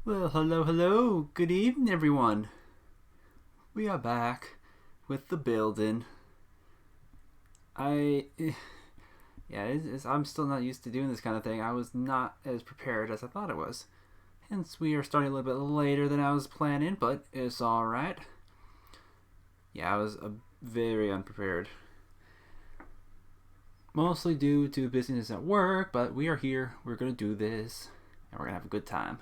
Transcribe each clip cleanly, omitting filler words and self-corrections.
Well, hello, hello. Good evening, everyone. We are back with the building. I'm still not used to doing this kind of thing. I was not as prepared as I thought I was. Hence, we are starting a little bit later than I was planning, but it's alright. Yeah, I was very unprepared. Mostly due to busyness at work, but we are here. We're going to do this, and we're going to have a good time.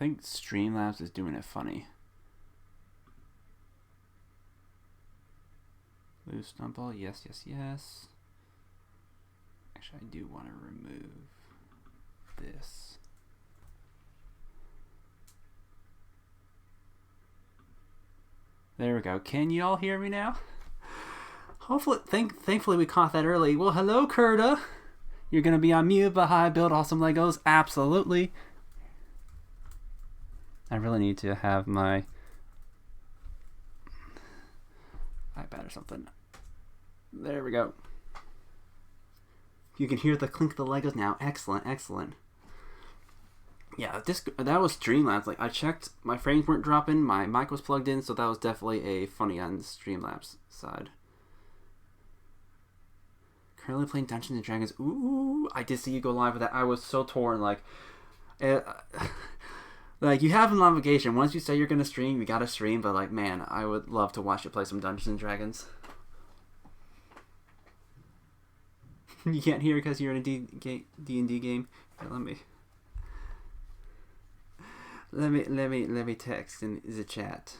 think Streamlabs is doing it funny. Loose stumble, yes. Actually, I do want to remove this. There we go. Can you all hear me now? Hopefully, thankfully we caught that early. Well, hello, Kurta. You're gonna be on mute, but hi, build awesome Legos. Absolutely. I really need to have my iPad or something. There we go. You can hear the clink of the Legos now. Excellent. Yeah, that was Streamlabs. Like, I checked, my frames weren't dropping, my mic was plugged in, so that was definitely a funny on the Streamlabs side. Currently playing Dungeons and Dragons. Ooh, I did see you go live with that. I was so torn. Like, like, you have an obligation. Once you say you're gonna stream, you gotta stream. But like, man, I would love to watch you play some Dungeons and Dragons. You can't hear because you're in a D&D game. Here, let me text in the chat.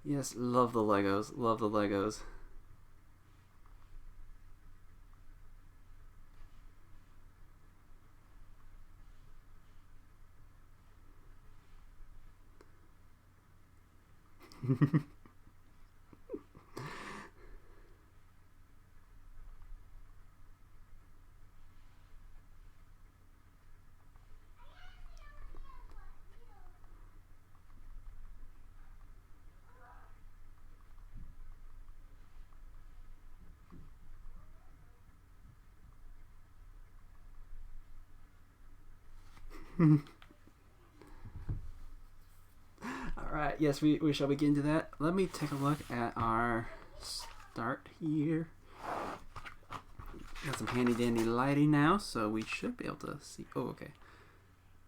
Yes, love the Legos. Alright, yes, we shall begin to that. Let me take a look at our start here. Got some handy dandy lighting now, so we should be able to see. Oh, okay.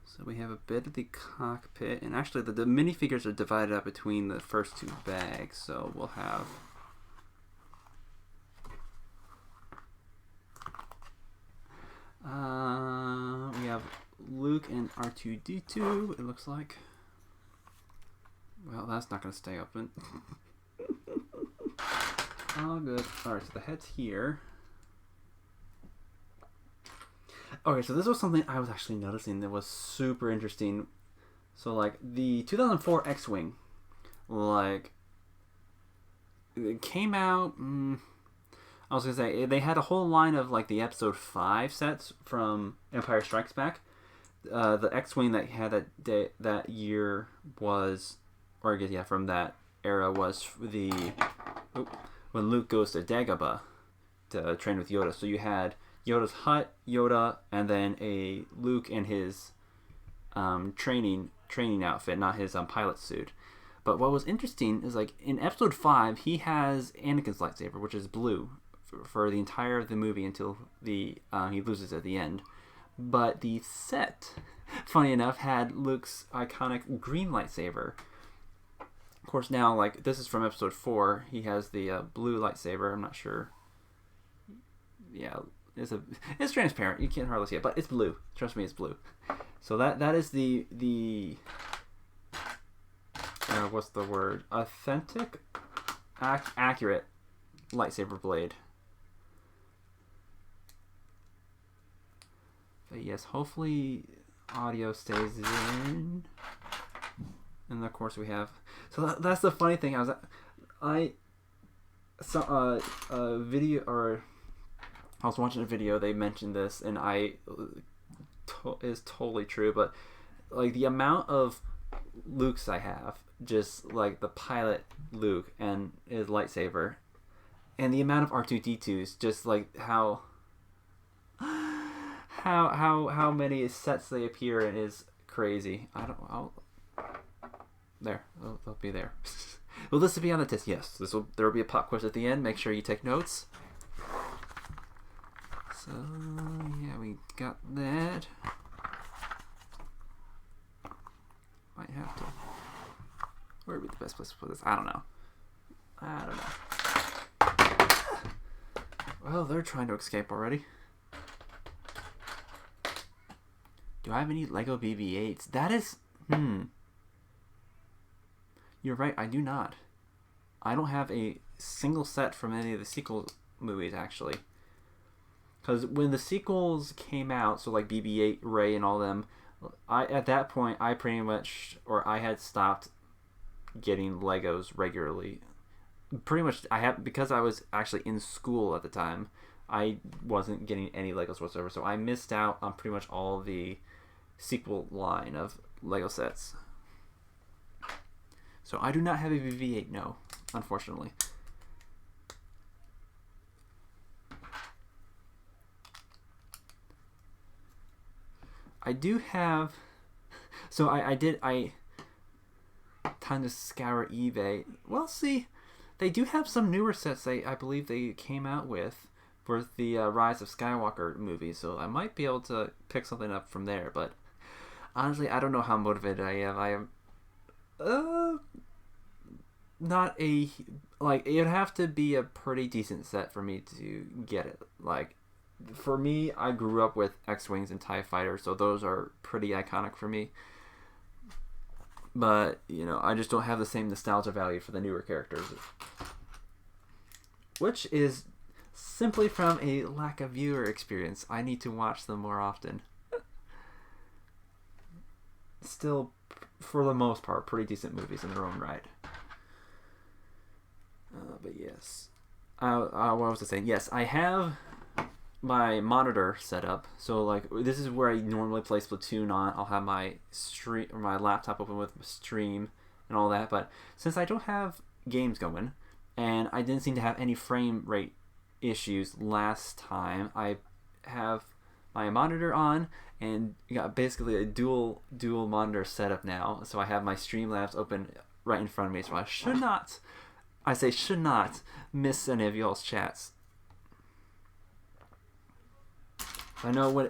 So we have a bit of the cockpit, and actually the minifigures are divided up between the first two bags, so we'll have we have Luke and R2-D2, it looks like. Well, that's not going to stay open. All good. Alright, so the head's here. Okay, so this was something I was actually noticing that was super interesting. So, like, the 2004 X-Wing, like, it came out, I was going to say, they had a whole line of, like, the episode 5 sets from Empire Strikes Back. The X-Wing that had that year was, or I guess, yeah, from that era was when Luke goes to Dagobah to train with Yoda. So you had Yoda's hut, Yoda, and then a Luke in his training outfit, not his pilot suit. But what was interesting is, like, in episode 5, he has Anakin's lightsaber, which is blue for the entire of the movie until he loses at the end. But the set, funny enough, had Luke's iconic green lightsaber. Of course, now, like, this is from episode 4. He has the blue lightsaber. I'm not sure. Yeah, it's transparent. You can't hardly see it, but it's blue. Trust me, it's blue. So that is the what's the word? Authentic, accurate lightsaber blade. But yes, hopefully audio stays in. And of course we have. So that's the funny thing. I saw a video, or I was watching a video. They mentioned this, and is totally true. But like the amount of Luke's I have, just like the pilot Luke and his lightsaber, and the amount of R2D2s, just like how many sets they appear in is crazy. They'll be there. Will this be on the test? Yes. There will be a pop quiz at the end. Make sure you take notes. So yeah, we got that. Might have to. Where would be the best place to put this? I don't know. Well, they're trying to escape already. Do I have any Lego BB-8s? That is... You're right, I do not. I don't have a single set from any of the sequel movies, actually. Because when the sequels came out, so like BB-8, Rey, and all them, at that point, I had stopped getting Legos regularly. Pretty much, because I was actually in school at the time, I wasn't getting any Legos whatsoever, so I missed out on pretty much all the sequel line of Lego sets. So I do not have a BB-8, no, unfortunately. I do have... So I time to scour eBay. Well, see, they do have some newer sets I believe they came out with for the Rise of Skywalker movie, so I might be able to pick something up from there, but honestly, I don't know how motivated I am. I am not a... Like, it'd have to be a pretty decent set for me to get it. Like, for me, I grew up with X-Wings and TIE Fighters, so those are pretty iconic for me. But, I just don't have the same nostalgia value for the newer characters. Which is simply from a lack of viewer experience. I need to watch them more often. Still, for the most part, pretty decent movies in their own right. But yes. What was I saying? Yes, I have my monitor set up. So like this is where I normally play Splatoon on. I'll have my stream or my laptop open with stream and all that. But since I don't have games going, and I didn't seem to have any frame rate issues last time, I have my monitor on and got basically a dual monitor setup now. So I have my Streamlabs open right in front of me. So I should not miss any of y'all's chats. I know when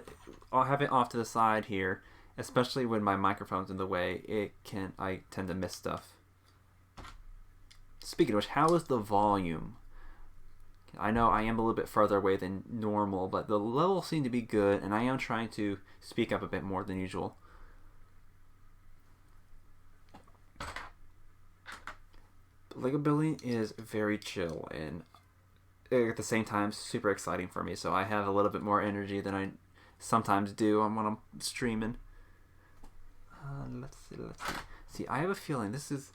I'll have it off to the side here, especially when my microphone's in the way, I tend to miss stuff. Speaking of which, how is the volume? I know I am a little bit further away than normal, but the levels seem to be good, and I am trying to speak up a bit more than usual. Lego building is very chill and at the same time super exciting for me, so I have a little bit more energy than I sometimes do when I'm streaming. Let's see. I have a feeling this is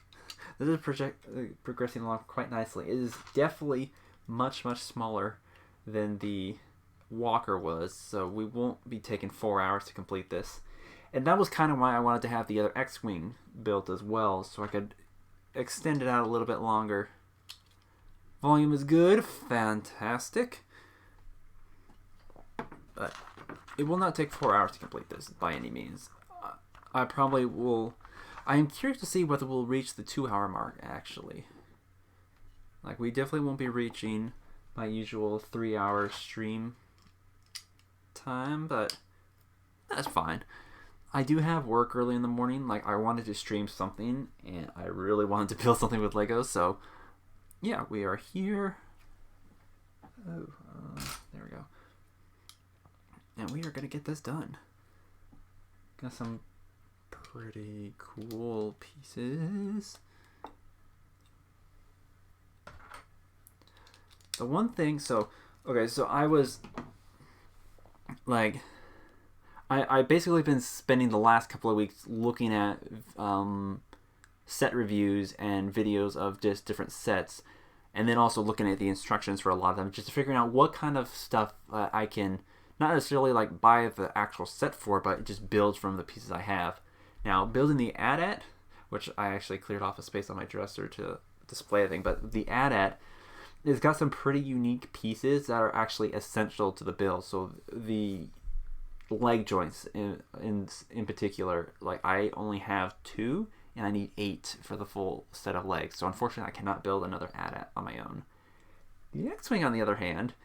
progressing along quite nicely. It is definitely much smaller than the Walker was, so we won't be taking 4 hours to complete this. And that was kind of why I wanted to have the other X-Wing built as well, so I could extend it out a little bit longer. Volume is good. Fantastic. But it will not take 4 hours to complete this by any means. I probably will... I am curious to see whether we'll reach the 2-hour mark, actually. Like, we definitely won't be reaching my usual 3-hour stream time, but that's fine. I do have work early in the morning. Like, I wanted to stream something, and I really wanted to build something with Legos, so yeah, we are here. Oh, there we go. And we are going to get this done. Got some pretty cool pieces. The one thing, so I was like, I basically been spending the last couple of weeks looking at set reviews and videos of just different sets, and then also looking at the instructions for a lot of them, just figuring out what kind of stuff I can not necessarily like buy the actual set for, but just build from the pieces I have. Now, building the AT-AT which I actually cleared off a space on my dresser to display everything. But the AT-AT, it's got some pretty unique pieces that are actually essential to the build. So the leg joints in particular, like I only have 2 and I need 8 for the full set of legs. So unfortunately I cannot build another AT-AT on my own. The X-Wing, on the other hand,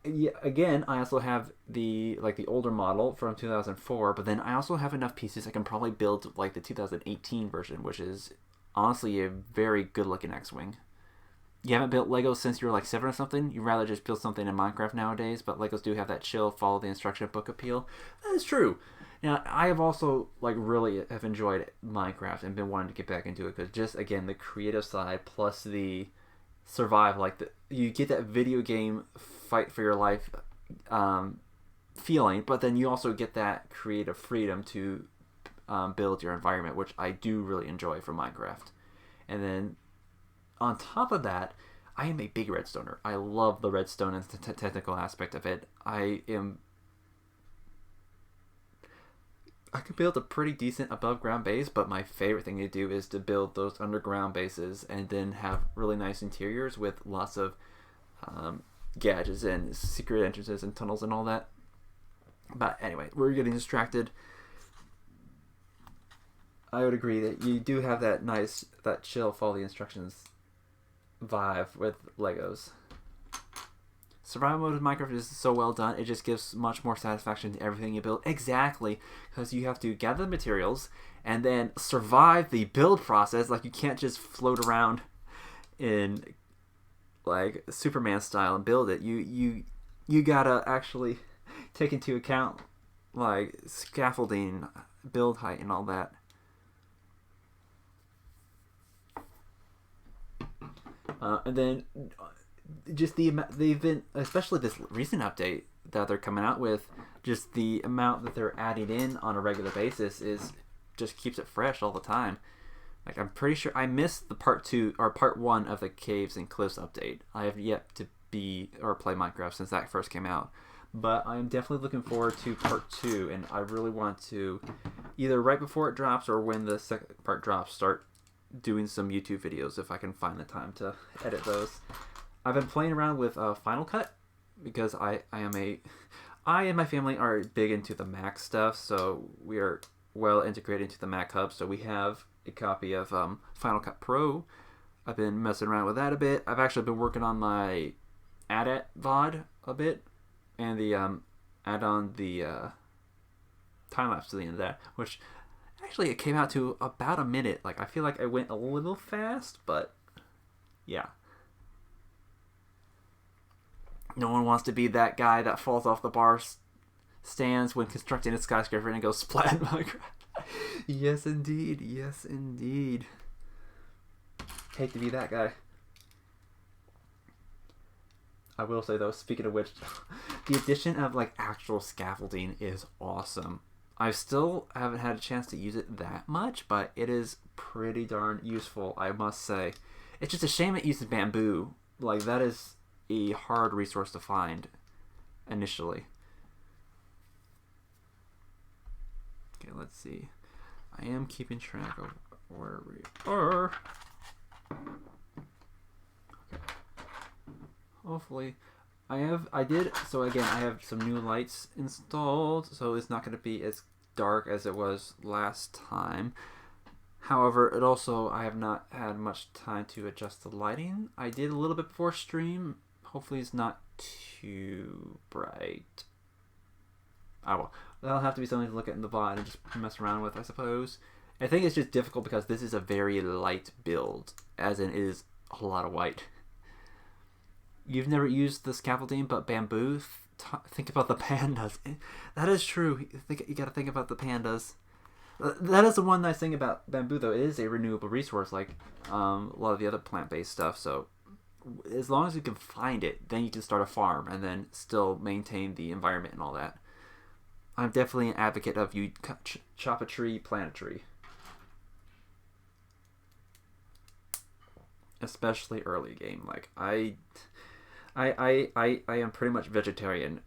yeah, again, I also have the older model from 2004, but then I also have enough pieces I can probably build like the 2018 version, which is honestly a very good looking X-Wing. You haven't built Legos since you were like 7 or something? You'd rather just build something in Minecraft nowadays, but Legos do have that chill, follow the instruction book appeal. That is true. Now, I have also like really have enjoyed Minecraft and been wanting to get back into it because just, again, the creative side plus the survive, like you get that video game fight for your life feeling, but then you also get that creative freedom to build your environment, which I do really enjoy from Minecraft. And then on top of that, I am a big redstoner. I love the redstone and the technical aspect of it. I could build a pretty decent above ground base, but my favorite thing to do is to build those underground bases and then have really nice interiors with lots of gadgets and secret entrances and tunnels and all that. But anyway, we're getting distracted. I would agree that you do have that nice, that chill, follow the instructions vibe with Legos. Survival mode of Minecraft is so well done, it just gives much more satisfaction to everything you build. Exactly, because you have to gather the materials and then survive the build process. Like, you can't just float around in like Superman style and build it. You gotta actually take into account like scaffolding, build height, and all that. And then just they've been, especially this recent update that they're coming out with, just the amount that they're adding in on a regular basis is just keeps it fresh all the time. Like, I'm pretty sure I missed the part 1 of the Caves and Cliffs update. I have yet to play Minecraft since that first came out, but I'm definitely looking forward to part 2, and I really want to either right before it drops or when the second part drops start doing some YouTube videos if I can find the time to edit those. I've been playing around with Final Cut because I and my family are big into the Mac stuff, so we are well integrated into the Mac hub. So we have a copy of Final Cut Pro. I've been messing around with that a bit. I've actually been working on my AT-AT VOD a bit, and the add on the time lapse to the end of that, which actually it came out to about a minute. Like, I feel like I went a little fast, but yeah. No one wants to be that guy that falls off the bar stands when constructing a skyscraper and goes splat in Minecraft. Yes, indeed. Yes, indeed. Hate to be that guy. I will say, though, speaking of which, the addition of like actual scaffolding is awesome. I still haven't had a chance to use it that much, but it is pretty darn useful, I must say. It's just a shame it uses bamboo. Like, that is a hard resource to find initially. Okay, let's see. I am keeping track of where we are. Okay. Hopefully. So again, I have some new lights installed, so it's not going to be as dark as it was last time. However, I have not had much time to adjust the lighting. I did a little bit before stream. Hopefully it's not too bright. Oh well, that'll have to be something to look at in the VOD and just mess around with, I suppose. I think it's just difficult because this is a very light build, as in it is a lot of white. You've never used the scaffolding but bamboo? Think about the pandas. That is true. You gotta think about the pandas. That is the one nice thing about bamboo, though. It is a renewable resource like a lot of the other plant-based stuff. So as long as you can find it, then you can start a farm and then still maintain the environment and all that. I'm definitely an advocate of you chop a tree, plant a tree. Especially early game. Like, I am pretty much vegetarian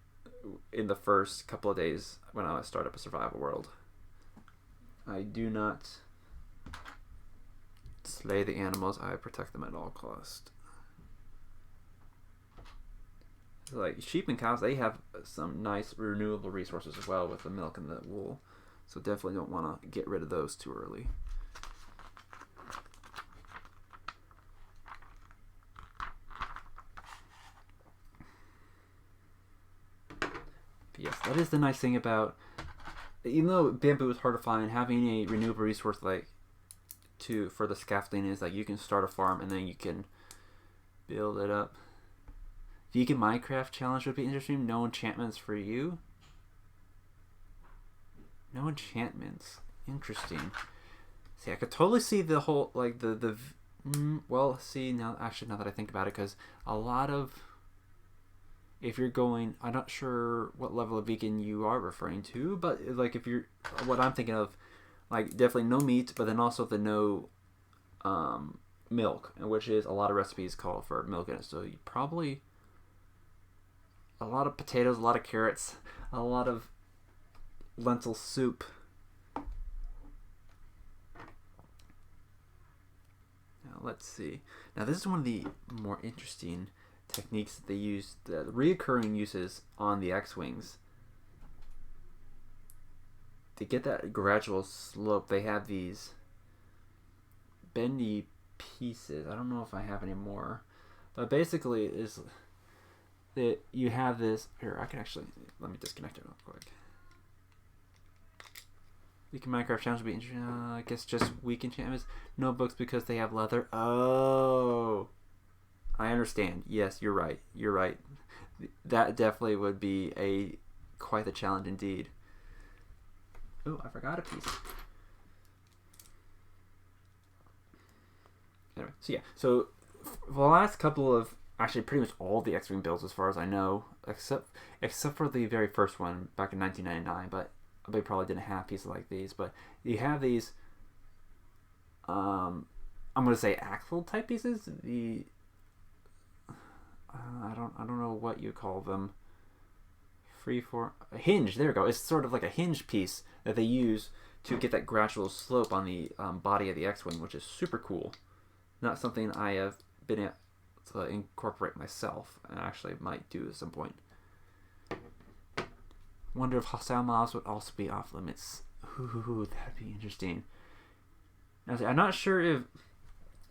in the first couple of days when I start up a survival world. I do not slay the animals, I protect them at all cost. Like sheep and cows, they have some nice renewable resources as well with the milk and the wool. So definitely don't want to get rid of those too early. But yes, that is the nice thing about, even though bamboo is hard to find, having a renewable resource like for the scaffolding is like you can start a farm and then you can build it up. Vegan Minecraft challenge would be interesting. No enchantments for you. No enchantments. Interesting. See, I could totally see the whole, like, well, see, now that I think about it, because a lot of, if you're going, I'm not sure what level of vegan you are referring to, but, like, if you're, what I'm thinking of, like, definitely no meat, but then also the no milk, which is a lot of recipes call for milk in it, so you probably, a lot of potatoes, a lot of carrots, a lot of lentil soup. Now let's see. Now this is one of the more interesting techniques that they use, the reoccurring uses on the X-Wings. To get that gradual slope, they have these bendy pieces. I don't know if I have any more, but basically is that you have this. Here, I can actually, let me disconnect it real quick. Weak Minecraft challenge would be interesting. I guess just weak enchantments. No books because they have leather. Oh, I understand. Yes, you're right. You're right. That definitely would be quite the challenge indeed. Oh, I forgot a piece. Anyway, so yeah. So for the last couple of, actually pretty much all the X-Wing builds as far as I know, except for the very first one back in 1999, but they probably didn't have pieces like these, but you have these I'm gonna say axle type pieces. I don't know what you call them. A hinge, there we go. It's sort of like a hinge piece that they use to get that gradual slope on the body of the X-Wing, which is super cool. Not something I have been able to incorporate myself, and actually might do at some point. Wonder if hostile mobs would also be off limits. Ooh, that'd be interesting. Now, I'm not sure if...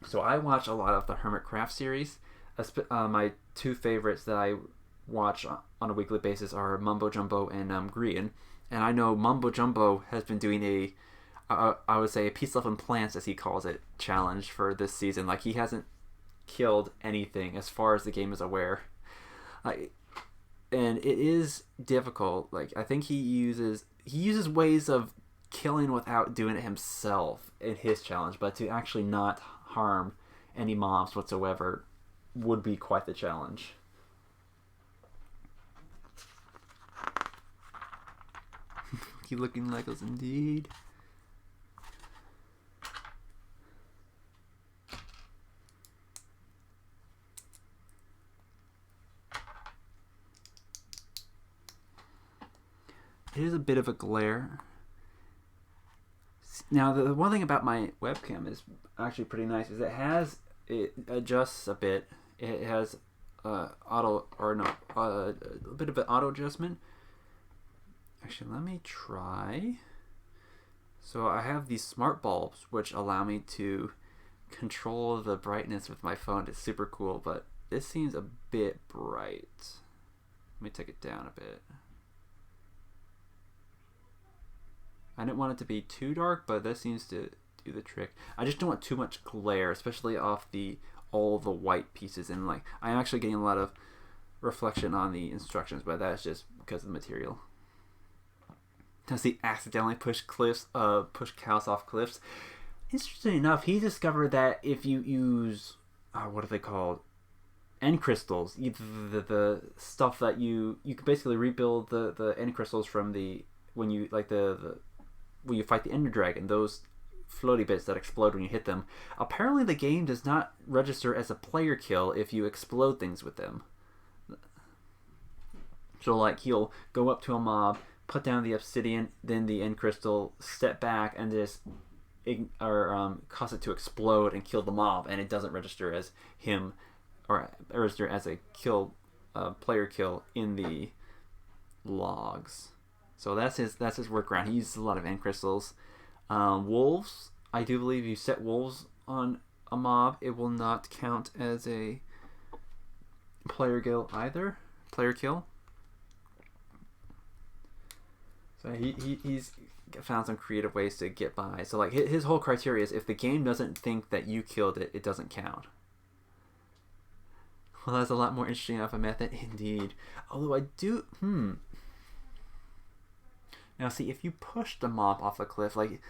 So I watch a lot of the Hermitcraft series. My two favorites that I watch on a weekly basis are Mumbo Jumbo and Grian. And I know Mumbo Jumbo has been doing I would say a peace, love, and plants, as he calls it, challenge for this season. Like, he hasn't killed anything as far as the game is aware. And it is difficult. Like, I think he uses ways of killing without doing it himself in his challenge, but to actually not harm any mobs whatsoever would be quite the challenge. Keep looking Legos indeed. It is a bit of a glare. Now, the one thing about my webcam is actually pretty nice is it adjusts a bit. It has a bit of an auto adjustment. Actually, let me try. So I have these smart bulbs which allow me to control the brightness with my phone. It's super cool, but this seems a bit bright. Let me take it down a bit. I didn't want it to be too dark, but this seems to do the trick. I just don't want too much glare, especially off all the white pieces. And like, I'm actually getting a lot of reflection on the instructions, but that's just because of the material. Does he accidentally push cows off cliffs? Interesting enough, he discovered that if you use what are they called? End crystals. The stuff that you can basically rebuild the end crystals from when you fight the Ender Dragon, those floaty bits that explode when you hit them. Apparently the game does not register as a player kill if you explode things with them. So like, he'll go up to a mob, put down the obsidian, then the end crystal, step back, and just cause it to explode and kill the mob, and it doesn't register as him or register as a player kill in the logs. So that's his workaround. He uses a lot of end crystals. Wolves, I do believe you set wolves on a mob, it will not count as a player kill either. Player kill. So he's found some creative ways to get by. So like his whole criteria is if the game doesn't think that you killed it, it doesn't count. Well, that's a lot more interesting of a method indeed. Although I do Now see, if you push the mob off a cliff, like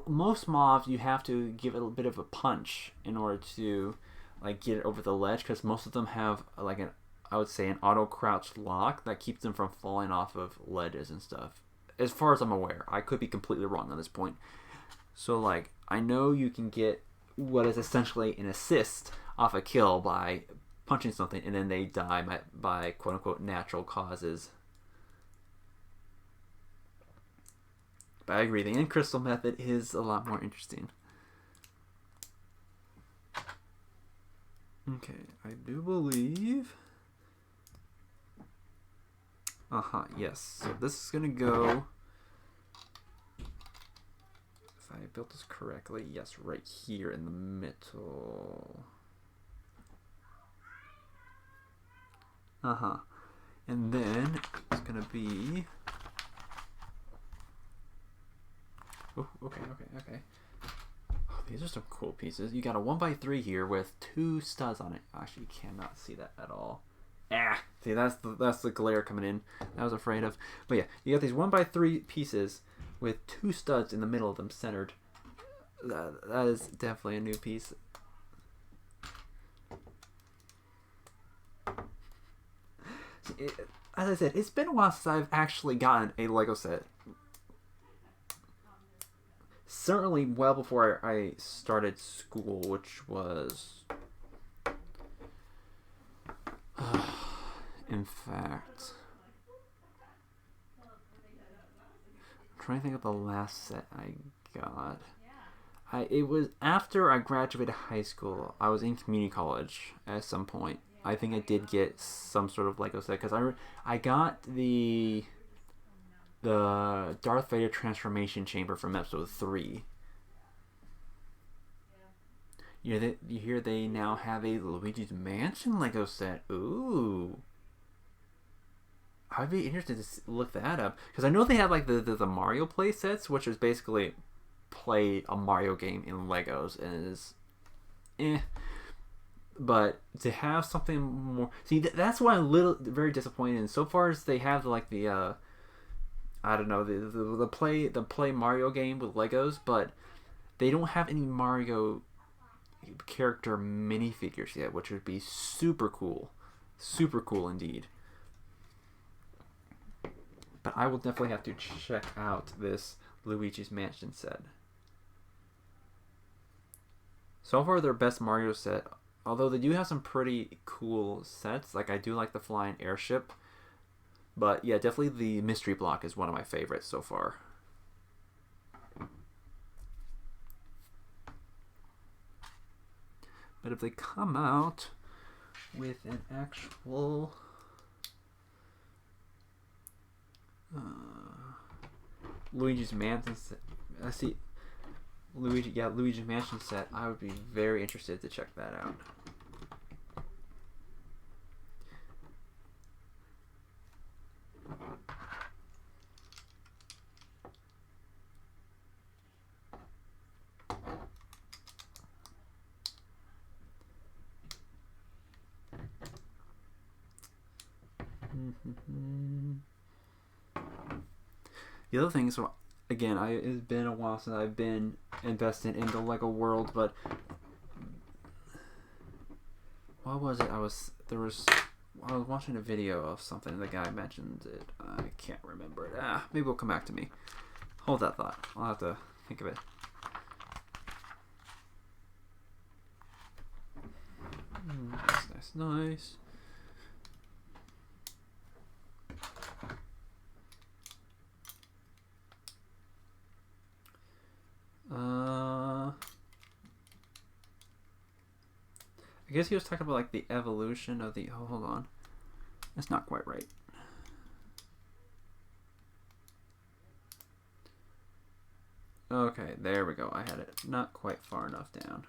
most mobs, you have to give it a bit of a punch in order to like get it over the ledge, because most of them have like I would say an auto crouch lock that keeps them from falling off of ledges and stuff. As far as I'm aware, I could be completely wrong on this point. So like I know you can get what is essentially an assist off a kill by punching something, and then they die by quote unquote natural causes. But I agree, the end crystal method is a lot more interesting. Okay, I do believe. Yes. So this is gonna go. If I built this correctly, yes, right here in the middle. And then it's gonna be. Oh, okay. Oh, these are some cool pieces. You got a 1x3 here with 2 studs on it. Actually, you cannot see that at all. See, that's the glare coming in that I was afraid of. But yeah, you got these 1x3 pieces with 2 studs in the middle of them centered. That is definitely a new piece. As I said, it's been a while since I've actually gotten a Lego set. Certainly well before I started school, which was... in fact... I'm trying to think of the last set I got. It was after I graduated high school. I was in community college at some point. I think I did get some sort of Lego set, because I got the Darth Vader transformation chamber from episode 3. You hear they now have a Luigi's Mansion Lego set. Ooh. I'd be interested to look that up, because I know they have like the Mario play sets, which is basically play a Mario game in Legos, and it is but to have something more, see, that's why I'm very disappointed in. So far as they have like the I don't know, the play Mario game with Legos, but they don't have any Mario character minifigures yet, which would be super cool indeed. But I will definitely have to check out this Luigi's Mansion set. So far, their best Mario set, although they do have some pretty cool sets. Like, I do like the flying airship. But yeah, definitely the mystery block is one of my favorites so far. But if they come out with an actual Luigi's Mansion set, I see Luigi's Mansion set, I would be very interested to check that out. The other thing is, again, it's been a while since I've been invested in the Lego world, but what was it? I was watching a video of something. The guy mentioned it. I can't remember it. Maybe it'll come back to me. Hold that thought. I'll have to think of it. Nice. I guess he was talking about like the evolution of the. Oh, hold on, that's not quite right. Okay, there we go. I had it not quite far enough down.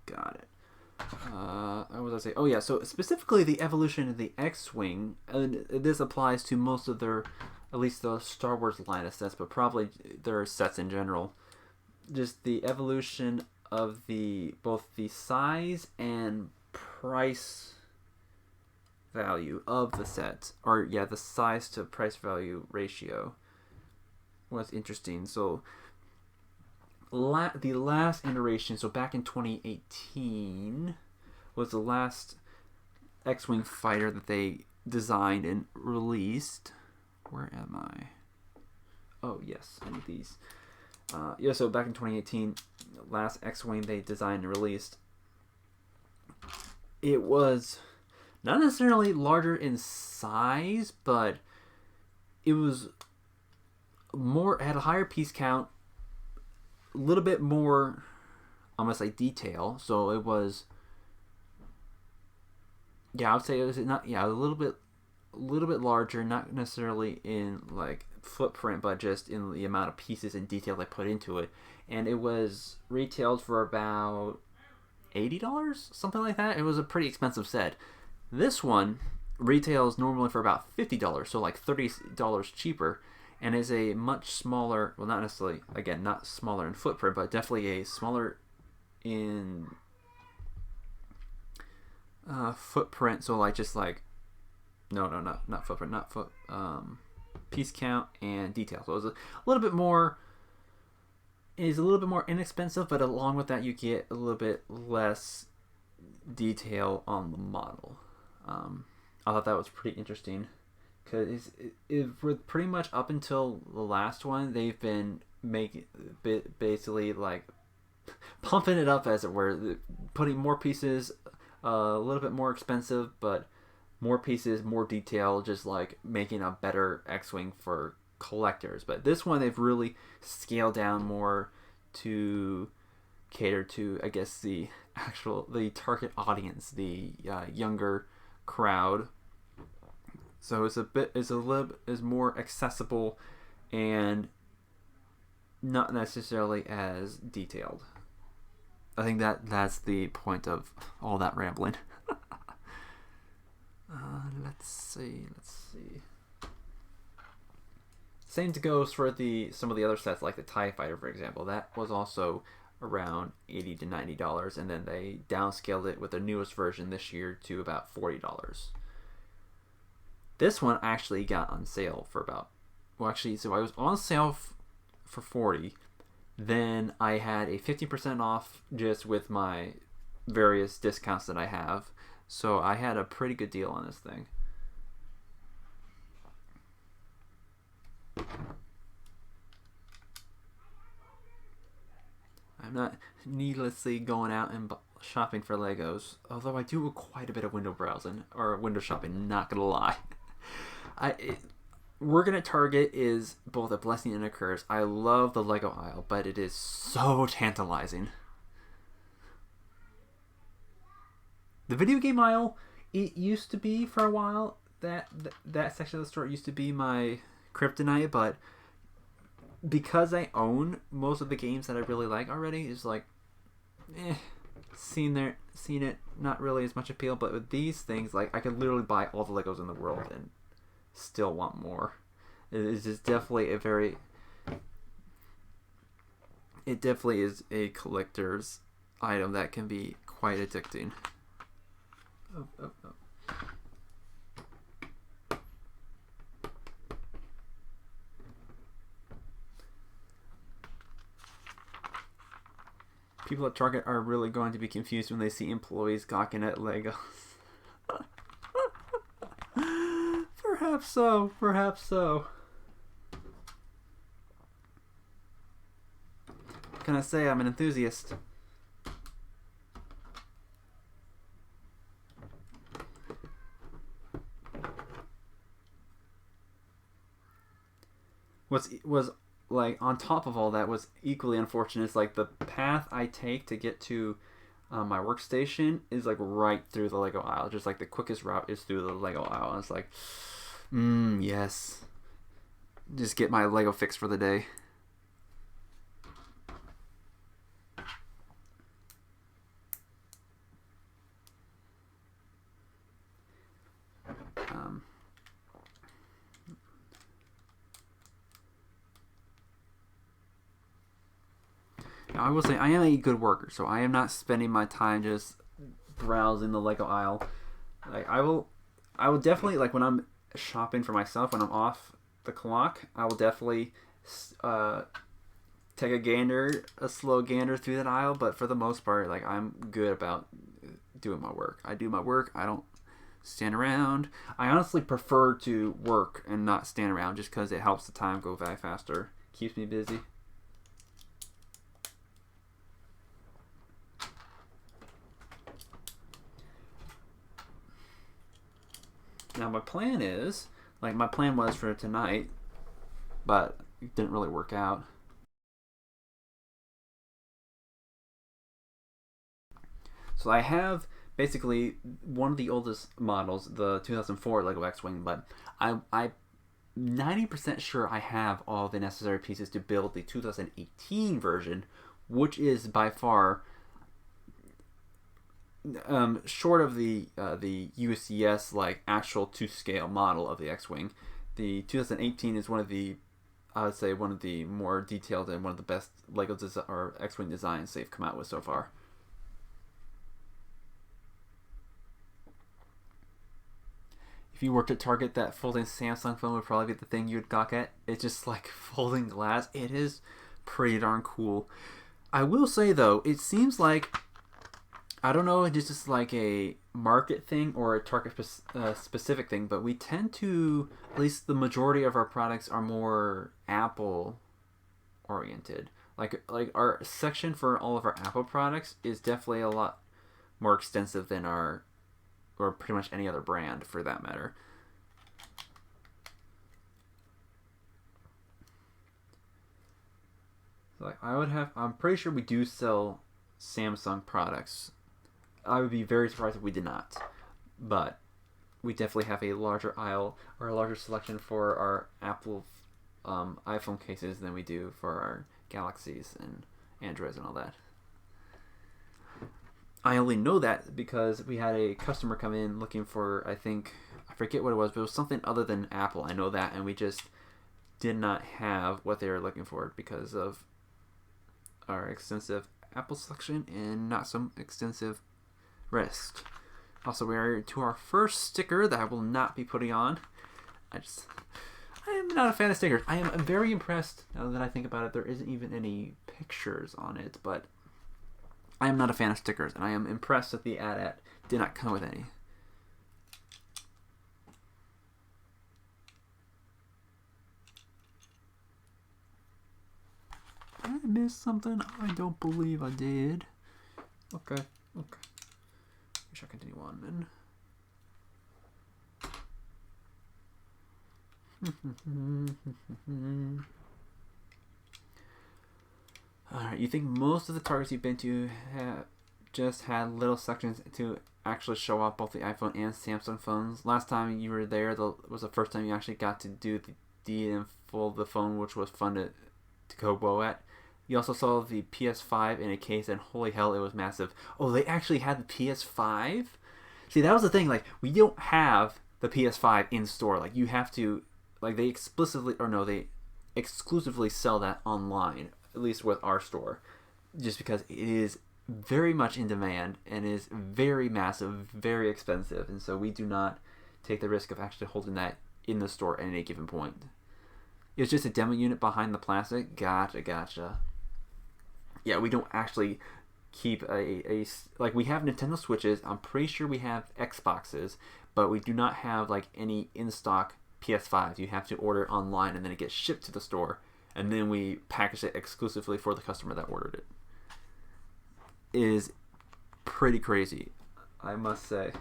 Got it. What was I say? Oh yeah, so specifically the evolution of the X-Wing, and this applies to most of their, at least the Star Wars line of sets, but probably their sets in general. Just the evolution of the both the size and price value of the set, or yeah, the size to price value ratio was interesting. So the last iteration, so back in 2018, was the last X-Wing fighter that they designed and released. Where am I? Oh, yes, I need these. Yeah, so back in 2018, last X-Wing they designed and released. It was not necessarily larger in size, but it was more, had a higher piece count, a little bit more, I'm gonna say detail. So it was, yeah, I would say it was not, yeah, a little bit larger, not necessarily in like footprint, but just in the amount of pieces and detail they put into it. And it was retailed for about $80, something like that. It was a pretty expensive set. This one retails normally for about $50, so like $30 cheaper, and is a much smaller, well, not necessarily, again, not smaller in footprint, but definitely a smaller in footprint. So like just like, no, not footprint, not foot, piece count and detail. So it was a little bit more, is a little bit more inexpensive, but along with that you get a little bit less detail on the model. I thought that was pretty interesting, because it pretty much up until the last one they've been making basically like pumping it up, as it were, putting more pieces, a little bit more expensive, but more pieces, more detail, just like making a better X-Wing for collectors. But this one they've really scaled down more to cater to, I guess, the target audience, the younger crowd. So it's more accessible and not necessarily as detailed. I think that's the point of all that rambling. Let's see. Same goes for some of the other sets, like the TIE Fighter, for example. That was also around $80 to $90, and then they downscaled it with the newest version this year to about $40. This one actually got on sale for about, well, actually, so I was on sale for $40. Then I had a 50% off just with my various discounts that I have. So I had a pretty good deal on this thing. I'm not needlessly going out and shopping for Legos, although I do quite a bit of window browsing, or window shopping, not gonna lie. Working at Target is both a blessing and a curse. I love the Lego aisle, but it is so tantalizing. The video game aisle, it used to be for a while, that section of the store used to be my kryptonite, but because I own most of the games that I really like already, is like, seen it, not really as much appeal. But with these things, like, I could literally buy all the Legos in the world and still want more. It is just definitely it definitely is a collector's item that can be quite addicting. Oh. People at Target are really going to be confused when they see employees gawking at Legos. Perhaps so. What can I say? I'm an enthusiast. Was like on top of all that, what's equally unfortunate is like the path I take to get to my workstation is like right through the Lego aisle. Just like the quickest route is through the Lego aisle. And it's like, yes, just get my Lego fix for the day. Now, I will say I am a good worker, so I am not spending my time just browsing the Lego aisle. Like I will definitely, like when I'm shopping for myself, when I'm off the clock, I will definitely take a slow gander through that aisle. But for the most part, like I'm good about doing my work. I do my work. I don't stand around. I honestly prefer to work and not stand around, just because it helps the time go by faster. Keeps me busy. Now my plan is, like my plan was for tonight, but it didn't really work out. So I have basically one of the oldest models, the 2004 Lego X-Wing, but I'm 90% sure I have all the necessary pieces to build the 2018 version, which is by far short of the UCS like actual to scale model of the X-Wing. The 2018 is one of the, I would say, one of the more detailed and one of the best Lego or X-Wing designs they've come out with so far. If you worked at Target, that folding Samsung phone would probably be the thing you'd gawk at. It's just like folding glass. It is pretty darn cool. I will say though, it seems like, I don't know if it's just like a market thing or a Target specific thing, but we tend to, at least the majority of our products are more Apple oriented. Like our section for all of our Apple products is definitely a lot more extensive than our, or pretty much any other brand for that matter. Like I'm pretty sure we do sell Samsung products. I would be very surprised if we did not. But we definitely have a larger aisle or a larger selection for our Apple iPhone cases than we do for our Galaxies and Androids and all that. I only know that because we had a customer come in looking for, I forget what it was, but it was something other than Apple. I know that, and we just did not have what they were looking for because of our extensive Apple selection and not so extensive rest. Also, we are to our first sticker that I will not be putting on. I am not a fan of stickers. I am very impressed, now that I think about it, there isn't even any pictures on it, but I am not a fan of stickers, and I am impressed that the AT-AT did not come with any. Did I miss something? I don't believe I did. Okay. We shall continue on then. Alright, you think most of the Targets you've been to have just had little sections to actually show off both the iPhone and Samsung phones? Last time you were there was the first time you actually got to do the and fold the phone, which was fun to go at. You also saw the PS5 in a case, and holy hell, it was massive. Oh, they actually had the PS5? See, that was the thing. Like, we don't have the PS5 in store. Like, you have to, like, they exclusively sell that online, at least with our store, just because it is very much in demand and is very massive, very expensive, and so we do not take the risk of actually holding that in the store at any given point. It was just a demo unit behind the plastic. Gotcha. Yeah, we don't actually keep like, we have Nintendo Switches. I'm pretty sure we have Xboxes, but we do not have like any in-stock PS5s. You have to order it online, and then it gets shipped to the store, and then we package it exclusively for the customer that ordered it. It is pretty crazy, I must say.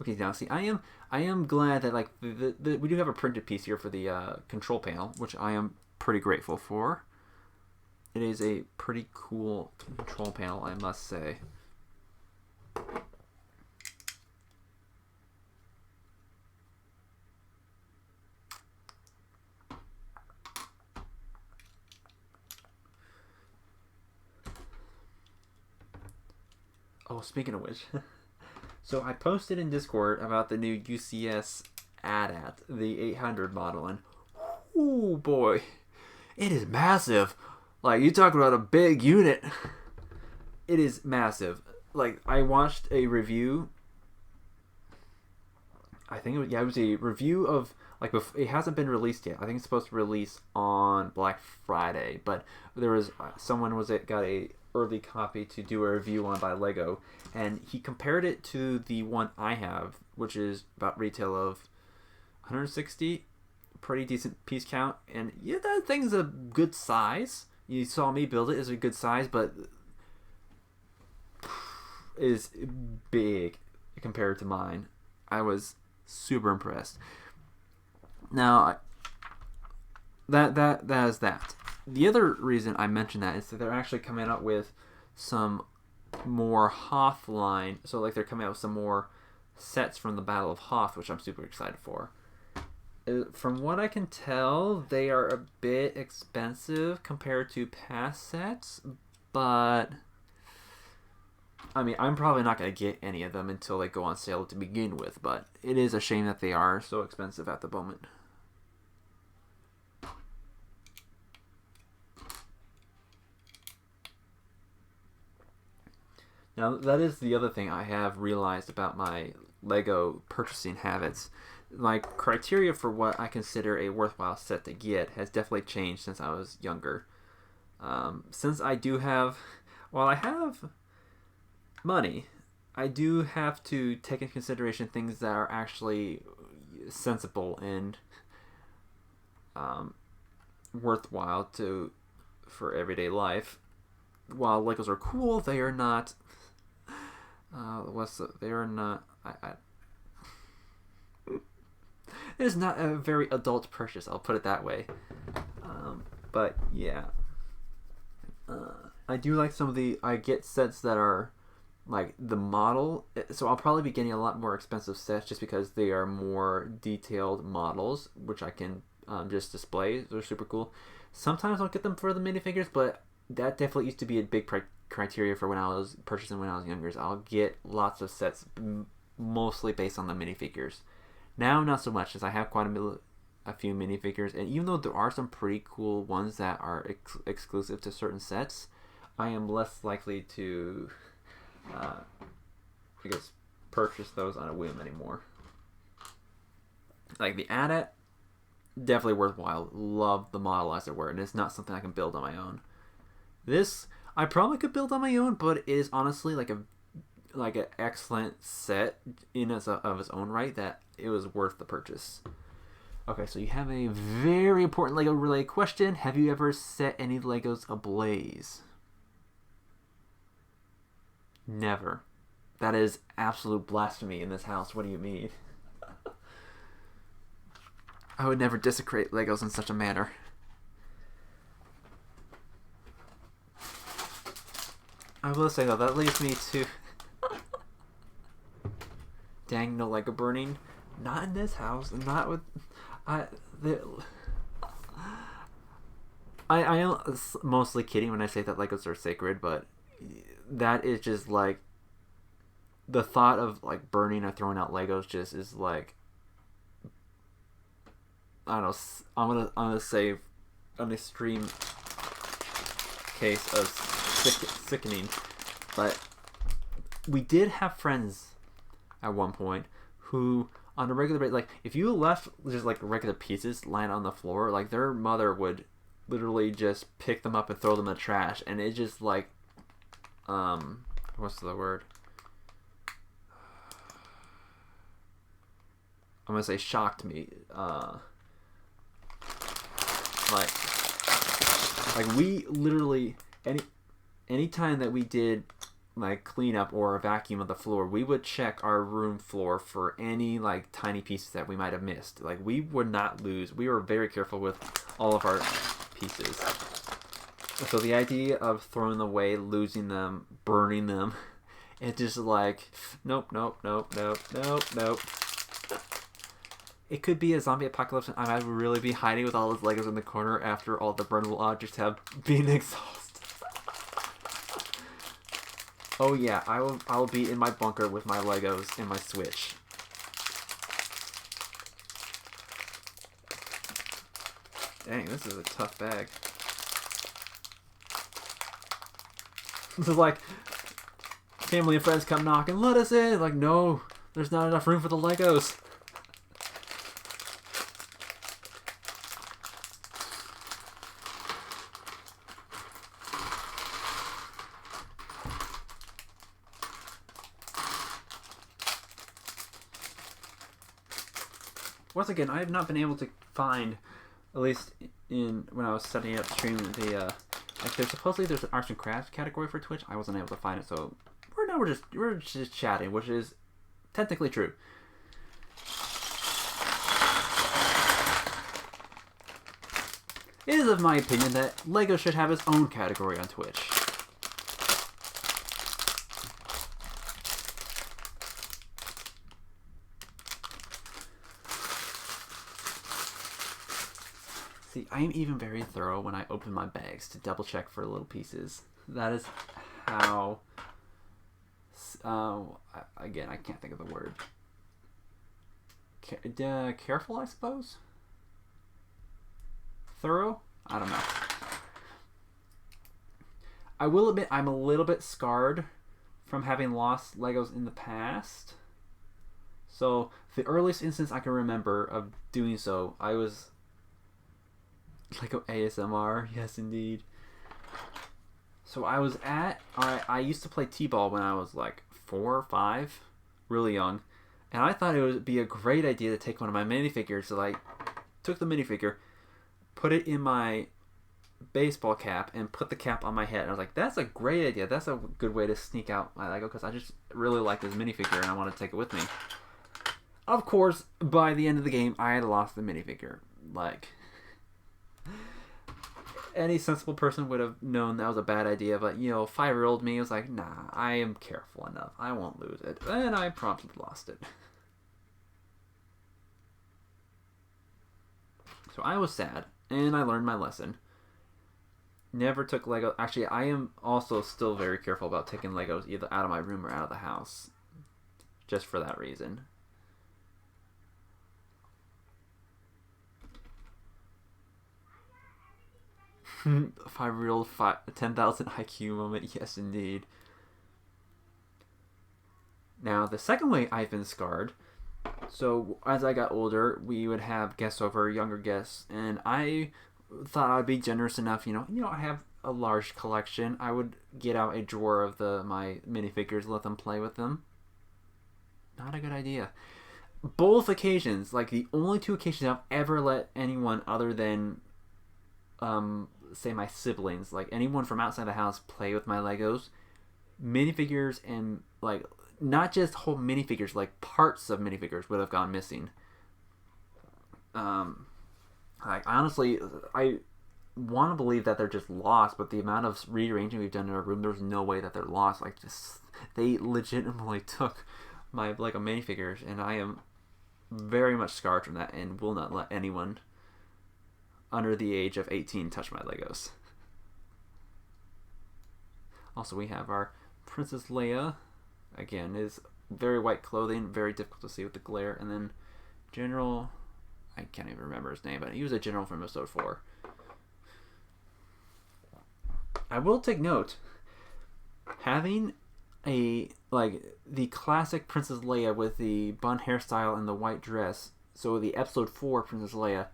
Okay, now see, I am glad that like we do have a printed piece here for the control panel, which I am pretty grateful for. It is a pretty cool control panel, I must say. Oh, speaking of which, so I posted in Discord about the new UCS AT-AT, the 800 model, and oh boy, it is massive. Like, you talk about a big unit. It is massive. Like, I watched a review. I think it was a review of, like, it hasn't been released yet. I think it's supposed to release on Black Friday, but there was someone got a early copy to do a review on by Lego, and he compared it to the one I have, which is about retail of 160. Pretty decent piece count, and yeah, that thing's a good size. You saw me build it. It's a good size, but is big compared to mine. I was super impressed. Now, that is that. The other reason I mentioned that is that they're actually coming out with some more Hoth line. So like they're coming out with some more sets from the Battle of Hoth, which I'm super excited for. From what I can tell, they are a bit expensive compared to past sets, but I mean, I'm probably not going to get any of them until they go on sale to begin with, but it is a shame that they are so expensive at the moment. Now, that is the other thing I have realized about my Lego purchasing habits. My criteria for what I consider a worthwhile set to get has definitely changed since I was younger. Since I do have, while I have money, I do have to take into consideration things that are actually sensible and worthwhile for everyday life. While Legos are cool, they are not. They are not. It is not a very adult purchase, I'll put it that way. But yeah, I do like some of I get sets that are like the model, so I'll probably be getting a lot more expensive sets just because they are more detailed models, which I can just display. They're super cool. Sometimes I'll get them for the minifigures, but that definitely used to be a big criteria for when I was purchasing when I was younger. I'll get lots of sets mostly based on the minifigures. Now, not so much, as I have quite a few minifigures, and even though there are some pretty cool ones that are exclusive to certain sets, I am less likely to, purchase those on a whim anymore. Like the AT-AT, definitely worthwhile. Love the model as it were, and it's not something I can build on my own. This, I probably could build on my own, but it is honestly like an excellent set of its own right that it was worth the purchase. Okay, so you have a very important Lego related question. Have you ever set any Legos ablaze? Never. That is absolute blasphemy in this house. What do you mean? I would never desecrate Legos in such a manner. I will say though, that leads me to dang, no Lego burning. Not in this house. Not with I am mostly kidding when I say that Legos are sacred, but that is just like the thought of like burning or throwing out Legos just is like, I don't know. I'm gonna say an extreme case of sickening, but we did have friends at one point who on a regular basis, like if you left just like regular pieces lying on the floor, like their mother would literally just pick them up and throw them in the trash, and it just like what's the word? I'm gonna say shocked me. Like we literally any time that we did like cleanup or a vacuum of the floor, we would check our room floor for any like tiny pieces that we might have missed. Like we would not lose. We were very careful with all of our pieces. So the idea of throwing them away, losing them, burning them, it's just like nope. It could be a zombie apocalypse, and I might really be hiding with all those Legos in the corner after all the burnable objects have been exhausted. Oh yeah, I will be in my bunker with my Legos and my Switch. Dang, this is a tough bag. This is like family and friends come knocking, let us in. Like, no, there's not enough room for the Legos. Once again, I have not been able to find, at least in when I was setting up stream, the like there's an arts and crafts category for Twitch. I wasn't able to find it, so we're just chatting, which is technically true. It is of my opinion that Lego should have its own category on Twitch. See, I'm even very thorough when I open my bags to double check for little pieces. That is how... again, I can't think of the word. Careful, I suppose? Thorough? I don't know. I will admit I'm a little bit scarred from having lost Legos in the past. So, the earliest instance I can remember of doing so, I was... Lego ASMR, yes indeed. So I was I used to play T-ball when I was like 4 or 5, really young, and I thought it would be a great idea to take one of my minifigures. So I took the minifigure, put it in my baseball cap, and put the cap on my head. And I was like, that's a great idea. That's a good way to sneak out my Lego, because I just really like this minifigure and I want to take it with me. Of course, by the end of the game, I had lost the minifigure. Like... Any sensible person would have known that was a bad idea, but, you know, 5-year-old me was like, nah, I am careful enough. I won't lose it. And I promptly lost it. So I was sad, and I learned my lesson. Never took Lego. Actually, I am also still very careful about taking Legos either out of my room or out of the house. Just for that reason. A 5-year-old 10,000 IQ moment, yes indeed. Now, the second way I've been scarred, so as I got older, we would have guests over, younger guests, and I thought I'd be generous enough, you know, I have a large collection. I would get out a drawer of my minifigures, let them play with them. Not a good idea. Both occasions, like the only 2 occasions I've ever let anyone other than say my siblings, like anyone from outside the house, play with my Legos, minifigures, and like not just whole minifigures, like parts of minifigures would have gone missing. Like honestly, I want to believe that they're just lost, but the amount of rearranging we've done in our room, there's no way that they're lost. Like just they legitimately took my Lego minifigures, and I am very much scarred from that, and will not let anyone under the age of 18 touch my Legos. Also, we have our Princess Leia. Again, is very white clothing, very difficult to see with the glare. And then General, I can't even remember his name, but he was a general from episode 4. I will take note, having the classic Princess Leia with the bun hairstyle and the white dress, so the episode 4 Princess Leia,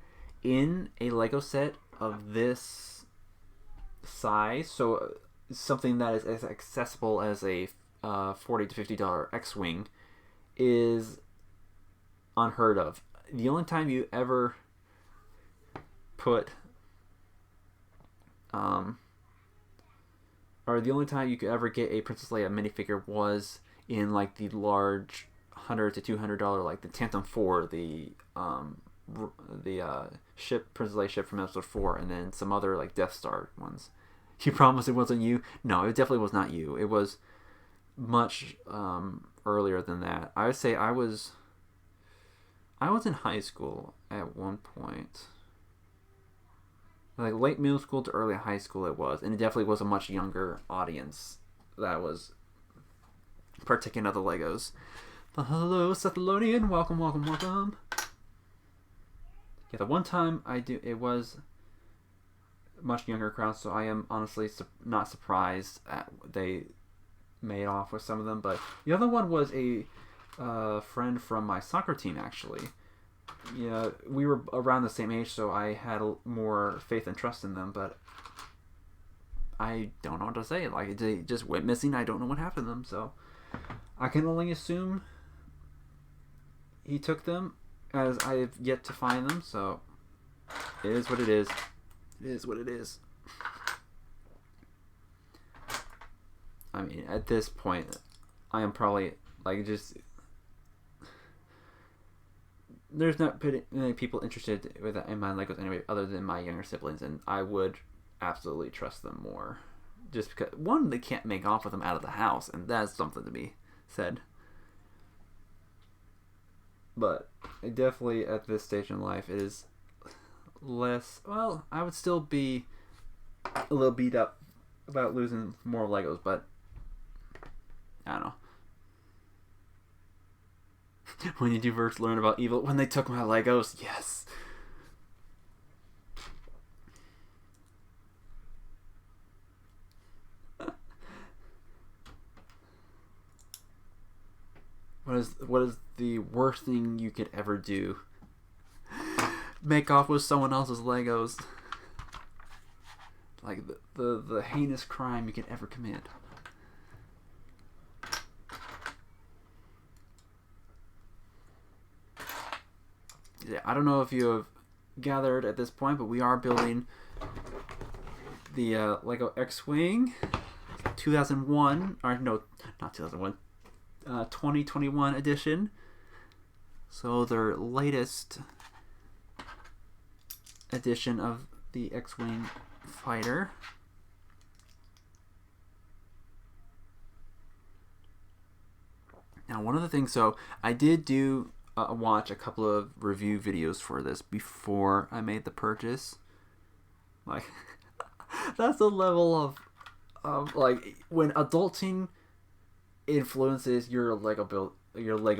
in a Lego set of this size, so something that is as accessible as a $40 to $50 X-Wing, is unheard of. The only time you ever put or or the only time you could ever get a Princess Leia minifigure was in like the large $100 to $200, like the Tantum 4, the ship, Princess Leia ship from Episode 4, and then some other like Death Star ones. You promise it wasn't you? No, it definitely was not you. It was much earlier than that. I would say I was in high school at one point. Like late middle school to early high school it was. And it definitely was a much younger audience that was partaking of the Legos. But hello, Sethalonian. Welcome, welcome, welcome. Yeah, the one time it was a much younger crowd, so I am honestly not surprised at they made off with some of them. But the other one was a friend from my soccer team, actually. Yeah, we were around the same age, so I had more faith and trust in them, but I don't know what to say. Like, they just went missing. I don't know what happened to them, so I can only assume he took them, as I have yet to find them, so it is what it is. It is what it is. I mean, at this point, I am probably, like, just... There's not many people interested in my Legos anyway, other than my younger siblings, and I would absolutely trust them more. Just because, one, they can't make off with them out of the house, and that's something to be said. But definitely at this stage in life, it is less... Well, I would still be a little beat up about losing more Legos, but I don't know. When did you first learn about evil? When they took my Legos. Yes. What is the worst thing you could ever do? Make off with someone else's Legos. Like the heinous crime you could ever commit. Yeah, I don't know if you have gathered at this point, but we are building the Lego X-Wing 2001, or no, not 2001, 2021 edition. So their latest edition of the X-Wing fighter. Now, one of the things, so I did do watch a couple of review videos for this before I made the purchase. Like, that's the level of like when adulting influences your Lego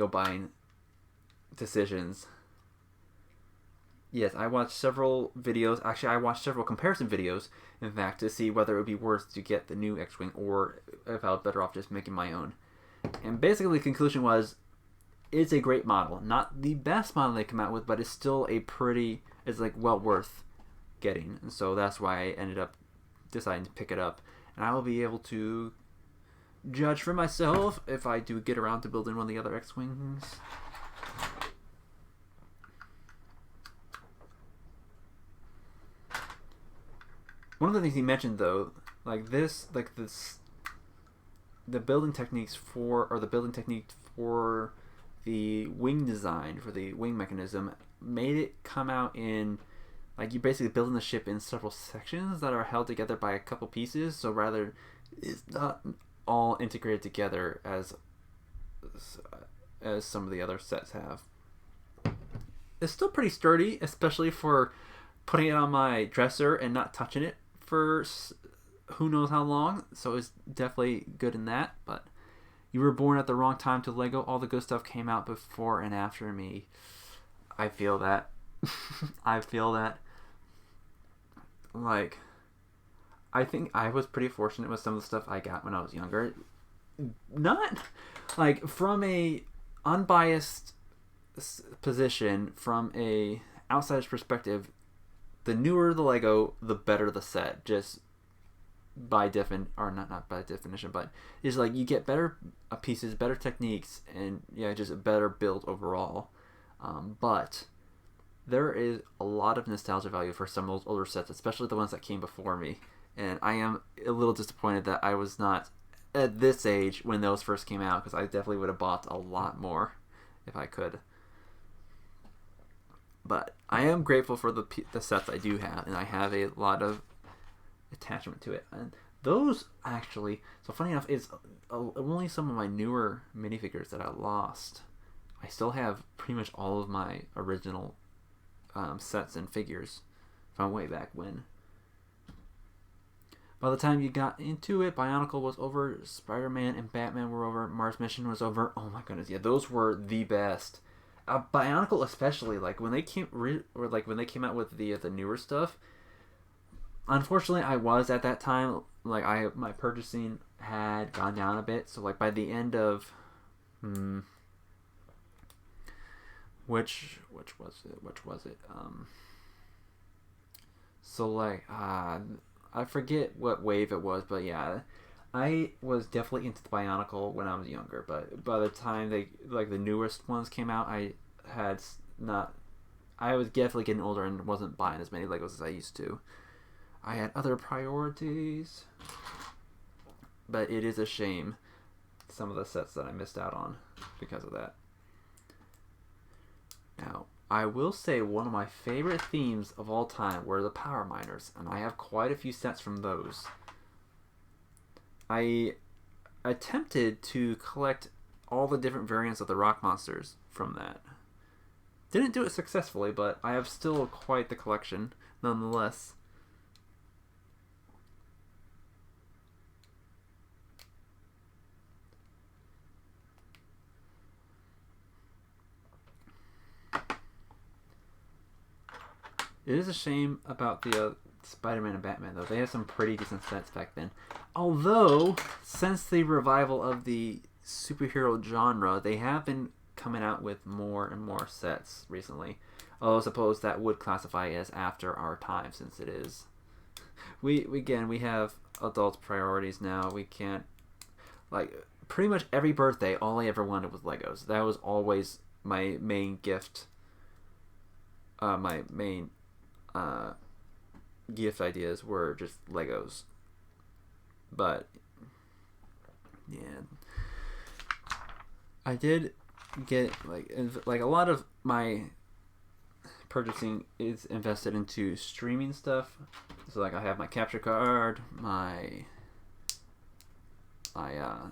buying decisions. Yes, I watched several videos. Actually, I watched several comparison videos, in fact, to see whether it would be worth to get the new X-Wing or if I was better off just making my own. And basically, the conclusion was, it's a great model. Not the best model they come out with, but it's still it's like well worth getting. And so that's why I ended up deciding to pick it up. And I will be able to judge for myself if I do get around to building one of the other X-Wings. One of the things he mentioned, though, the building techniques for the wing design, for the wing mechanism, made it come out in, like, you're basically building the ship in several sections that are held together by a couple pieces, so rather it's not all integrated together as some of the other sets have. It's still pretty sturdy, especially for putting it on my dresser and not touching it for who knows how long, so it's definitely good in that. But you were born at the wrong time to Lego. All the good stuff came out before and after me. I feel that. I feel that. Like, I think I was pretty fortunate with some of the stuff I got when I was younger. Not, like, from a unbiased position, from a outsider's perspective, the newer the Lego, the better the set. Just by not by definition, but it's like you get better pieces, better techniques, and yeah, just a better build overall. But there is a lot of nostalgia value for some of those older sets, especially the ones that came before me. and I am a little disappointed that I was not at this age when those first came out, because I definitely would have bought a lot more if I could. But I am grateful for the sets I do have, and I have a lot of attachment to it. And those actually, so funny enough, it's only some of my newer minifigures that I lost. I still have pretty much all of my original sets and figures from way back when. By the time you got into it, Bionicle was over, Spider-Man and Batman were over, Mars Mission was over. Oh my goodness, yeah, those were the best. Bionicle especially, like when they came out with the newer stuff. Unfortunately, I was at that time, like my purchasing had gone down a bit. So like by the end of which was it? So like I forget what wave it was, but yeah, I was definitely into the Bionicle when I was younger. But by the time the newest ones came out, I was definitely getting older and wasn't buying as many Legos as I used to. I had other priorities, but it is a shame some of the sets that I missed out on because of that. Now, I will say one of my favorite themes of all time were the Power Miners, and I have quite a few sets from those. I attempted to collect all the different variants of the rock monsters from that. Didn't do it successfully, but I have still quite the collection nonetheless. It is a shame about the Spider-Man and Batman, though. They had some pretty decent sets back then. Although, since the revival of the superhero genre, they have been coming out with more and more sets recently. Although I suppose that would classify as after our time, since it is. We have adult priorities now. We can't, like, pretty much every birthday, all I ever wanted was Legos. That was always my main gift. My main gift ideas were just Legos. But yeah, I did get like a lot of my purchasing is invested into streaming stuff. So like I have my capture card, my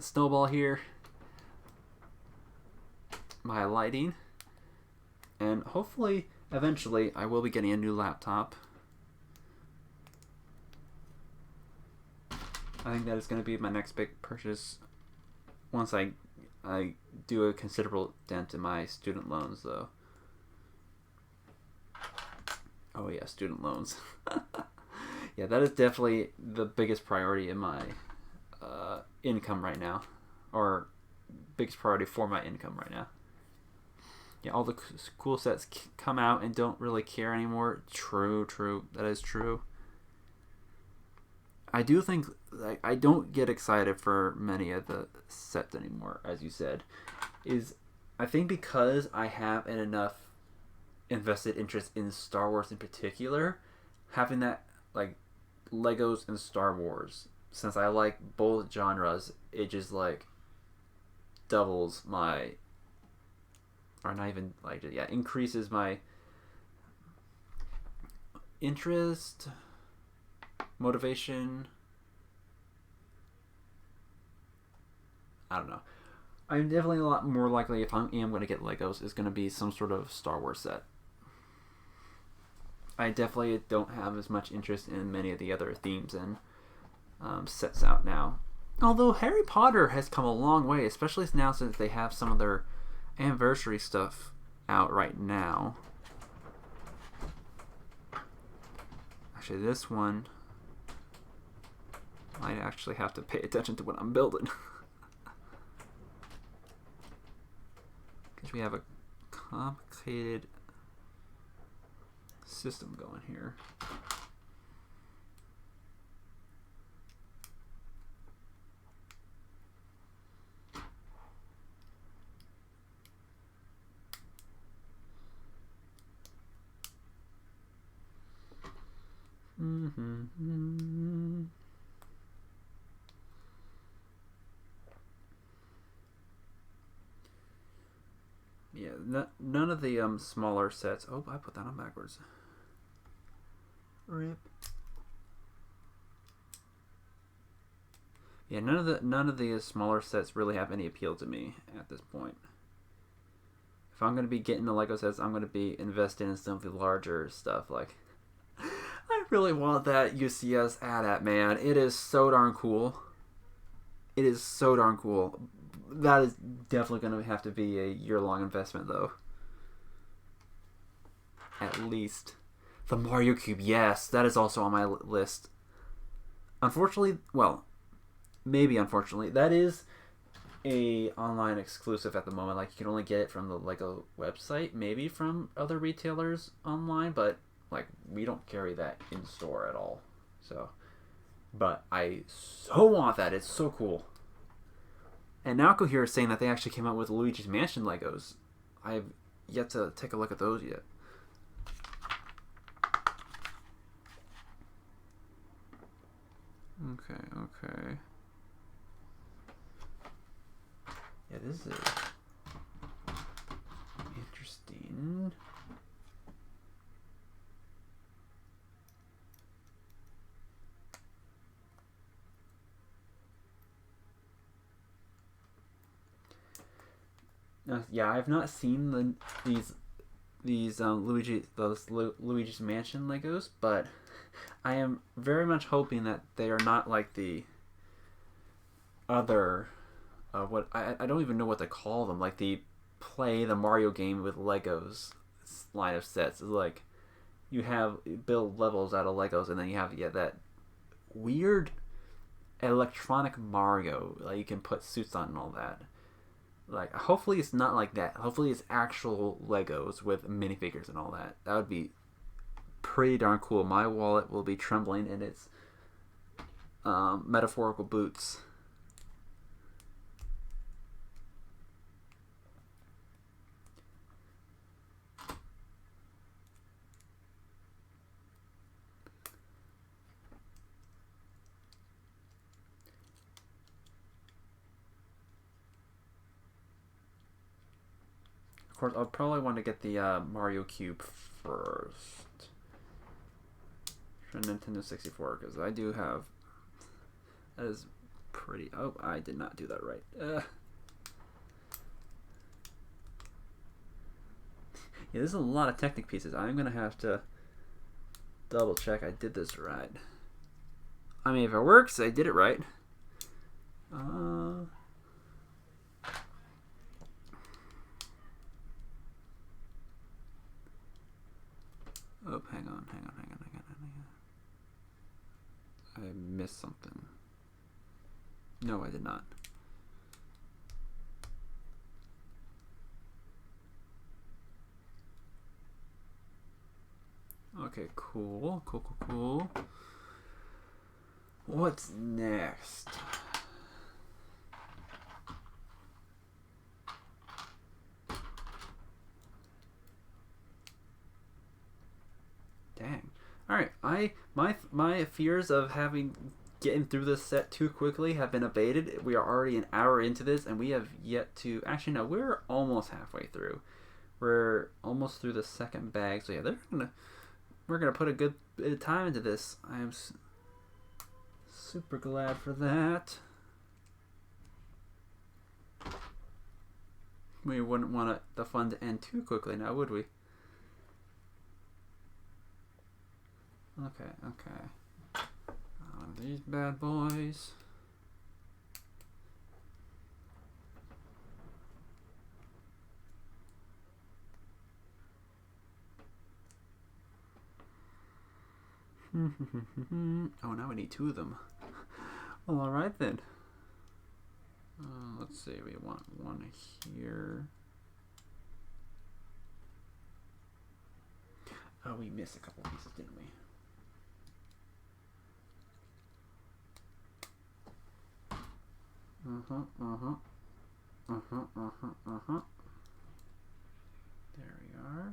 snowball here, my lighting, and hopefully eventually I will be getting a new laptop. I think that is going to be my next big purchase once I do a considerable dent in my student loans, though. Oh yeah, student loans. Yeah, that is definitely the biggest priority in my income right now, or biggest priority for my income right now. Yeah, all the cool sets come out and don't really care anymore. True, that is true. I do think I don't get excited for many of the sets anymore, as you said. I think because I have enough invested interest in Star Wars in particular, having that like Legos and Star Wars, since I like both genres, it just like doubles my, or not even like, yeah, increases my interest, motivation. I don't know. I'm definitely a lot more likely, if I am going to get Legos, is going to be some sort of Star Wars set. I definitely don't have as much interest in many of the other themes and sets out now. Although Harry Potter has come a long way, especially now since they have some of their anniversary stuff out right now. Actually, this one might actually have to pay attention to what I'm building. Because we have a complicated system going here. none of the smaller sets. Oh, I put that on backwards. Rip. Yeah, none of the smaller sets really have any appeal to me at this point. If I'm gonna be getting the Lego sets, I'm gonna be investing in some of the larger stuff. Like, I really want that UCS AT-AT, man. It is so darn cool. It is so darn cool. That is definitely gonna have to be a year-long investment, though. At least. The Mario Cube, yes, that is also on my list. Unfortunately, well, maybe unfortunately, that is a online exclusive at the moment. Like, you can only get it from the Lego website, maybe from other retailers online, but like, we don't carry that in store at all. So, but I so want that. It's so cool. And Naoko here is saying that they actually came out with Luigi's Mansion Legos. I've yet to take a look at those yet. Okay. Yeah, this is interesting. Yeah, I've not seen these Luigi's Mansion Legos, but I am very much hoping that they are not like the other what I don't even know what to call them, like the Mario game with Legos line of sets. It's like you build levels out of Legos, and then you have that weird electronic Mario, like you can put suits on and all that. Like, hopefully it's not like that. Hopefully it's actual Legos with minifigures and all that. That would be pretty darn cool. My wallet will be trembling in its metaphorical boots. Of course, I'll probably want to get the Mario Cube first for Nintendo 64, because I do have. That is pretty. Oh, I did not do that right. Yeah, there's a lot of Technic pieces. I'm gonna have to double check I did this right. I mean, if it works, I did it right. Oh, hang on. I missed something. No, I did not. Okay, cool. What's next? Dang. Alright, my fears of getting through this set too quickly have been abated. We are already an hour into this, and we have yet to. Actually, no, we're almost halfway through. We're almost through the second bag. So yeah, we're gonna put a good bit of time into this. I am super glad for that. We wouldn't want the fun to end too quickly now, would we? Okay. These bad boys. Oh, now we need two of them. Well, alright then. Let's see, we want one here. Oh, we missed a couple pieces, didn't we? There we are.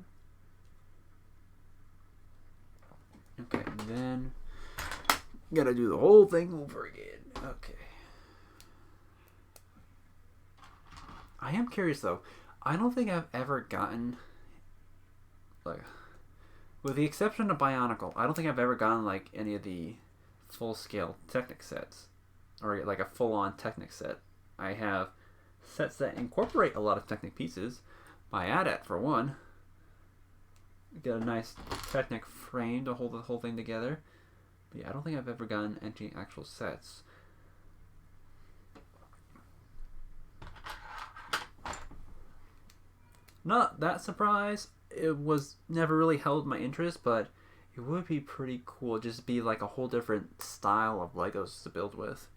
Okay, and then gotta do the whole thing over again. Okay. I am curious though. I don't think I've ever gotten, like, with the exception of Bionicle, I don't think I've ever gotten like any of the full-scale Technic sets, or like a full-on Technic set. I have sets that incorporate a lot of Technic pieces. Biadat, for one. Get a nice Technic frame to hold the whole thing together. But yeah, I don't think I've ever gotten any actual sets. Not that surprised. It was never really held my interest, but it would be pretty cool just to be like a whole different style of Legos to build with.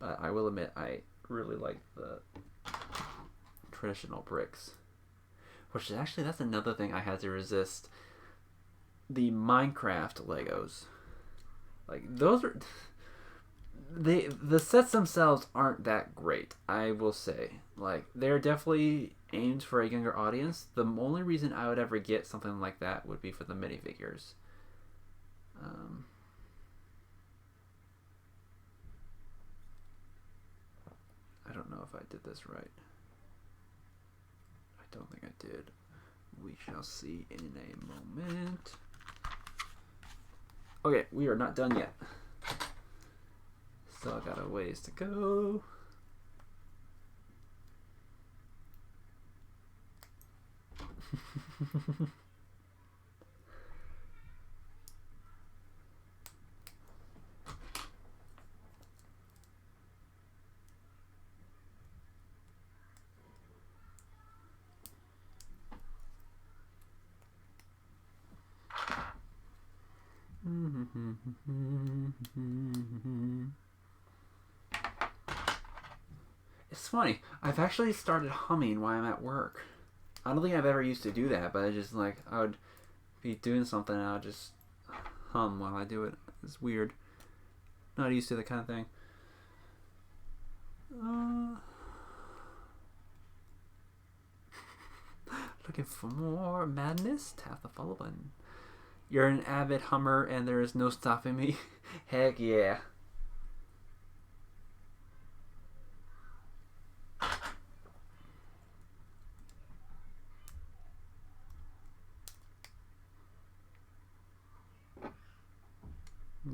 But I will admit, I really like the traditional bricks. Which is actually, that's another thing I had to resist. The Minecraft Legos. Like, those are... the sets themselves aren't that great, I will say. Like, they're definitely aimed for a younger audience. The only reason I would ever get something like that would be for the minifigures. I don't know if I did this right. I don't think I did. We shall see in a moment. Okay, we are not done yet. Still got a ways to go. It's funny. I've actually started humming while I'm at work. I don't think I've ever used to do that, but I just like I would be doing something and I would just hum while I do it. It's weird. Not used to that kind of thing. Looking for more madness? Tap the follow button. You're an avid hummer and there is no stopping me. Heck yeah.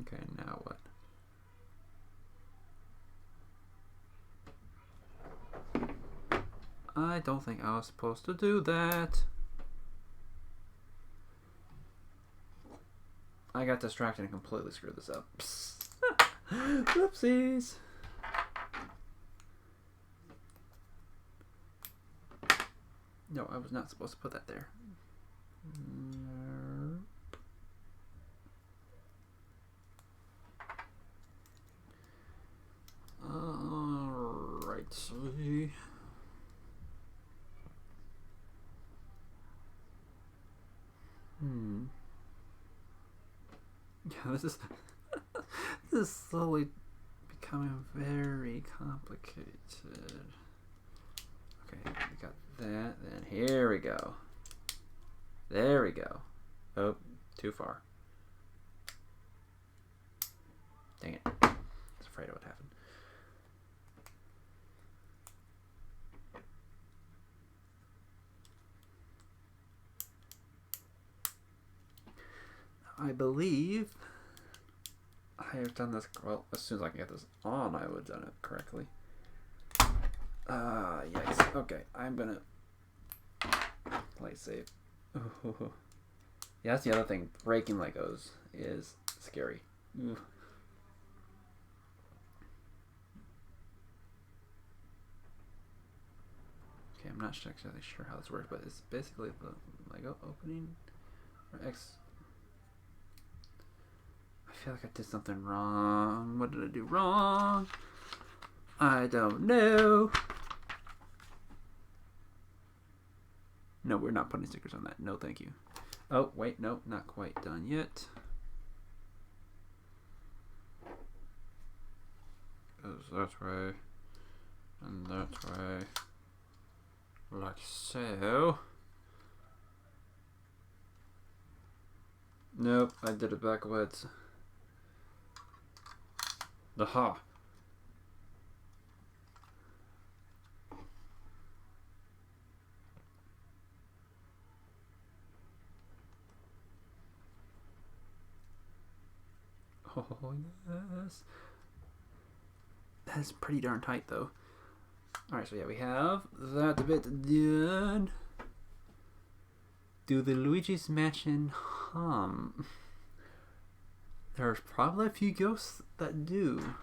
Okay, now what? I don't think I was supposed to do that. I got distracted and completely screwed this up. Whoopsies. No, I was not supposed to put that there. Alright, see. Yeah, this is this is slowly becoming very complicated. Okay, we got that. Then here we go. There we go. Oh, too far. Dang it. I was afraid it would happen. I believe I have done this, well, as soon as I can get this on, I would have done it correctly. Yes. Okay, I'm gonna play safe. Ooh. Yeah, that's the other thing. Breaking Legos is scary. Ooh. Okay, I'm not exactly sure how this works, but it's basically the Lego opening or X. I feel like I did something wrong. What did I do wrong? I don't know. No, we're not putting stickers on that. No, thank you. Oh, wait, no, not quite done yet. Goes that way. And that way. Like so. Nope, I did it backwards. Aha. Oh, yes. That's pretty darn tight, though. Alright, so yeah, we have that bit done. Do the Luigi's Mansion hum? There's probably a few ghosts that do.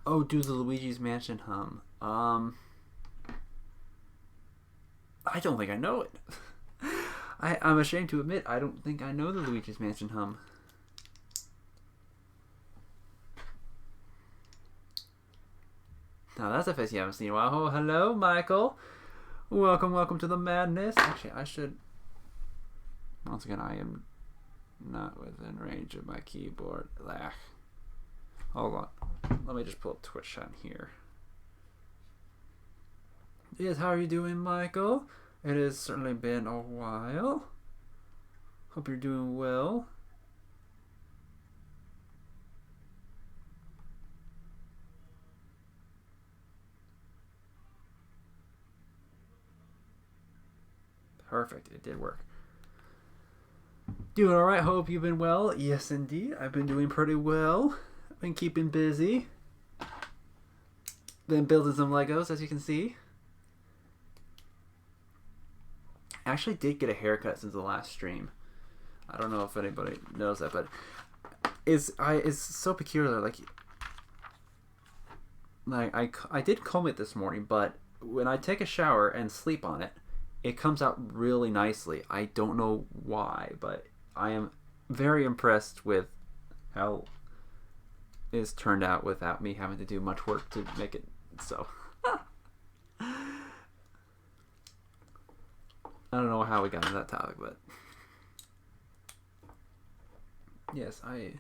Oh, do the Luigi's Mansion hum? I don't think I know it. I'm ashamed to admit, I don't think I know the Luigi's Mansion hum. Now that's a face you haven't seen in a while. Oh, hello, Michael. Welcome to the madness. Actually, I should... Once again, I am not within range of my keyboard. Ugh. Hold on. Let me just pull up Twitch on here. Yes, how are you doing, Michael? It has certainly been a while. Hope you're doing well. Perfect, it did work. Doing alright, hope you've been well. Yes, indeed, I've been doing pretty well. I've been keeping busy. Been building some Legos, as you can see. I actually did get a haircut since the last stream. I don't know if anybody knows that, but it's so peculiar. I did comb it this morning, but when I take a shower and sleep on it, it comes out really nicely. I don't know why, but I am very impressed with how it's turned out without me having to do much work to make it so. I don't know how we got into that topic, but yes, I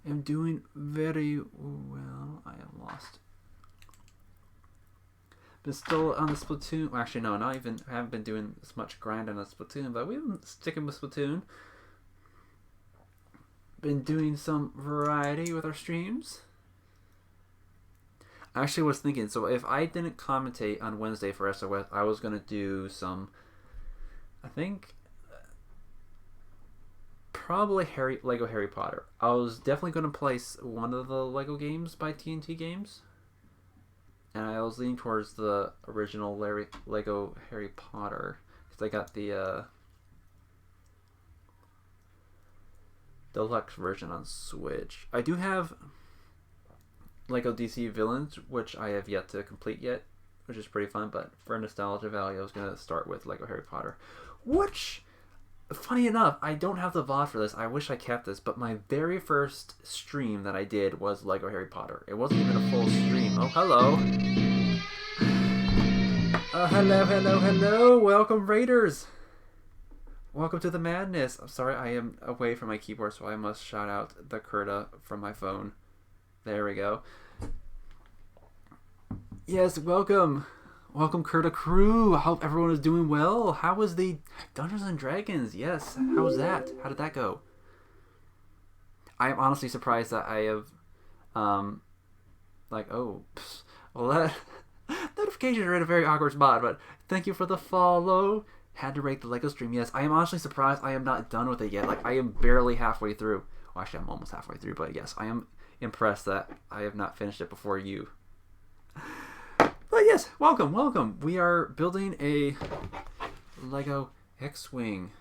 am doing very well. I am lost. Been still on the Splatoon. Well, actually, no, not even. I haven't been doing as much grind on the Splatoon, but we've been sticking with Splatoon. Been doing some variety with our streams. I actually was thinking, so if I didn't commentate on Wednesday for SOS, I was going to do some, I think, probably Lego Harry Potter. I was definitely going to place one of the Lego games by TNT Games. And I was leaning towards the original Lego Harry Potter. Because I got the deluxe version on Switch. I do have Lego DC Villains, which I have yet to complete yet, which is pretty fun. But for nostalgia value, I was going to start with Lego Harry Potter. Which, funny enough, I don't have the VOD for this. I wish I kept this. But my very first stream that I did was Lego Harry Potter. It wasn't even a full stream. Oh, hello. Hello. Welcome, Raiders. Welcome to the madness. I'm sorry, I am away from my keyboard, so I must shout out the Curta from my phone. There we go. Yes, welcome. Welcome, Curta crew. I hope everyone is doing well. How was the Dungeons and Dragons? Yes, how was that? How did that go? I am honestly surprised that I have, well, that notifications are in a very awkward spot, but thank you for the follow. Had to rate the Lego stream. Yes, I am honestly surprised I am not done with it yet. Like, I am barely halfway through. Well, actually, I'm almost halfway through, but yes, I am impressed that I have not finished it before you. But yes, welcome. We are building a Lego X-Wing.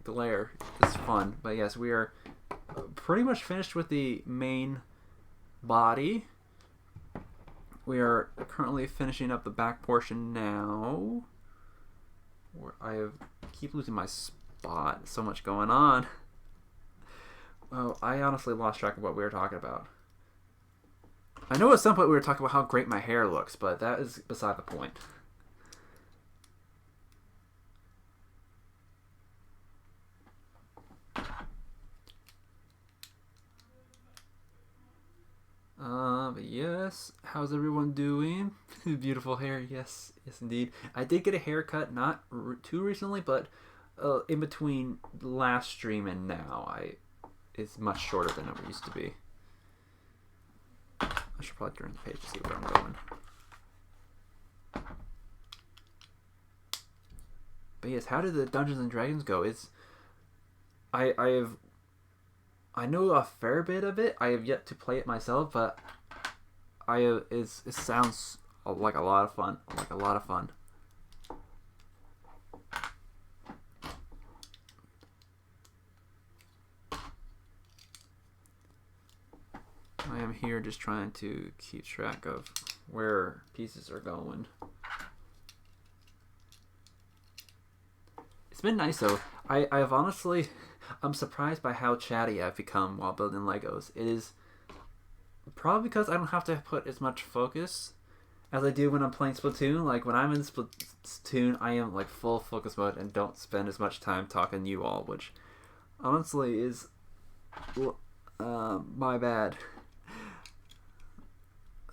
Glare is fun, but yes, we are pretty much finished with the main body. We are currently finishing up the back portion now. Where I keep losing my spot. So much going on. Well, I honestly lost track of what we were talking about. I know at some point we were talking about how great my hair looks, but that is beside the point. But yes, how's everyone doing? Beautiful hair, yes, yes indeed. I did get a haircut not too recently, but in between last stream and now, it's much shorter than it used to be. I should probably turn the page to see where I'm going. But yes, how did the Dungeons and Dragons go? I know a fair bit of it. I have yet to play it myself, but it sounds like a lot of fun. Like a lot of fun. I am here just trying to keep track of where pieces are going. It's been nice though. I've honestly, I'm surprised by how chatty I've become while building Legos. It is probably because I don't have to put as much focus as I do when I'm playing Splatoon. Like when I'm in Splatoon, I am like full focus mode and don't spend as much time talking to you all, which honestly is my bad.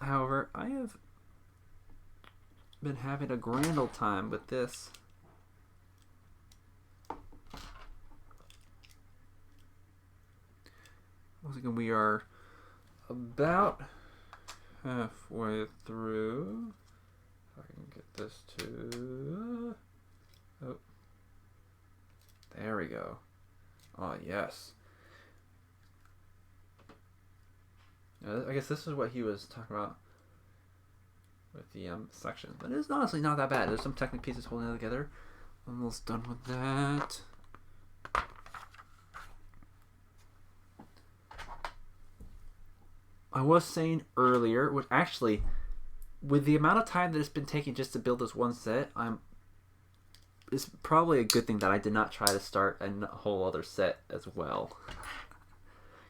However, I have been having a grand old time with this. Once again, we are about halfway through. If I can get this to... Oh. There we go. Oh, yes. I guess this is what he was talking about with the sections. But it's honestly not that bad. There's some technical pieces holding it together. Almost done with that. I was saying earlier, which actually, with the amount of time that it's been taking just to build this one set, it's probably a good thing that I did not try to start a whole other set as well.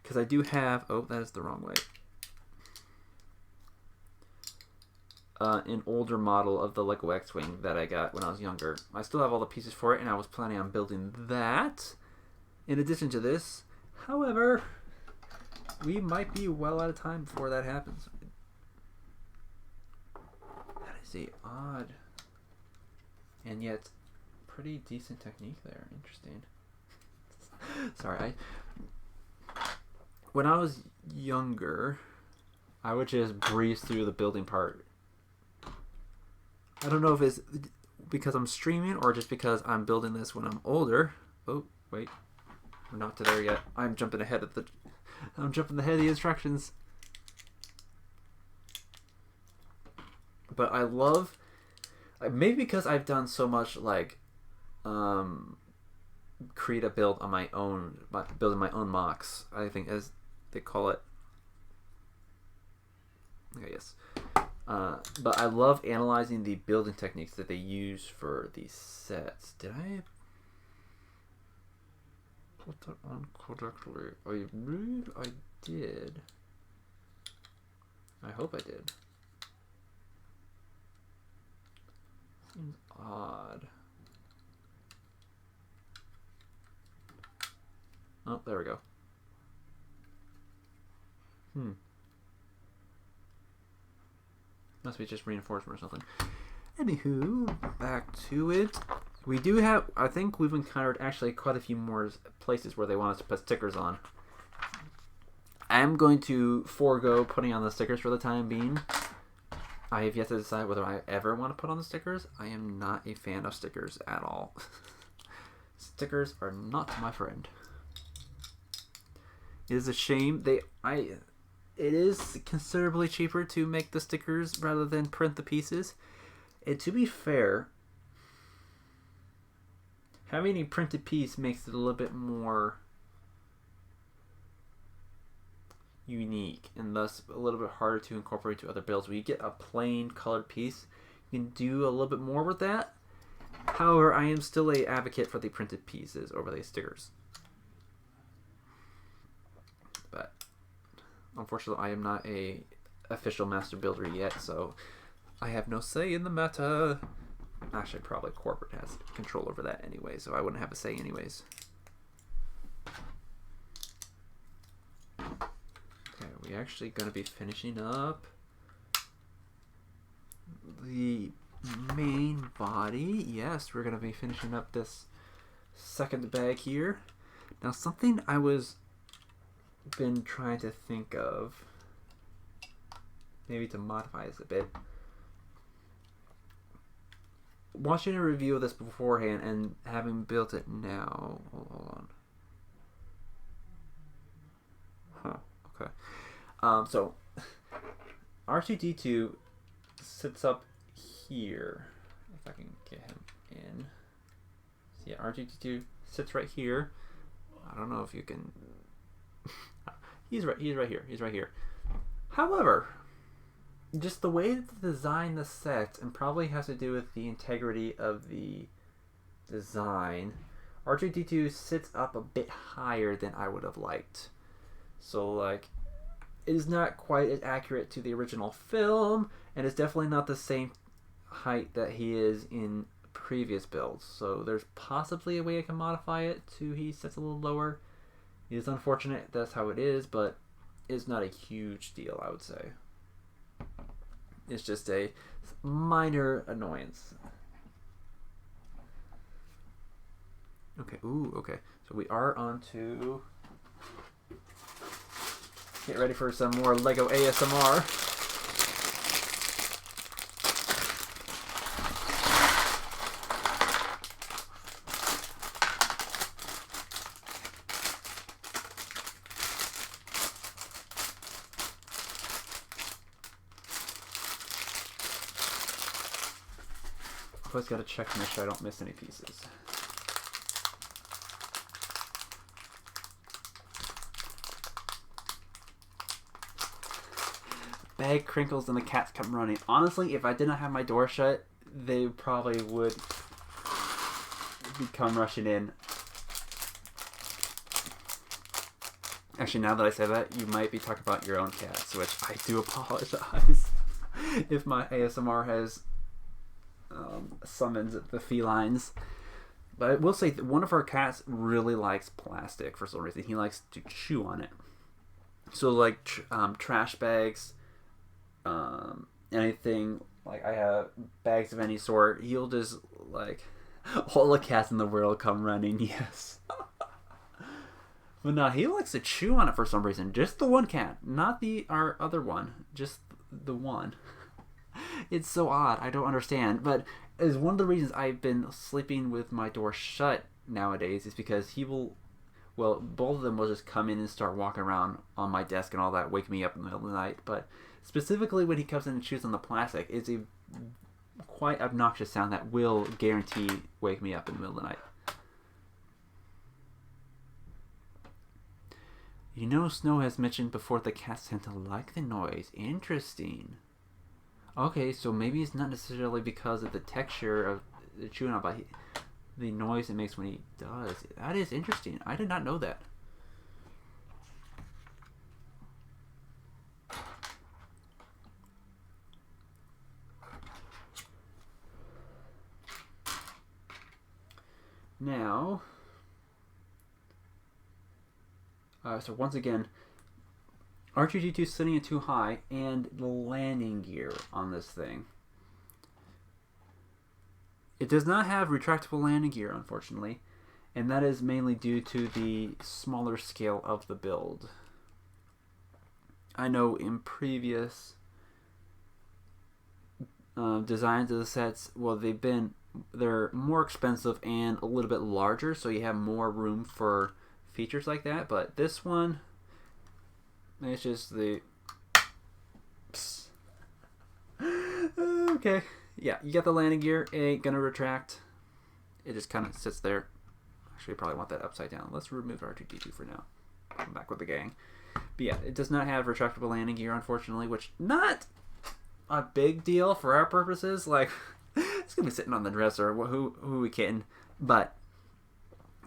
Because I do have... Oh, that is the wrong way. An older model of the Lego X-Wing that I got when I was younger. I still have all the pieces for it, and I was planning on building that in addition to this. However, we might be well out of time before that happens. That is a odd and yet pretty decent technique there. Interesting. Sorry, when I was younger, I would just breeze through the building part. I don't know if it's because I'm streaming or just because I'm building this when I'm older. Oh, wait. We're not to there yet. I'm jumping ahead of the instructions. But I love... Maybe because I've done so much, like, create a build on my own, building my own mocks, I think, as they call it. Okay, yes. But I love analyzing the building techniques that they use for these sets. Did I put that on correctly? I did. I hope I did. Seems odd. Oh, there we go. Must be just reinforcement or something. Anywho, back to it. We do have, I think we've encountered actually quite a few more places where they want us to put stickers on. I am going to forego putting on the stickers for the time being. I have yet to decide whether I ever want to put on the stickers. I am not a fan of stickers at all. Stickers are not my friend. It is a shame. It is considerably cheaper to make the stickers rather than print the pieces. And to be fair, having a printed piece makes it a little bit more unique and thus a little bit harder to incorporate to other builds. When you get a plain colored piece, you can do a little bit more with that. However, I am still an advocate for the printed pieces over the stickers. But unfortunately, I am not a official master builder yet, so I have no say in the matter. Actually, probably corporate has control over that anyway, so I wouldn't have a say anyways. Okay, we're actually going to be finishing up body. Yes, we're going to be finishing up this second bag here. Now, something I was been trying to think of, maybe to modify this a bit. Watching a review of this beforehand and having built it now. Hold on. Huh, okay. So, R2-D2 sits up here. If I can get him in. So yeah, R2-D2 sits right here. I don't know if you can... He's right here. He's right here. However, just the way to design the set, and probably has to do with the integrity of the design, R2-D2 sits up a bit higher than I would have liked. So, like, it is not quite as accurate to the original film, and it's definitely not the same height that he is in previous builds. So there's possibly a way I can modify it to he sits a little lower. It is unfortunate that's how it is, but it's not a huge deal, I would say. It's just a minor annoyance. Okay, ooh, okay. So we are on to... Get ready for some more Lego ASMR. I've always got to check to make sure I don't miss any pieces. Bag crinkles and the cats come running. Honestly, if I did not have my door shut, they probably would come rushing in. Actually, now that I say that, you might be talking about your own cats, which I do apologize if my ASMR has summoned the felines. But I will say that one of our cats really likes plastic for some reason. He likes to chew on it. So like trash bags, anything, like I have bags of any sort, he'll just like, all the cats in the world come running, yes. But no, he likes to chew on it for some reason. Just the one cat, not our other one, just the one. It's so odd, I don't understand, but is one of the reasons I've been sleeping with my door shut nowadays is because he will, well, both of them will just come in and start walking around on my desk and all that, wake me up in the middle of the night. But specifically when he comes in and chews on the plastic, it's a quite obnoxious sound that will guarantee wake me up in the middle of the night. You know, Snow has mentioned before the cats tend to like the noise. Interesting. Okay, so maybe it's not necessarily because of the texture of the chewing on, but the noise it makes when he does. That is interesting. I did not know that. Now, so once again, R2-D2 sitting it too high, and the landing gear on this thing. It does not have retractable landing gear, unfortunately, and that is mainly due to the smaller scale of the build. I know in previous designs of the sets, well, they're more expensive and a little bit larger, so you have more room for features like that, but this one, it's just the... Okay. Yeah, you got the landing gear. It ain't gonna retract. It just kind of sits there. Actually, probably want that upside down. Let's remove R2-D2 for now. Come back with the gang. But yeah, it does not have retractable landing gear, unfortunately, which not a big deal for our purposes. Like, it's gonna be sitting on the dresser. Who are we kidding? But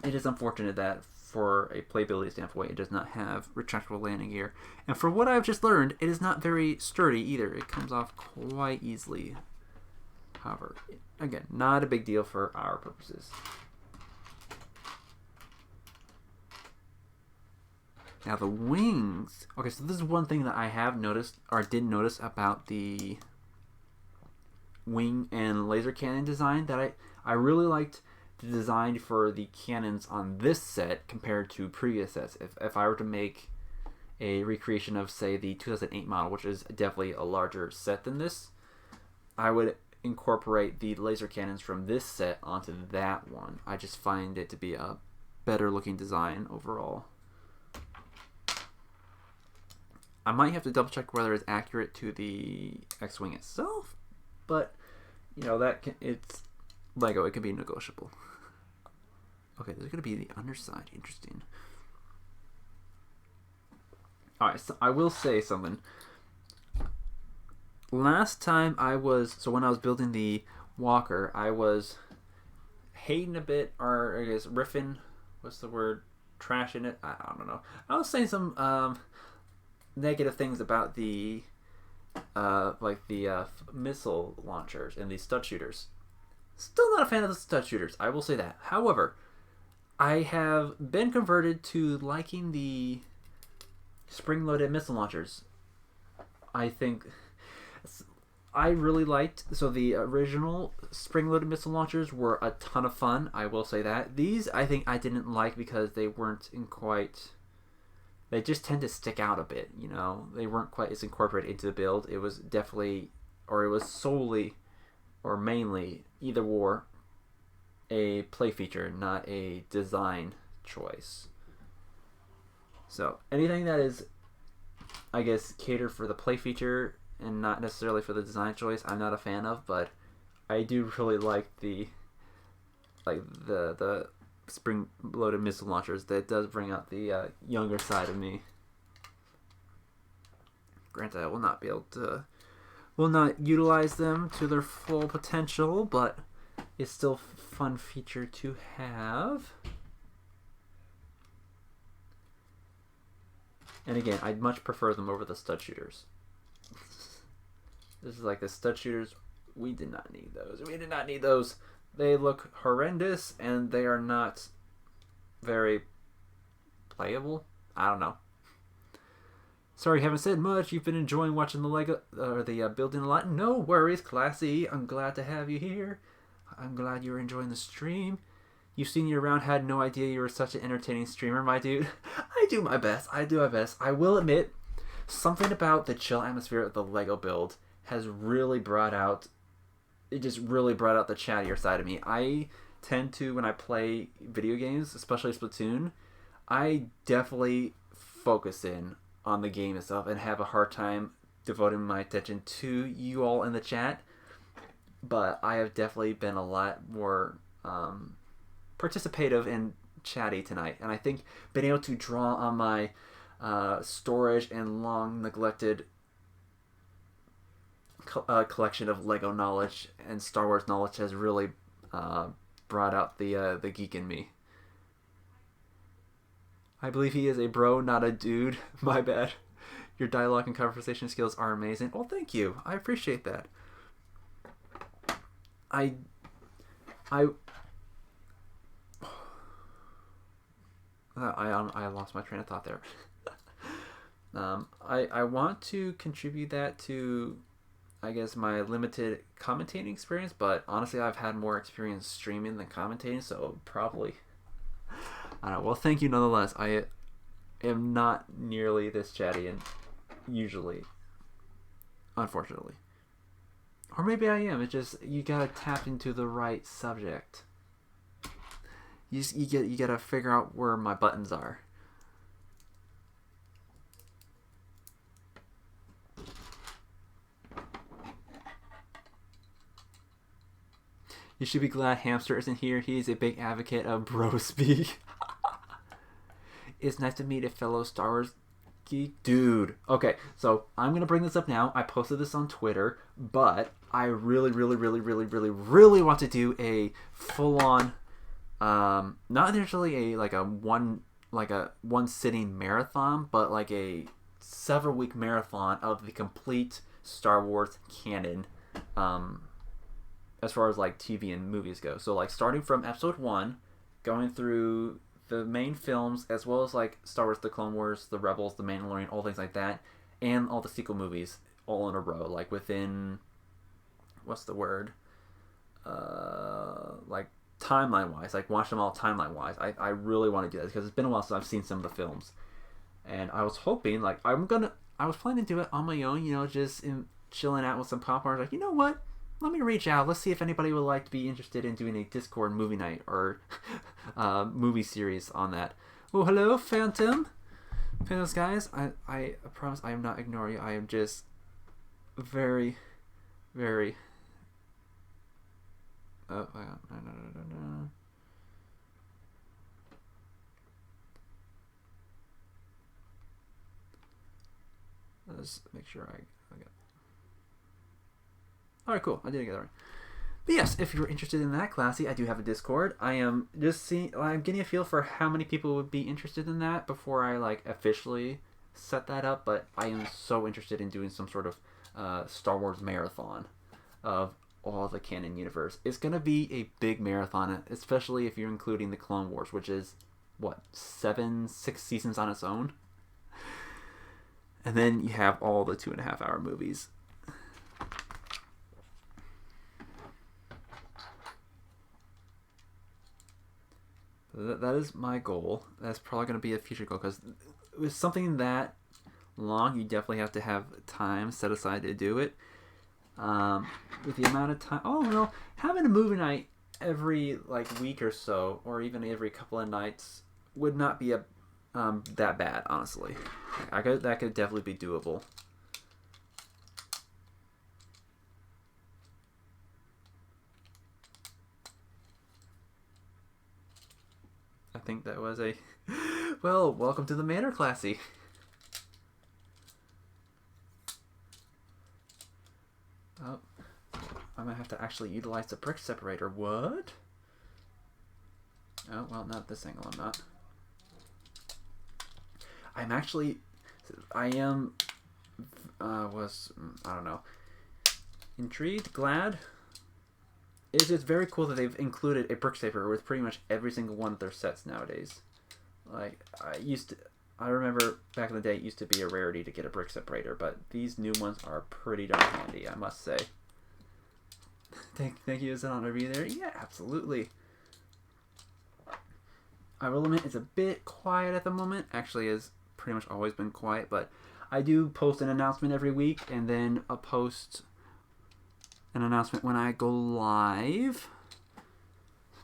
it is unfortunate that for a playability standpoint, it does not have retractable landing gear. And for what I've just learned, it is not very sturdy either. It comes off quite easily. However, again, not a big deal for our purposes. Now the wings. Okay, so this is one thing that I have noticed, or did notice about the wing and laser cannon design that I really liked the design for the cannons on this set compared to previous sets. If I were to make a recreation of, say, the 2008 model, which is definitely a larger set than this, I would incorporate the laser cannons from this set onto that one. I just find it to be a better looking design overall. I might have to double check whether it's accurate to the X-Wing itself, but you know, it's Lego, it can be negotiable. Okay, there's gonna be the underside. Interesting. Alright, so I will say something. Last time when I was building the walker, I was hating a bit, or I guess riffing, what's the word, trashing it, I don't know. I was saying some negative things about the missile launchers and the stud shooters. Still not a fan of the stud shooters, I will say that. However, I have been converted to liking the spring-loaded missile launchers. I think I really liked, so the original spring-loaded missile launchers were a ton of fun, I will say that. These I think I didn't like because they weren't they just tend to stick out a bit, you know. They weren't quite as incorporated into the build. It was definitely, or it was solely, or mainly, either or a play feature, not a design choice. So anything that is, I guess, catered for the play feature and not necessarily for the design choice, I'm not a fan of, but I do really like the spring-loaded missile launchers. That does bring out the younger side of me. Granted, I will not utilize them to their full potential, but it's still a fun feature to have. And again, I'd much prefer them over the stud shooters. This is like the stud shooters. We did not need those. We did not need those. They look horrendous, and they are not very playable. I don't know. Sorry, haven't said much. You've been enjoying watching the Lego or the building a lot. No worries, Classy. I'm glad to have you here. I'm glad you're enjoying the stream. You've seen you around, had no idea you were such an entertaining streamer, my dude. I do my best. I do my best. I will admit, something about the chill atmosphere of the Lego build has really brought out. It just really brought out the chattier side of me. I tend to, when I play video games, especially Splatoon, I definitely focus in on the game itself and have a hard time devoting my attention to you all in the chat. But I have definitely been a lot more participative and chatty tonight. And I think being able to draw on my storage and long neglected collection of Lego knowledge and Star Wars knowledge has really brought out the geek in me. I believe he is a bro, not a dude. My bad. Your dialogue and conversation skills are amazing. Well, thank you. I appreciate that. I lost my train of thought there. I want to contribute that to, I guess, my limited commentating experience, but honestly, I've had more experience streaming than commentating, so probably. I don't know. Well, thank you nonetheless. I am not nearly this chatty, and usually, unfortunately. Or maybe I am. It's just, you gotta tap into the right subject. You gotta figure out where my buttons are. You should be glad Hamster isn't here. He is a big advocate of bro speak. It's nice to meet a fellow Star Wars geek. Dude. Okay, so I'm going to bring this up now. I posted this on Twitter, but I really want to do a full-on, not necessarily a one sitting marathon, but like a several week marathon of the complete Star Wars canon, as far as like TV and movies go. So like starting from episode 1, going through the main films, as well as like Star Wars, The Clone Wars, The Rebels, The Mandalorian, all things like that, and all the sequel movies all in a row, like within what's the word? Like timeline wise, like watch them all timeline wise. I really want to do that because it's been a while since I've seen some of the films, and I was hoping like I was planning to do it on my own, just chilling out with some popcorn. Like, you know what? Let me reach out. Let's see if anybody would like to be interested in doing a Discord movie night or movie series on that. Oh, hello, Phantom. Phantom's guys. I promise I am not ignoring you. I am just very, very. Oh, no. Let's make sure I got. All right, cool. I didn't get that right. But yes, if you're interested in that, Classy, I do have a Discord. I am just seeing. I'm getting a feel for how many people would be interested in that before I like officially set that up. But I am so interested in doing some sort of Star Wars marathon of all the canon universe. It's gonna be a big marathon, especially if you're including the Clone Wars, which is what 6 seasons on its own, and then you have all the 2.5-hour movies. That is my goal. That's probably going to be a future goal because with something that long, you definitely have to have time set aside to do it. With the amount of time, having a movie night every like week or so, or even every couple of nights, would not be that bad. Honestly, that could definitely be doable. I think that was a well. Welcome to the manor, Classy. Oh, I might have to actually utilize the brick separator. What? Oh, well, not this angle, I'm not. I don't know, intrigued, glad. It's just very cool that they've included a brick separator with pretty much every single one of their sets nowadays. Like, I remember back in the day, it used to be a rarity to get a brick separator, but these new ones are pretty darn handy, I must say. Thank you, is it on to be there? Yeah, absolutely. I will admit it's a bit quiet at the moment. Actually, it's pretty much always been quiet, but I do post an announcement every week, and then I'll post an announcement when I go live.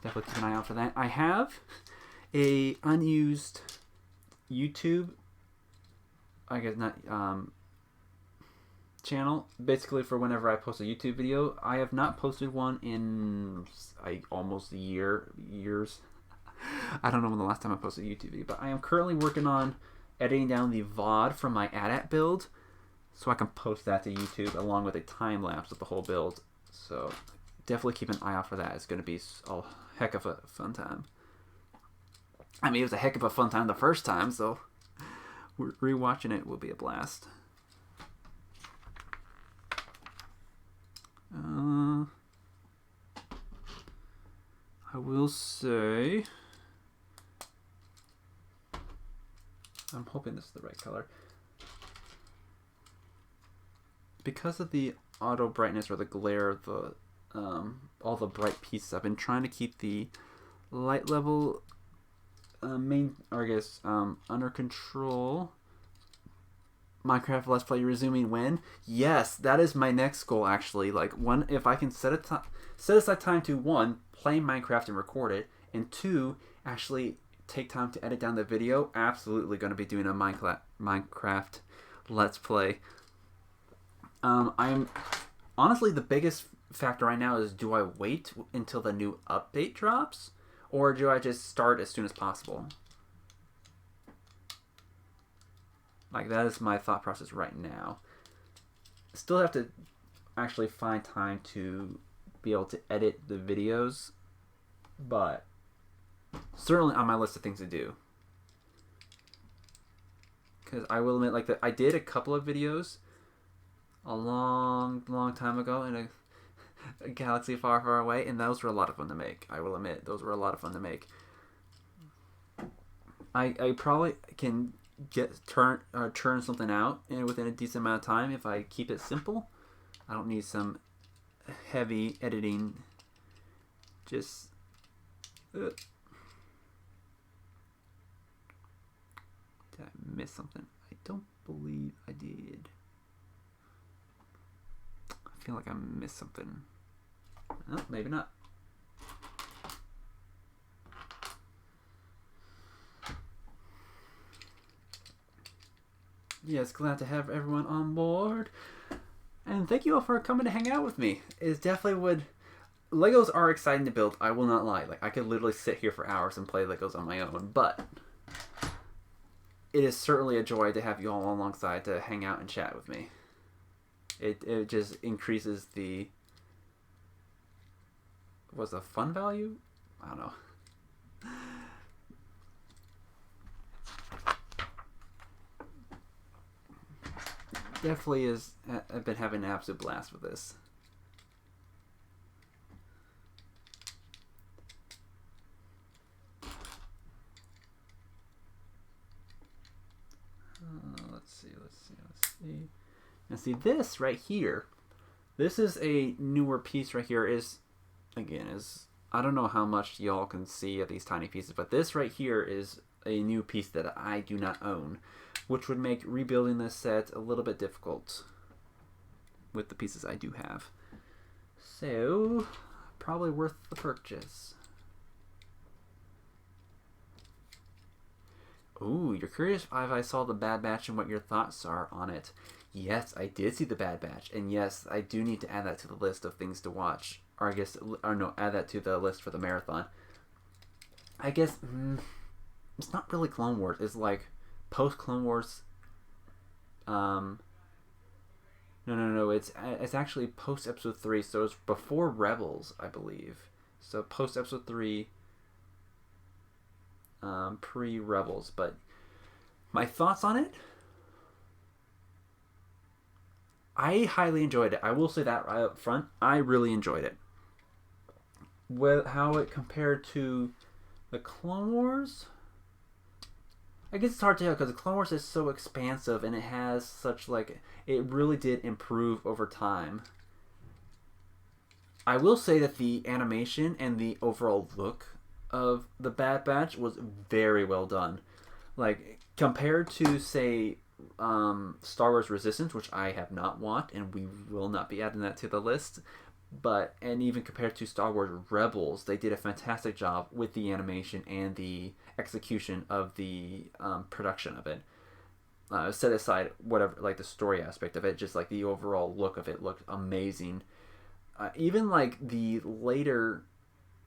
Definitely keep an eye out for that. I have a unused YouTube, I guess not, channel, basically for whenever I post a YouTube video. I have not posted one in almost years. I don't know when the last time I posted a YouTube video, but I am currently working on editing down the VOD from my ADAT build so I can post that to YouTube along with a time lapse of the whole build. So definitely keep an eye out for that. It's going to be a heck of a fun time. I mean, it was a heck of a fun time the first time, so rewatching it will be a blast. I will say, I'm hoping this is the right color. Because of the auto brightness or the glare of the all the bright pieces, I've been trying to keep the light level under control. Minecraft Let's Play resuming when? Yes, that is my next goal actually. Like, one, if I can set aside time to, one, play Minecraft and record it, and two, actually take time to edit down the video, absolutely going to be doing a Minecraft Let's Play. I'm honestly, the biggest factor right now is, do I wait until the new update drops, or do I just start as soon as possible? Like, that is my thought process right now. Still have to actually find time to be able to edit the videos, but certainly on my list of things to do. Because I will admit, like, I did a couple of videos a long time ago in a galaxy far away, and those were a lot of fun to make. I will admit, those were a lot of fun to make. I probably can churn something out within a decent amount of time if I keep it simple. I don't need some heavy editing. Just did I miss something? I don't believe I did. I feel like I missed something. Oh, maybe not. Yes, glad to have everyone on board. And thank you all for coming to hang out with me. It definitely would... Legos are exciting to build, I will not lie. Like, I could literally sit here for hours and play Legos on my own, but it is certainly a joy to have you all alongside to hang out and chat with me. It just increases the... What's the fun value? I don't know. Definitely is. I've been having an absolute blast with this. Let's see. Now see this right here. This is a newer piece right here. Is I don't know how much y'all can see of these tiny pieces, but this right here is a new piece that I do not own, which would make rebuilding this set a little bit difficult with the pieces I do have. So, probably worth the purchase. Ooh, you're curious if I saw the Bad Batch and what your thoughts are on it. Yes, I did see the Bad Batch, and yes, I do need to add that to the list of things to watch. Or I guess, or no, add that to the list for the marathon. I guess, it's not really Clone Wars. It's like post-Clone Wars. No. It's actually post-Episode 3, so it's before Rebels, I believe. So post-Episode 3, pre-Rebels. But my thoughts on it? I highly enjoyed it. I will say that right up front. I really enjoyed it. How it compared to the Clone Wars? I guess it's hard to tell because the Clone Wars is so expansive and it has such like... It really did improve over time. I will say that the animation and the overall look of the Bad Batch was very well done. Like, compared to, say, Star Wars Resistance, which I have not watched, and we will not be adding that to the list, and even compared to Star Wars Rebels, they did a fantastic job with the animation and the execution of the production of it. Set aside whatever, like the story aspect of it, just like the overall look of it looked amazing. Even like the later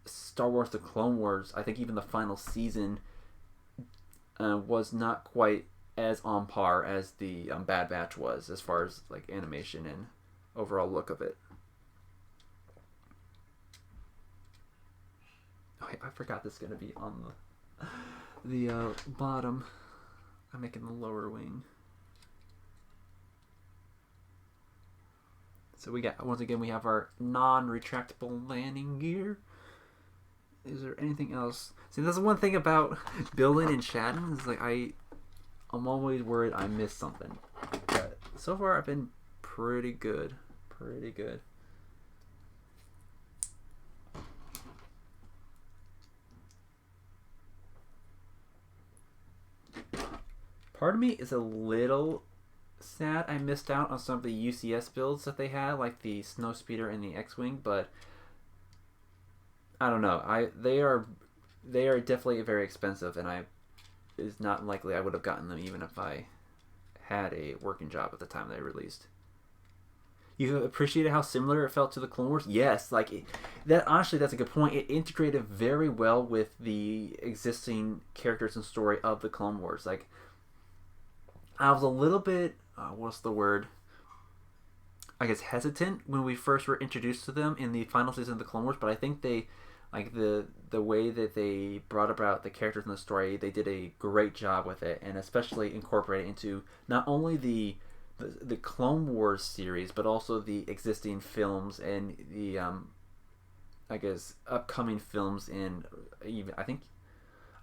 Star Wars The Clone Wars, I think even the final season was not quite as on par as the Bad Batch was, as far as like animation and overall look of it. Oh, I forgot this is going to be on the bottom. I'm making the lower wing. So we got, once again, we have our non-retractable landing gear. Is there anything else? See, that's the one thing about building and chatting is like I'm always worried I missed something. But so far I've been pretty good. Pretty good. Part of me is a little sad I missed out on some of the UCS builds that they had, like the Snowspeeder and the X-Wing, but I don't know. They are definitely very expensive, and it's not likely I would have gotten them even if I had a working job at the time they released. You appreciated how similar it felt to the Clone Wars? Yes, that. Honestly, that's a good point. It integrated very well with the existing characters and story of the Clone Wars. Like, I was a little bit, what's the word? I guess hesitant when we first were introduced to them in the final season of the Clone Wars, but I think they, like the way that they brought about the characters in the story, they did a great job with it, and especially incorporating into not only the Clone Wars series, but also the existing films and the I guess upcoming films, and even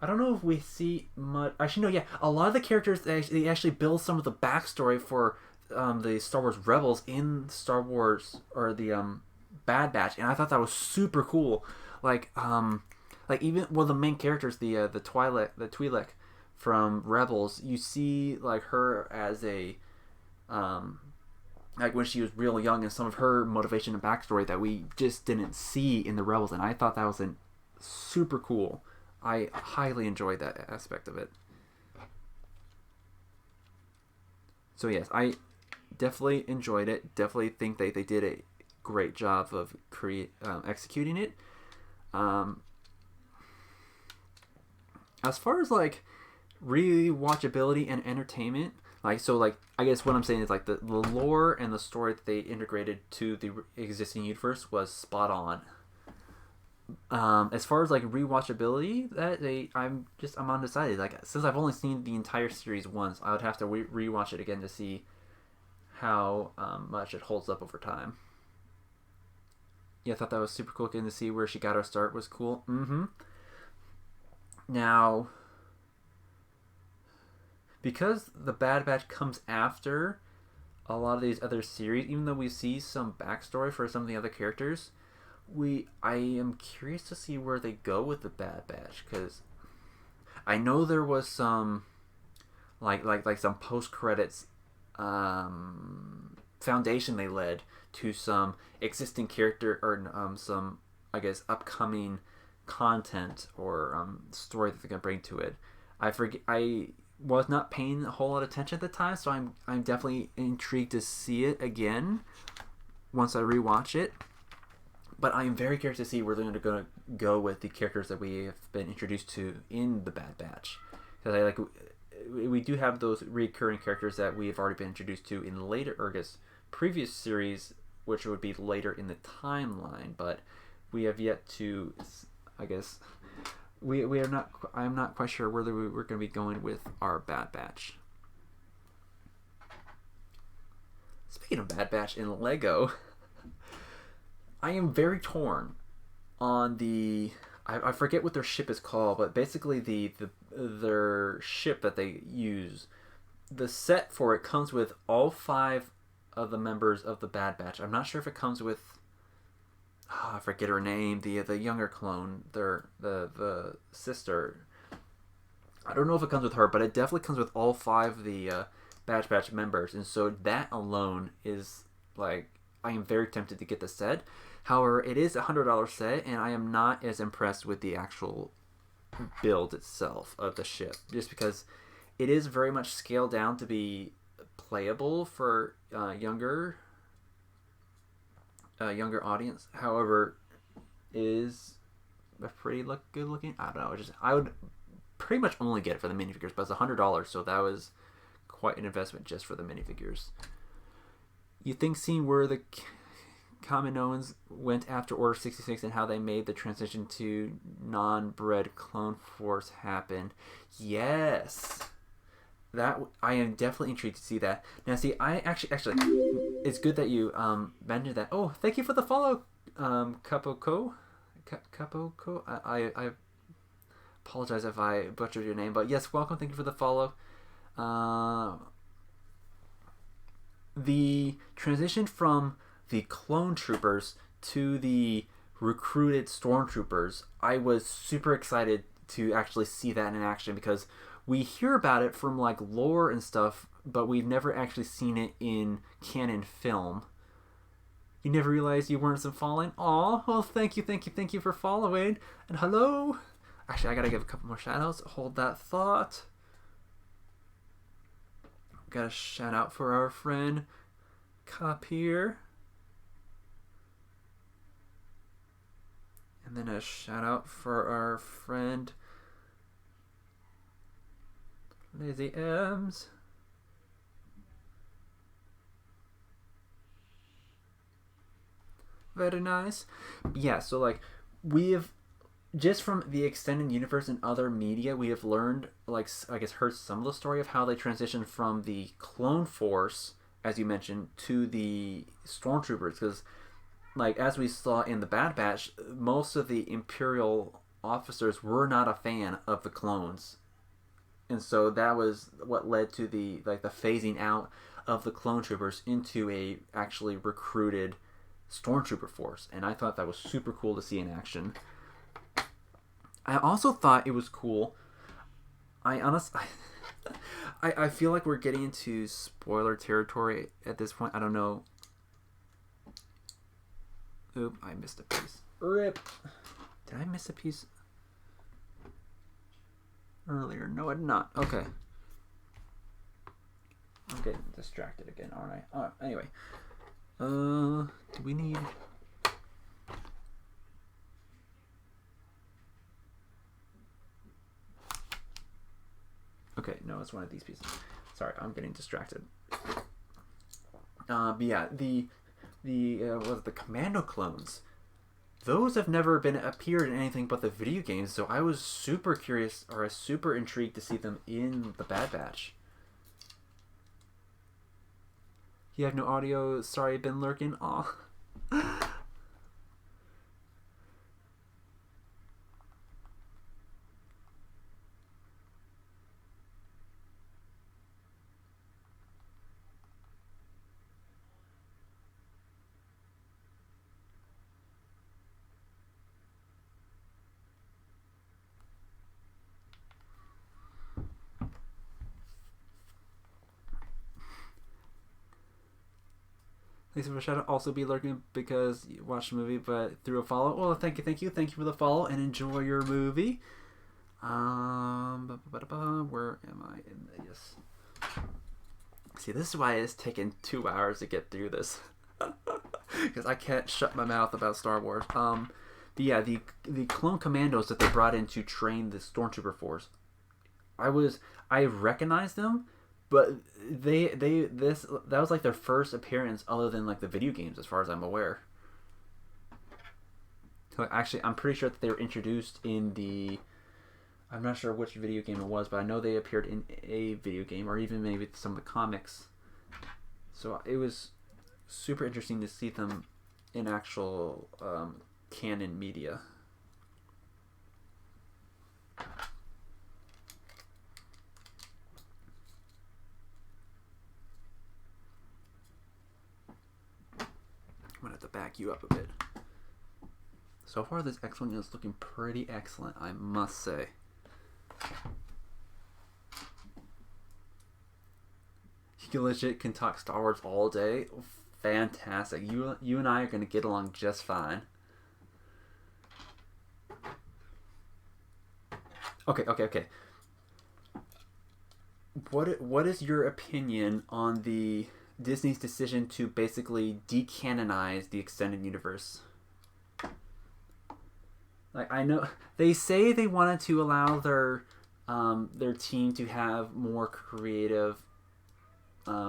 I don't know if we see much. Actually, no, yeah. A lot of the characters, they actually build some of the backstory for the Star Wars Rebels in Star Wars, or the Bad Batch, and I thought that was super cool. Like even the main characters, the Twi'lek from Rebels, you see like her as a like when she was real young, and some of her motivation and backstory that we just didn't see in the Rebels, and I thought that was super cool. I highly enjoyed that aspect of it. So yes, I definitely enjoyed it. Definitely think they did a great job of executing it. As far as like rewatchability and entertainment, like I guess what I'm saying is like the lore and the story that they integrated to the existing universe was spot on. As far as like rewatchability, I'm undecided. Like since I've only seen the entire series once, I would have to rewatch it again to see how much it holds up over time. Yeah, I thought that was super cool. Getting to see where she got her start was cool. Now, because the Bad Batch comes after a lot of these other series, even though we see some backstory for some of the other characters, I am curious to see where they go with the Bad Batch, because I know there was some like some post credits foundation they led to some existing character or some, I guess, upcoming content or story that they're gonna bring to it. I was not paying a whole lot of attention at the time, so I'm definitely intrigued to see it again once I rewatch it. But I am very curious to see where they're going to go with the characters that we have been introduced to in the Bad Batch, because we do have those recurring characters that we have already been introduced to in later, or I guess previous series, which would be later in the timeline. But we have yet to, I guess, we are not. I'm not quite sure whether we're going to be going with our Bad Batch. Speaking of Bad Batch in Lego, I am very torn on the. I forget what their ship is called, but basically their ship that they use. The set for it comes with all 5 of the members of the Bad Batch. I'm not sure if it comes with. I forget her name. The younger clone, the sister. I don't know if it comes with her, but it definitely comes with all 5 of the Bad Batch members, and so that alone is like, I am very tempted to get the set. However, it is a $100 set, and I am not as impressed with the actual build itself of the ship, just because it is very much scaled down to be playable for younger audience. However, is a pretty good looking. I don't know. I would pretty much only get it for the minifigures, but it's $100, so that was quite an investment just for the minifigures. You think seeing where the Kaminoans went after Order 66 and how they made the transition to non-bred clone force happen? Yes, that I am definitely intrigued to see that. Now, see, I actually, it's good that you mentioned that. Oh, thank you for the follow, Kapoko. I apologize if I butchered your name, but yes, welcome. Thank you for the follow. The transition from the clone troopers to the recruited stormtroopers, I was super excited to actually see that in action, because we hear about it from like lore and stuff, but we've never actually seen it in canon film. You never realized you weren't some falling? Aw, well, thank you for following. And hello. Actually, I gotta give a couple more shout outs. Hold that thought. Got a shout out for our friend Cup here. And then a shout out for our friend Lazy M's. Very nice. Yeah, so like we have, just from the extended universe and other media, we have learned, like, I guess, heard some of the story of how they transitioned from the clone force, as you mentioned, to the stormtroopers. Because, like, as we saw in the Bad Batch, most of the Imperial officers were not a fan of the clones, and so that was what led to the phasing out of the clone troopers into a actually recruited stormtrooper force, and I thought that was super cool to see in action. I also thought it was cool. I feel like we're getting into spoiler territory at this point. I don't know. Oop, I missed a piece. Rip. Did I miss a piece earlier? No, I did not. Okay. I'm getting distracted again, aren't I? Oh, anyway. Do we need... Okay, no, it's one of these pieces. Sorry, I'm getting distracted. But yeah, the commando clones. Those have never been appeared in anything but the video games, so I was super curious or super intrigued to see them in the Bad Batch. You have no audio. Sorry, been lurking. Aw. Thanks for shout out. Also be lurking because you watched the movie, but through a follow. Well, thank you for the follow and enjoy your movie. Where am I? Yes. See, this is why it's taken 2 hours to get through this, because I can't shut my mouth about Star Wars. The clone commandos that they brought in to train the stormtrooper force, I recognized them. But that was like their first appearance other than like the video games, as far as I'm aware. So actually, I'm pretty sure that they were introduced in the... I'm not sure which video game it was, but I know they appeared in a video game, or even maybe some of the comics. So it was super interesting to see them in actual canon media. I'm going to have to back you up a bit. So far, this X-Wing is looking pretty excellent, I must say. You legit can talk Star Wars all day. Fantastic. You and I are going to get along just fine. Okay. What is your opinion on the Disney's decision to basically decanonize the extended universe? Like, I know they say they wanted to allow their team to have more creative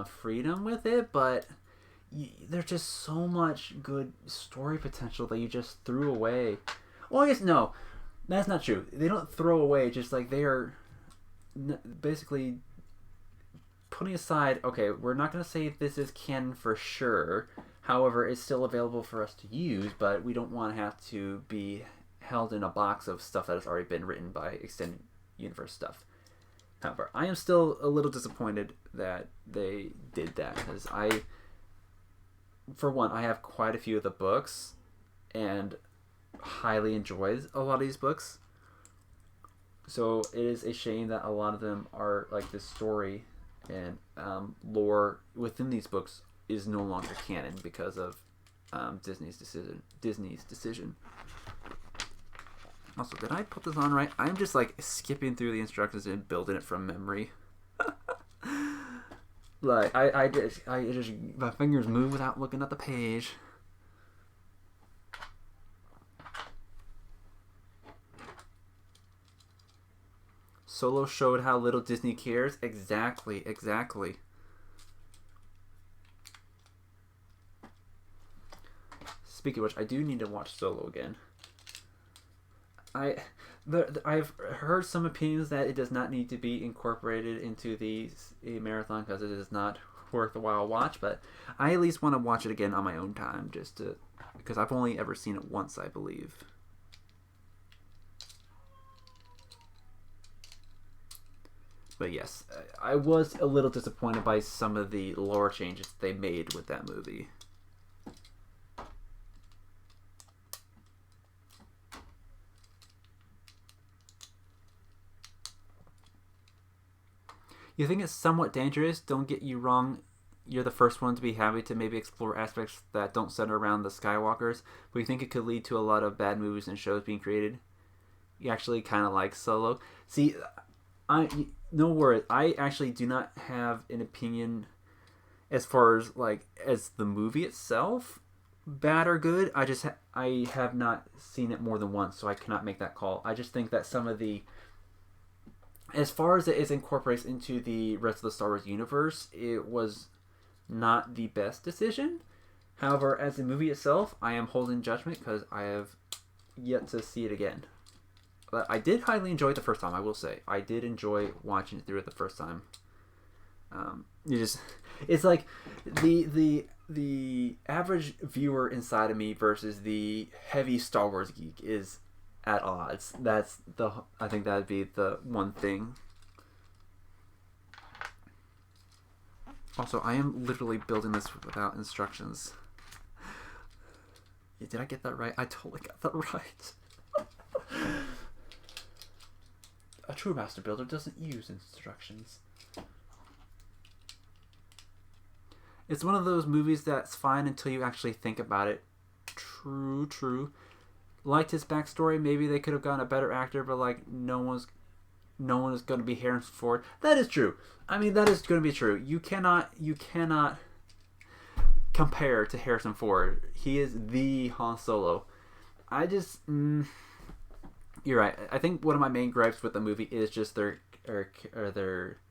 freedom with it, but there's just so much good story potential that you just threw away. Well, I guess no, that's not true. They don't throw away. Just like they are basically putting aside, okay, we're not going to say this is canon for sure. However, it's still available for us to use, but we don't want to have to be held in a box of stuff that has already been written by extended universe stuff. However, I am still a little disappointed that they did that, because for one, I have quite a few of the books and highly enjoy a lot of these books. So it is a shame that a lot of them are like the story and lore within these books is no longer canon because of Disney's decision. Also, did I put this on right? I'm just like skipping through the instructions and building it from memory. Like I just my fingers move without looking at the page. Solo showed how little Disney cares. Exactly. Speaking of which, I do need to watch Solo again. I've heard some opinions that it does not need to be incorporated into the marathon because it is not worth a while watch, but I at least want to watch it again on my own time, because I've only ever seen it once, I believe. But yes, I was a little disappointed by some of the lore changes they made with that movie. You think it's somewhat dangerous, don't get you wrong. You're the first one to be happy to maybe explore aspects that don't center around the Skywalkers, but you think it could lead to a lot of bad movies and shows being created. You actually kind of like Solo. See, no worries. I actually do not have an opinion as far as like as the movie itself, bad or good. I have not seen it more than once, so I cannot make that call. I just think that some of the, as far as it is incorporates into the rest of the Star Wars universe, it was not the best decision. However, as the movie itself, I am holding judgment because I have yet to see it again. But I did highly enjoy it the first time. I will say I did enjoy watching it through it the first time. It's like the average viewer inside of me versus the heavy Star Wars geek is at odds. I think that'd be the one thing. Also, I am literally building this without instructions. Did I get that right? I totally got that right. A true master builder doesn't use instructions. It's one of those movies that's fine until you actually think about it. True. Liked his backstory. Maybe they could have gotten a better actor, but like no one is going to be Harrison Ford. That is true. I mean, that is going to be true. You cannot compare to Harrison Ford. He is the Han Solo. You're right. I think one of my main gripes with the movie is just their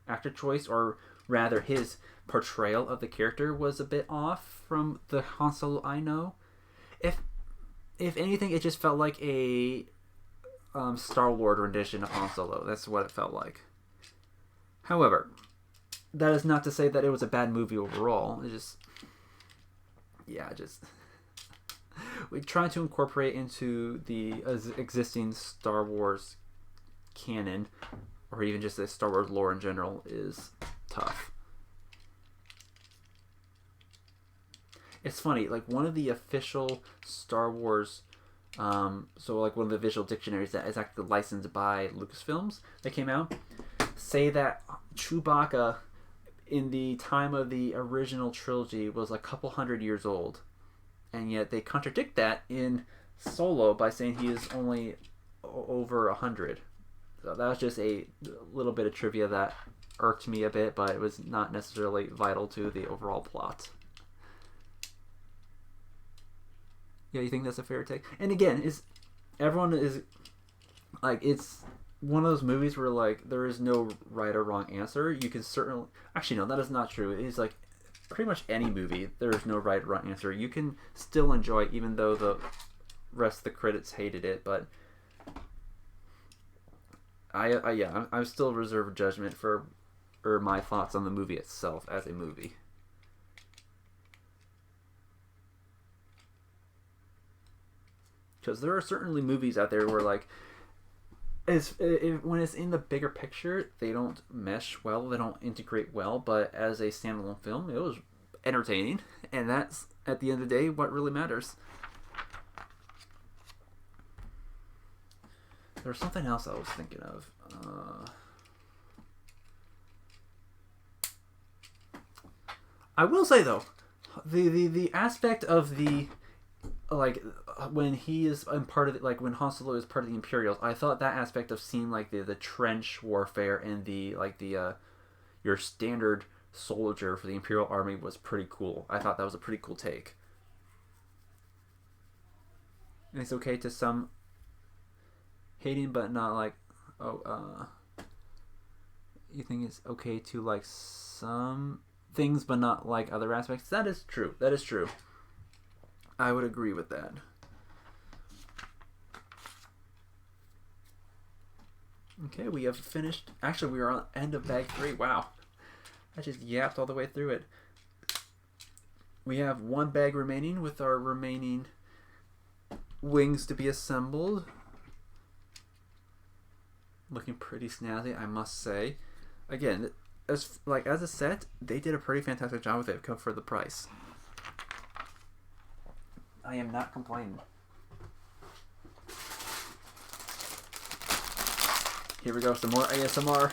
actor choice, or rather his portrayal of the character was a bit off from the Han Solo I know. If anything, it just felt like a Star Wars rendition of Han Solo. That's what it felt like. However, that is not to say that it was a bad movie overall. We try to incorporate into the existing Star Wars canon, or even just the Star Wars lore in general, is tough. It's funny, like one of the official Star Wars, so like one of the visual dictionaries that is actually licensed by Lucasfilms that came out, say that Chewbacca in the time of the original trilogy was a couple hundred years old. And yet they contradict that in Solo by saying he is only over 100. So that was just a little bit of trivia that irked me a bit, but it was not necessarily vital to the overall plot. Yeah, you think that's a fair take? And again, everyone is like, it's one of those movies where like there is no right or wrong answer. You can certainly, actually no, that is not true. It is like pretty much any movie, there is no right or wrong answer. You can still enjoy it, even though the rest of the critics hated it. But I still reserve judgment for my thoughts on the movie itself as a movie. Because there are certainly movies out there where like, when it's in the bigger picture, they don't mesh well, they don't integrate well, but as a standalone film, it was entertaining, and that's, at the end of the day, what really matters. There's something else I was thinking of. I will say, though, the aspect of the, like, when he is part of it, like when Han Solo is part of the Imperials, I thought that aspect of seeing like the trench warfare and the your standard soldier for the Imperial Army was pretty cool. I thought that was a pretty cool take. And it's okay to some hating, but not like, you think it's okay to like some things, but not like other aspects. That is true. I would agree with that. Okay, we have finished. Actually, we are on the end of bag 3. Wow. I just yapped all the way through it. We have one bag remaining with our remaining wings to be assembled. Looking pretty snazzy, I must say. Again, as a set, they did a pretty fantastic job with it for the price. I am not complaining. Here we go, some more ASMR.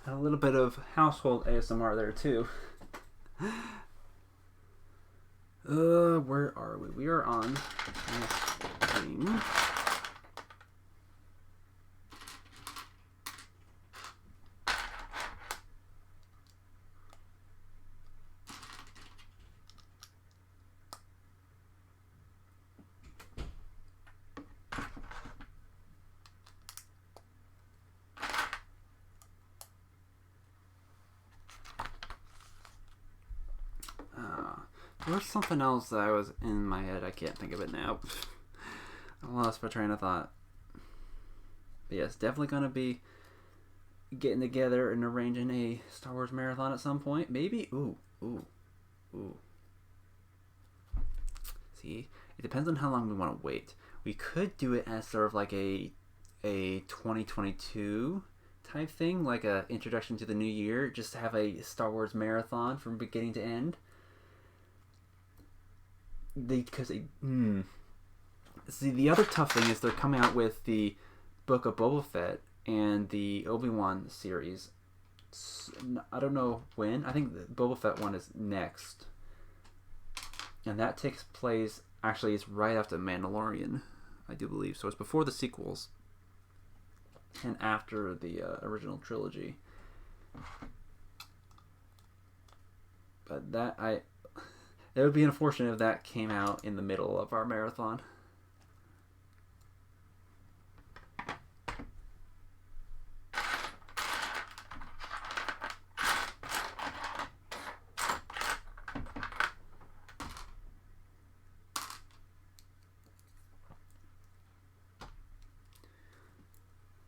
a little bit of household ASMR there too. Where are we? We are on this thing. There's something else that I was in my head. I can't think of it now. I lost my train of thought. But yes, definitely going to be getting together and arranging a Star Wars marathon at some point. Maybe. Ooh. See, it depends on how long we want to wait. We could do it as sort of like a 2022 type thing, like a introduction to the new year, just to have a Star Wars marathon from beginning to end. See, the other tough thing is they're coming out with the Book of Boba Fett and the Obi-Wan series. I don't know when. I think the Boba Fett one is next. And that takes place, actually, it's right after Mandalorian, I do believe. So it's before the sequels and after the original trilogy. But it would be unfortunate if that came out in the middle of our marathon.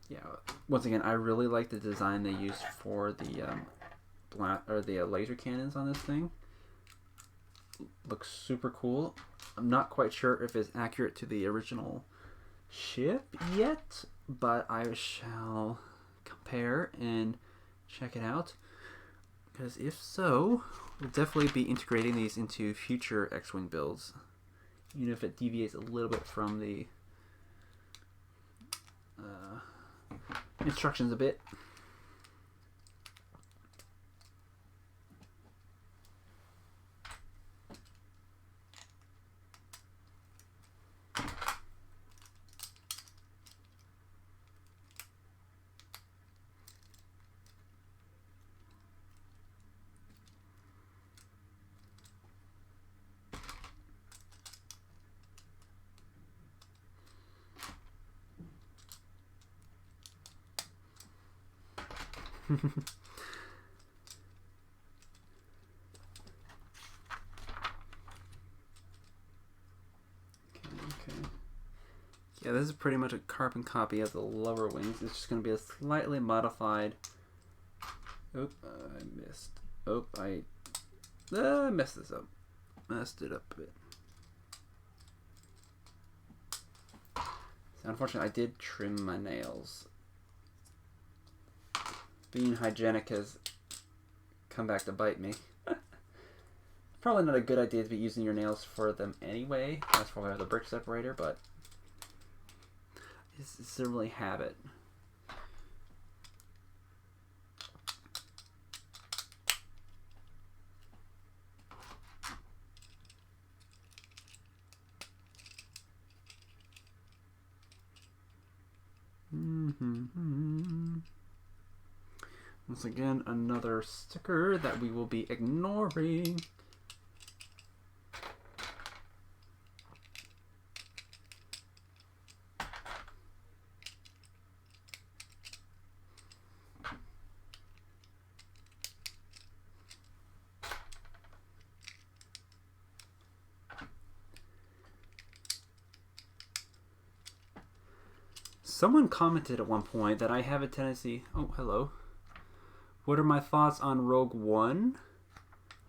Yeah, once again, I really like the design they used for the laser cannons on this thing. Looks super cool. I'm not quite sure if it's accurate to the original ship yet, but I shall compare and check it out, because if so, we'll definitely be integrating these into future X-Wing builds, even if it deviates a little bit from the instructions a bit. Okay. Yeah, this is pretty much a carbon copy of the lower wings. It's just going to be a slightly modified... Oop, I missed. Oop, I messed this up. Messed it up a bit. So unfortunately, I did trim my nails. Being hygienic has come back to bite me. Probably not a good idea to be using your nails for them anyway. That's why I have the brick separator, but it's a really habit. Once again, another sticker that we will be ignoring. Someone commented at one point that I have a tendency... Oh, hello. What are my thoughts on Rogue One?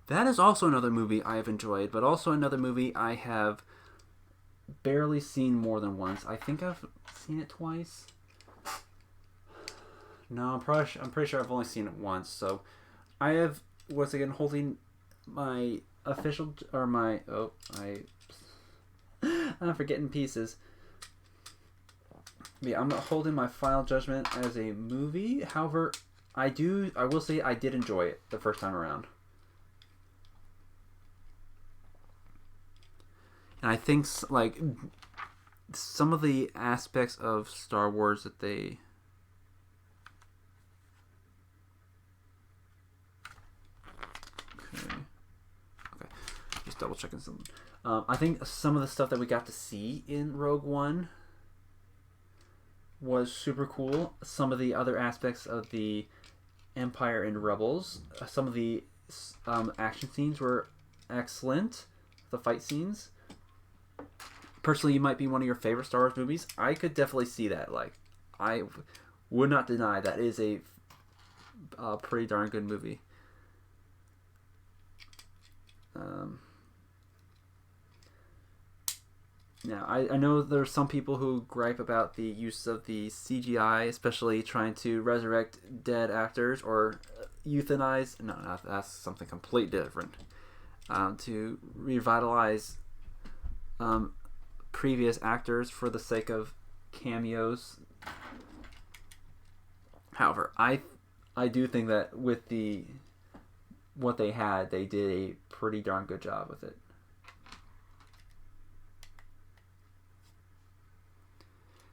That is also another movie I have enjoyed, but also another movie I have barely seen more than once. I think I've seen it twice. No, I'm pretty sure I've only seen it once. So I have, once again, holding my official... Or my... Oh, I'm forgetting pieces. Yeah, I'm not holding my final judgment as a movie. However, I will say I did enjoy it the first time around. And I think like some of the aspects of Star Wars that they okay, just double checking something. I think some of the stuff that we got to see in Rogue One was super cool. Some of the other aspects of the Empire and Rebels, some of the action scenes were excellent. The fight scenes. Personally, it might be one of your favorite Star Wars movies. I could definitely see that. Like, I would not deny that is a pretty darn good movie. Now, I know there's some people who gripe about the use of the CGI, especially trying to resurrect dead actors or euthanize. No, that's something completely different. To revitalize previous actors for the sake of cameos. However, I do think that with what they had, they did a pretty darn good job with it.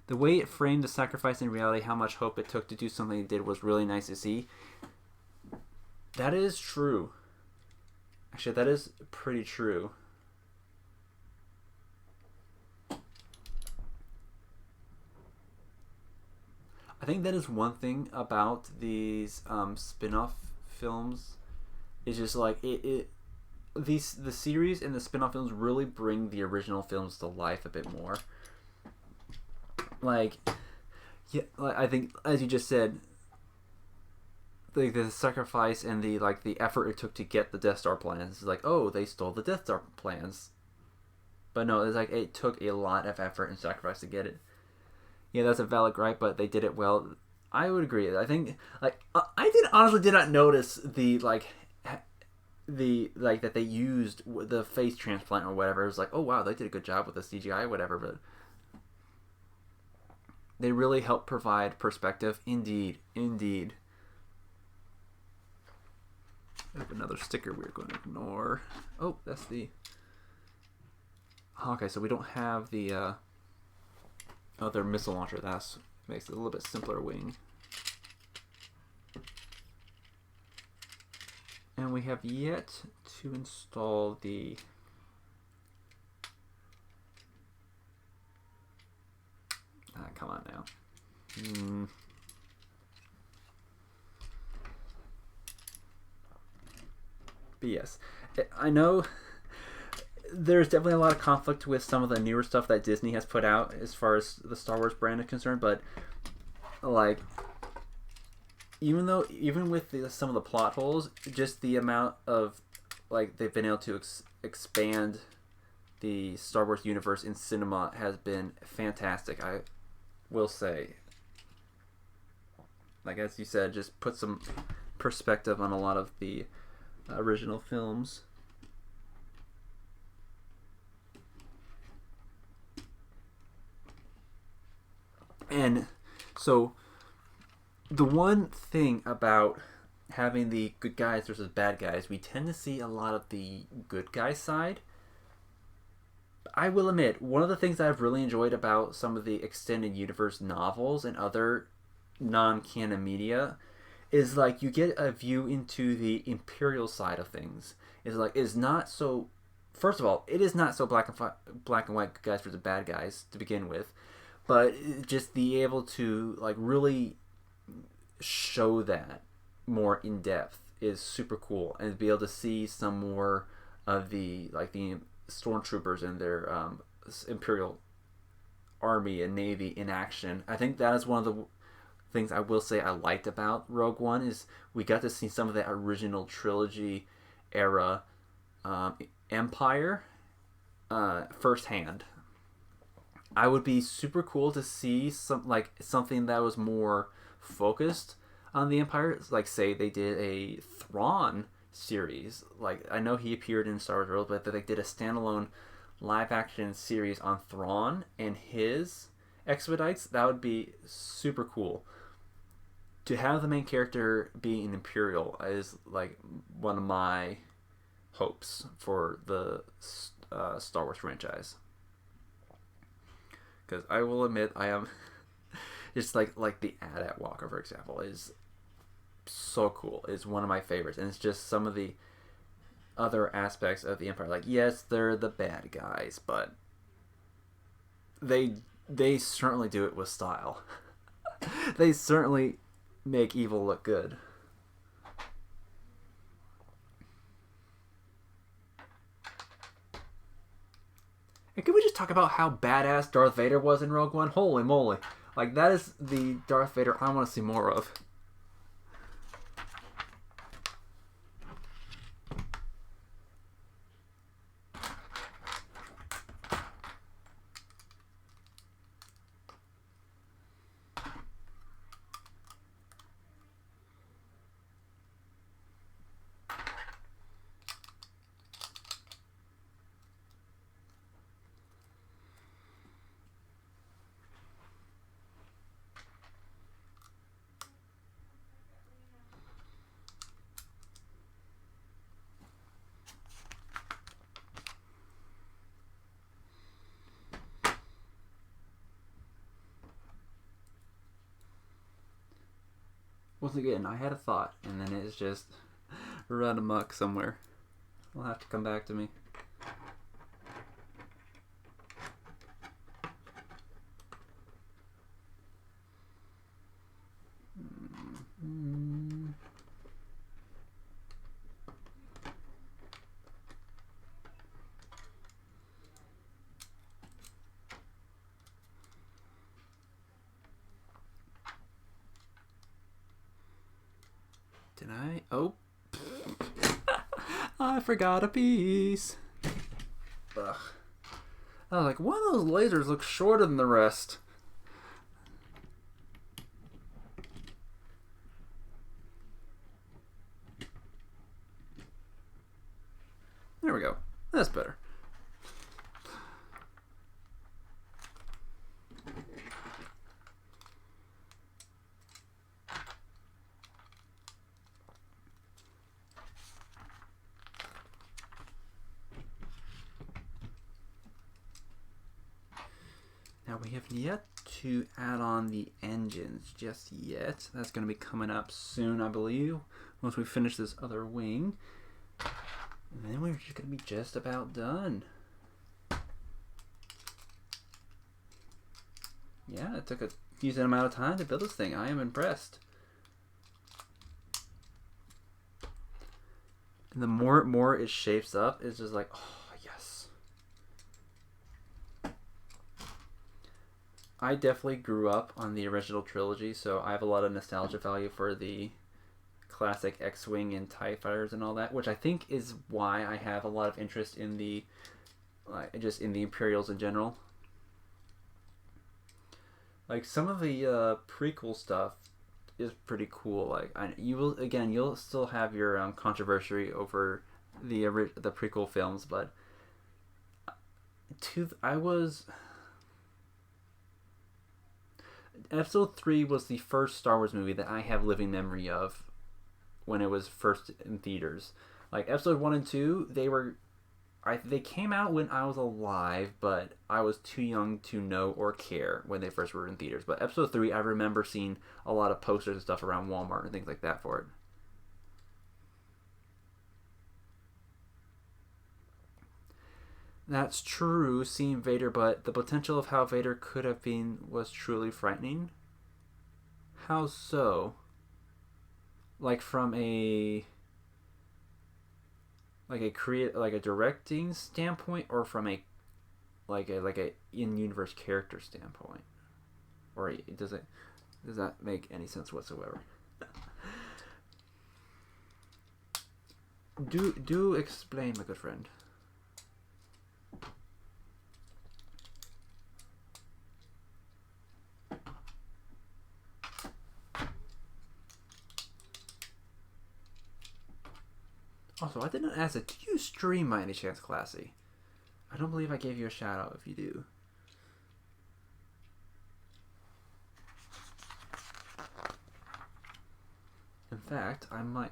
The way it framed the sacrifice in reality, how much hope it took to do something it did, was really nice to see. That is true. Actually, that is pretty true. I think that is one thing about these spin-off films. It's just like the series and the spin-off films really bring the original films to life a bit more. Like, yeah, I think as you just said, the sacrifice and the effort it took to get the Death Star plans is like, oh, they stole the Death Star plans, but no, it's like it took a lot of effort and sacrifice to get it. Yeah, that's a valid gripe, but they did it well. I would agree. I think I honestly did not notice that they used the face transplant or whatever. It was like, oh wow, they did a good job with the CGI or whatever, but they really help provide perspective. Indeed. We have another sticker we're going to ignore. Oh, that's the... Okay, so we don't have the other missile launcher. That makes it a little bit simpler wing. And we have yet to install the... come on now. But yes, I know there's definitely a lot of conflict with some of the newer stuff that Disney has put out as far as the Star Wars brand is concerned, but like even with some of the plot holes, just the amount of they've been able to expand the Star Wars universe in cinema has been fantastic. I will say, as you said, just put some perspective on a lot of the original films. And so the one thing about having the good guys versus bad guys, we tend to see a lot of the good guy side. I will admit, one of the things that I've really enjoyed about some of the extended universe novels and other non-canon media is you get a view into the Imperial side of things. It's not so... First of all, it is not so black and white good guys versus bad guys to begin with, but just be able to really show that more in depth is super cool, and to be able to see some more of the the stormtroopers and their Imperial army and navy in action. I think that is one of the things I will say I liked about Rogue One is we got to see some of the original trilogy era Empire firsthand. I would be super cool to see something that was more focused on the Empire. Say they did a Thrawn series. I know he appeared in Star Wars World, but they did a standalone live action series on Thrawn and his expedites. That would be super cool. to have the main character be an Imperial is like one of my hopes for the Star Wars franchise. Because I will admit, I am just like the AT-AT Walker, for example, is so cool. It's one of my favorites, and it's just some of the other aspects of the Empire. Like, yes, they're the bad guys, but they certainly do it with style. They certainly make evil look good. And can we just talk about how badass Darth Vader was in Rogue One? Holy moly. Like, that is the Darth Vader I want to see more of. Once again, I had a thought, and then it's just run amok somewhere. It'll have to come back to me. Did I? Oh. I forgot a piece. Ugh. I was like, one of those lasers looks shorter than the rest. There we go. That's better. Now we have yet to add on the engines just yet. That's going to be coming up soon, I believe, once we finish this other wing. And then we're just going to be just about done. Yeah, it took a decent amount of time to build this thing. I am impressed. And the more it shapes up, it's just like, oh, yes. I definitely grew up on the original trilogy, so I have a lot of nostalgia value for the classic X-Wing and TIE Fighters and all that, which I think is why I have a lot of interest in the just in the Imperials in general. Like, some of the prequel stuff is pretty cool. Like, you'll still have your controversy over the prequel films, but Episode 3 was the first Star Wars movie that I have living memory of when it was first in theaters. Like, Episode 1 and 2, they came out when I was alive, but I was too young to know or care when they first were in theaters. But Episode 3, I remember seeing a lot of posters and stuff around Walmart and things like that for it. That's true, seeing Vader, but the potential of how Vader could have been was truly frightening. How so? Like, from a directing standpoint, or from a in-universe character standpoint, or does that make any sense whatsoever? Do explain, my good friend. Also, I did not ask it. Do you stream by any chance, Classy? I don't believe I gave you a shout out if you do. fact, I might...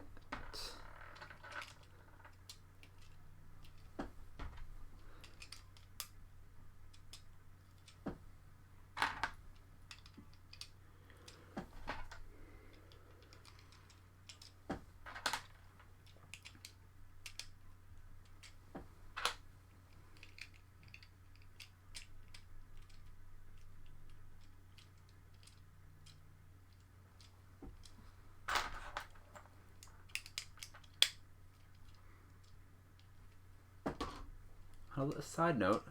A side note,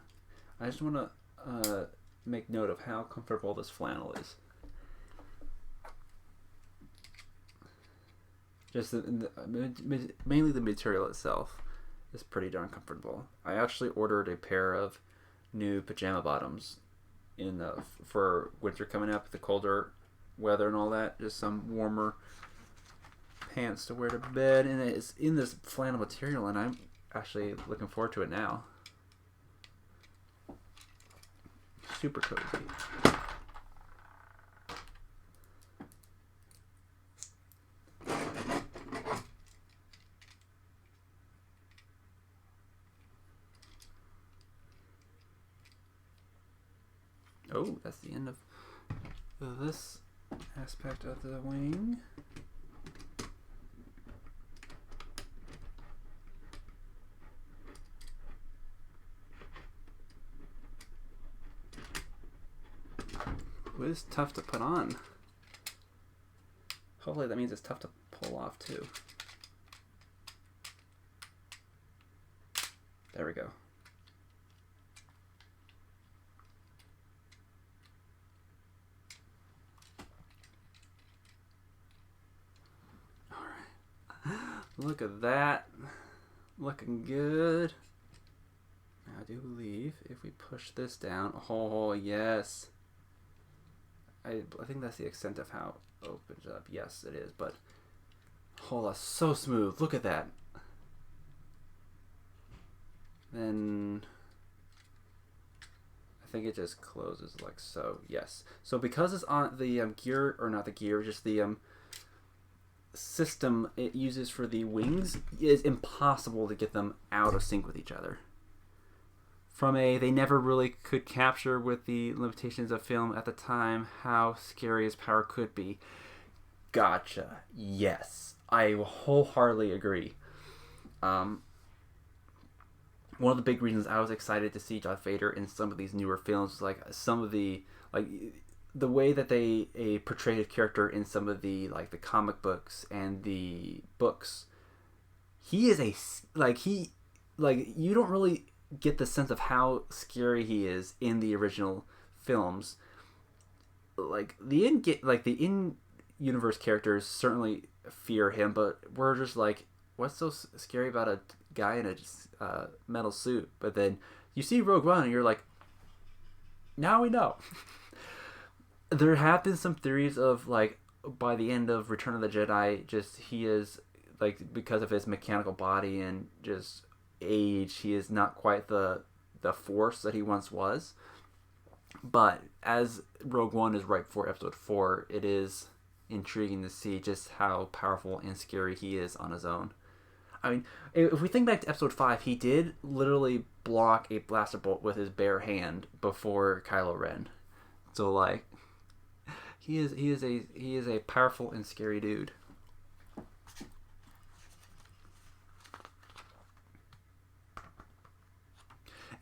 I just want to make note of how comfortable this flannel is. Just mainly the material itself is pretty darn comfortable. I actually ordered a pair of new pajama bottoms for winter coming up, the colder weather and all that. Just some warmer pants to wear to bed, and it's in this flannel material, and I'm actually looking forward to it now. Super cozy. Oh, that's the end of this aspect of the wing. It is tough to put on. Hopefully that means it's tough to pull off too. There we go. Alright. Look at that. Looking good. I do believe if we push this down, oh yes. I think that's the extent of how it opens up. Yes, it is, but oh, that's so smooth. Look at that. Then I think it just closes like so. Yes. So because it's on the gear, or not the gear, just the system it uses for the wings, it is impossible to get them out of sync with each other. They never really could capture with the limitations of film at the time how scary his power could be. Gotcha. Yes. I wholeheartedly agree. One of the big reasons I was excited to see Darth Vader in some of these newer films, like some of the, like the way that they portray his character in some of the, like the comic books and the books, you don't really get the sense of how scary he is in the original films. Like the in-universe characters certainly fear him, but we're just like, what's so scary about a guy in a metal suit? But then you see Rogue One and you're like, now we know. There have been some theories of like by the end of Return of the Jedi, just he is like, because of his mechanical body and just age, he is not quite the force that he once was. But as Rogue One is right before Episode 4, it is intriguing to see just how powerful and scary he is on his own. I mean, if we think back to Episode 5, he did literally block a blaster bolt with his bare hand before Kylo Ren. So like, he is a powerful and scary dude.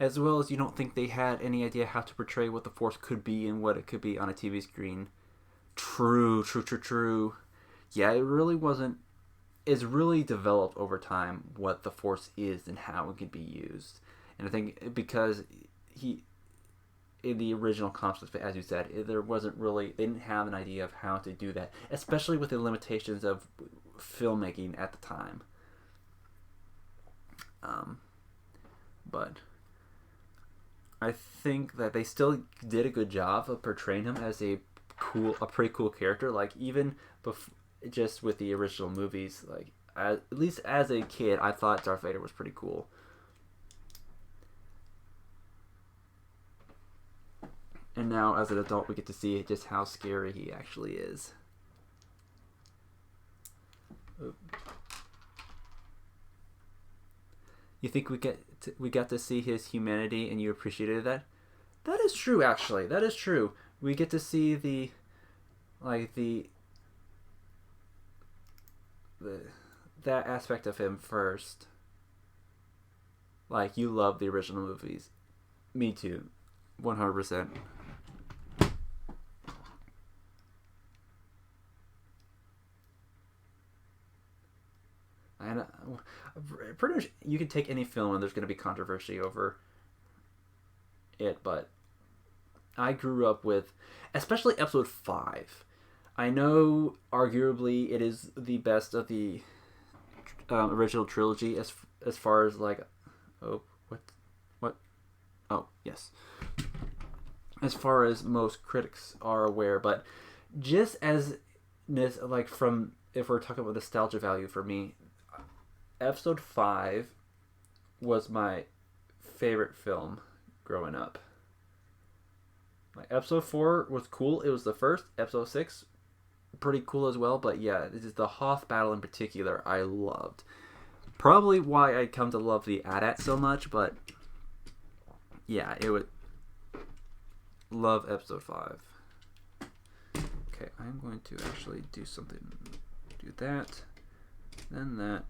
As well as you don't think they had any idea how to portray what the Force could be and what it could be on a TV screen. True. Yeah, it really wasn't... It's really developed over time what the Force is and how it can be used. And I think because in the original concept, as you said, there wasn't really... They didn't have an idea of how to do that, especially with the limitations of filmmaking at the time. But I think that they still did a good job of portraying him as a pretty cool character. Like even just with the original movies, like at least as a kid, I thought Darth Vader was pretty cool. And now as an adult, we get to see just how scary he actually is. You think we got to see his humanity and you appreciated that? That is true, actually. That is true. We get to see the that aspect of him first. Like, you love the original movies. Me too. 100%. And pretty much, you can take any film and there's going to be controversy over it, but I grew up with, especially episode 5. I know, arguably, it is the best of the original trilogy as far as, like, yes, as far as most critics are aware, but just as this, like, from, if we're talking about nostalgia value for me, episode 5 was my favorite film growing up. Like, episode 4 was cool. It was the first. Episode 6, pretty cool as well. But yeah, this is the Hoth battle in particular I loved. Probably why I come to love the AT-AT so much, but yeah, it would love episode 5. Okay, I'm going to actually do something. Do that, then that.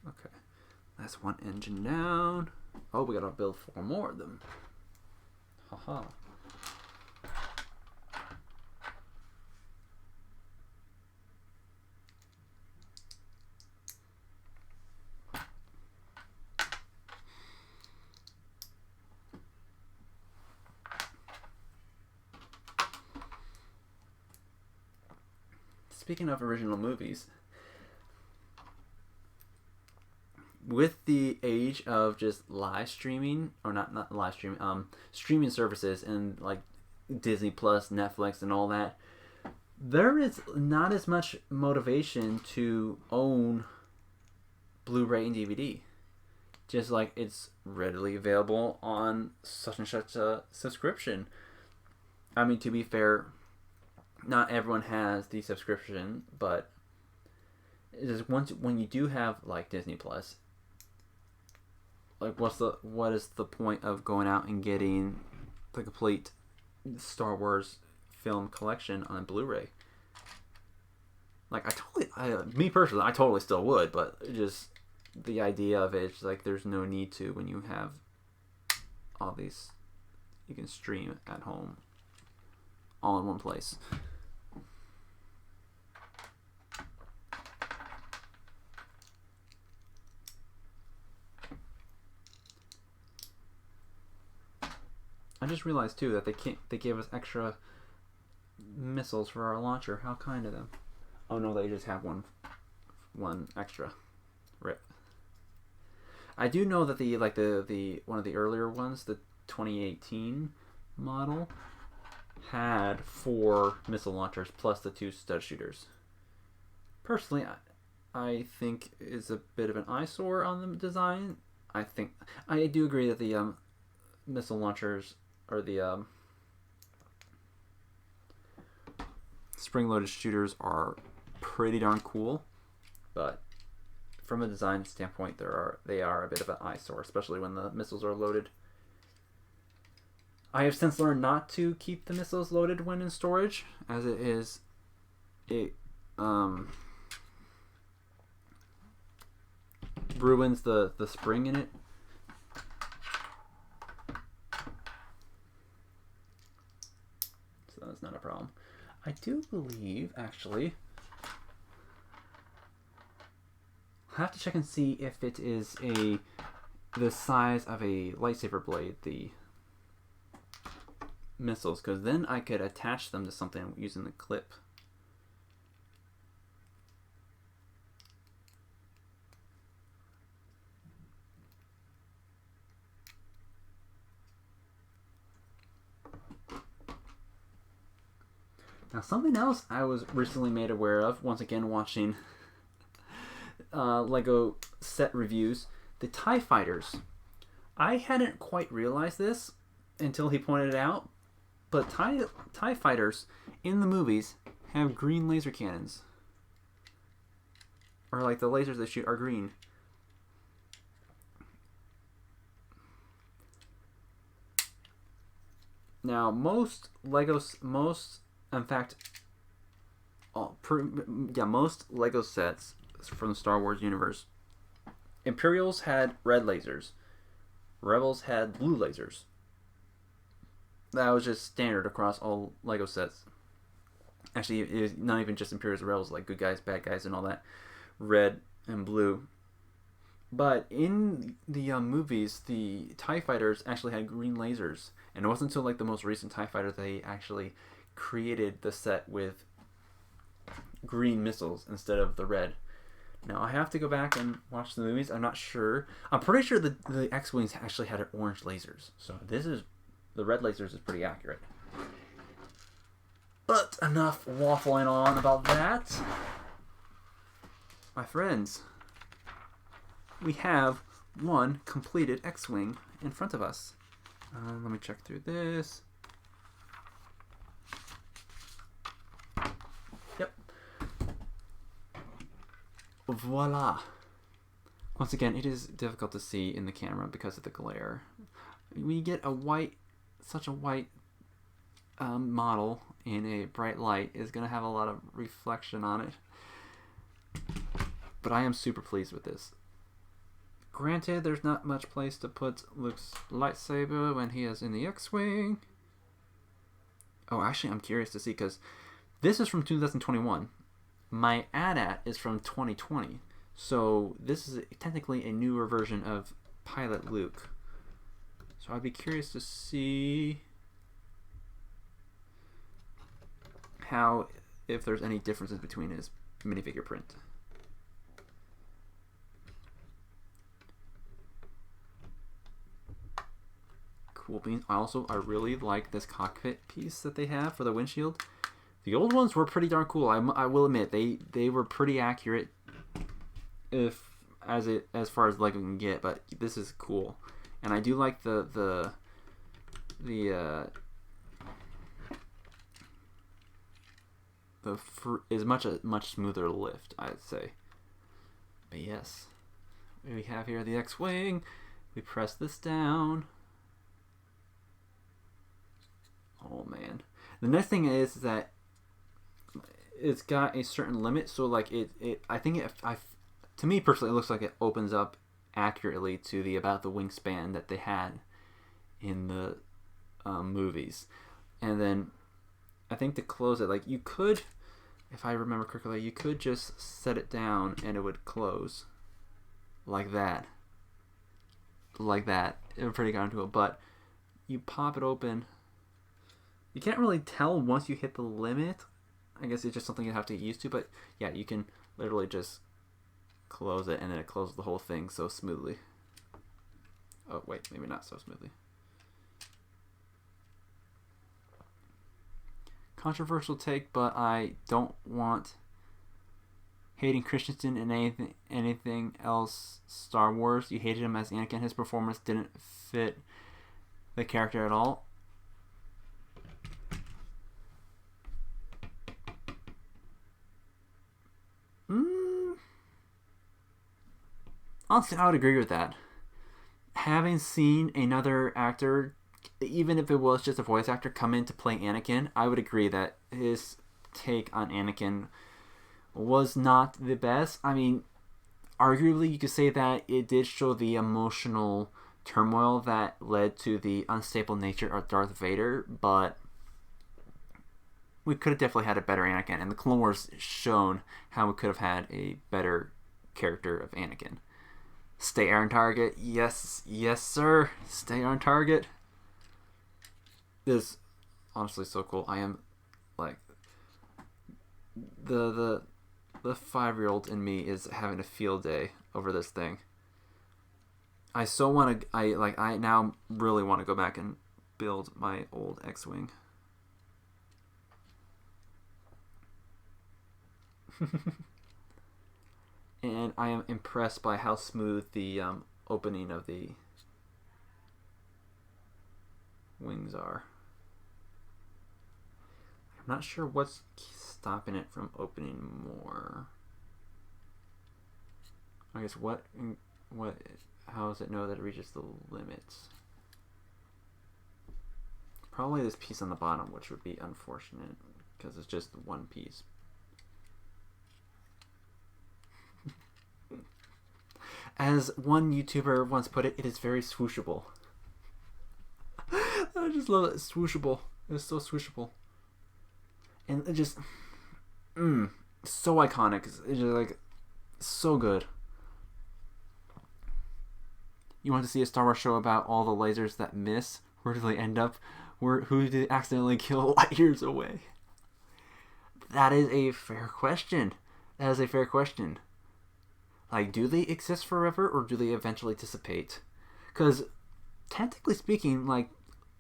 Okay, that's one engine down. Oh, we gotta build 4 more of them. Haha. Speaking of original movies, with the age of just live streaming, or not live streaming, streaming services and like Disney Plus, Netflix, and all that, there is not as much motivation to own Blu-ray and DVD. Just like it's readily available on such and such a subscription. I mean, to be fair, not everyone has the subscription, but it is when you do have like Disney Plus, like what is the point of going out and getting the complete Star Wars film collection on Blu-ray? Like, me personally, I totally still would, but just the idea of it, it's like there's no need to when you have all these you can stream at home all in one place. I just realized too that they gave us extra missiles for our launcher. How kind of them. Oh no, they just have one extra. Rip. I do know that the one of the earlier ones, the 2018 model, had 4 missile launchers plus the 2 stud shooters. Personally, I think is a bit of an eyesore on the design. I do agree that the missile launchers, or the spring-loaded shooters, are pretty darn cool, but from a design standpoint, they are a bit of an eyesore, especially when the missiles are loaded. I have since learned not to keep the missiles loaded when in storage, as it ruins the spring in it. So that's not a problem. I do believe, actually, I have to check and see if it is the size of a lightsaber blade, the missiles, because then I could attach them to something using the clip. Now, something else I was recently made aware of, once again watching Lego set reviews, the TIE Fighters. I hadn't quite realized this until he pointed it out, but TIE Fighters in the movies have green laser cannons. Or like the lasers they shoot are green. Now most in fact, most Lego sets from the Star Wars universe, Imperials had red lasers, Rebels had blue lasers. That was just standard across all Lego sets. Actually, it was not even just Imperials and Rebels, like good guys, bad guys, and all that. Red and blue. But in the movies, the TIE fighters actually had green lasers. And it wasn't until like the most recent TIE fighter they actually created the set with green missiles instead of the red. Now, I have to go back and watch the movies. I'm not sure. I'm pretty sure the X-Wings actually had orange lasers. So the red lasers is pretty accurate. But enough waffling on about that. My friends, we have one completed X-Wing in front of us. Let me check through this. Yep. Voila. Once again, it is difficult to see in the camera because of the glare. When you get such a white model in a bright light, is going to have a lot of reflection on it. But I am super pleased with this. Granted, there's not much place to put Luke's lightsaber when he is in the X-Wing. Oh, actually, I'm curious to see, because this is from 2021. My AT-AT is from 2020. So this is technically a newer version of Pilot Luke. So I'd be curious to see if there's any differences between his minifigure print. Cool beans. I really like this cockpit piece that they have for the windshield. The old ones were pretty darn cool. I will admit they were pretty accurate, as far as Lego can get. But this is cool, and I do like the is much smoother lift, I'd say. But yes, we have here the X-Wing. We press this down. Oh man. The next thing is that it's got a certain limit, so like to me personally, it looks like it opens up accurately to about the wingspan that they had in the movies. And then I think to close it, like you could, if I remember correctly, you could just set it down and it would close like that. Like that. It would pretty down to it, but you pop it open. You can't really tell once you hit the limit. I guess it's just something you have to get used to, but yeah, you can literally just close it and then it closes the whole thing so smoothly. Oh wait, maybe not so smoothly. Controversial take, but I don't want Hayden Christensen in anything else Star Wars. You hated him as Anakin. His performance didn't fit the character at all. Honestly, I would agree with that. Having seen another actor, even if it was just a voice actor, come in to play Anakin, I would agree that his take on Anakin was not the best. I mean, arguably, you could say that it did show the emotional turmoil that led to the unstable nature of Darth Vader, but we could have definitely had a better Anakin, and the Clone Wars shown how we could have had a better character of Anakin. Stay on target. Yes, sir. Stay on target. This is honestly so cool. I am like the 5-year-old in me is having a field day over this thing. I now really want to go back and build my old X-Wing. And I am impressed by how smooth the opening of the wings are. I'm not sure what's stopping it from opening more. I guess what how does it know that it reaches the limits? Probably this piece on the bottom, which would be unfortunate because it's just one piece. As one YouTuber once put it, it is very swooshable. I just love it. Swooshable. It's so swooshable. And it just, so iconic. It's just like, so good. You want to see a Star Wars show about all the lasers that miss? Where do they end up? Who did they accidentally kill light years away? That is a fair question. That is a fair question. Like, do they exist forever or do they eventually dissipate? Because, technically speaking, like,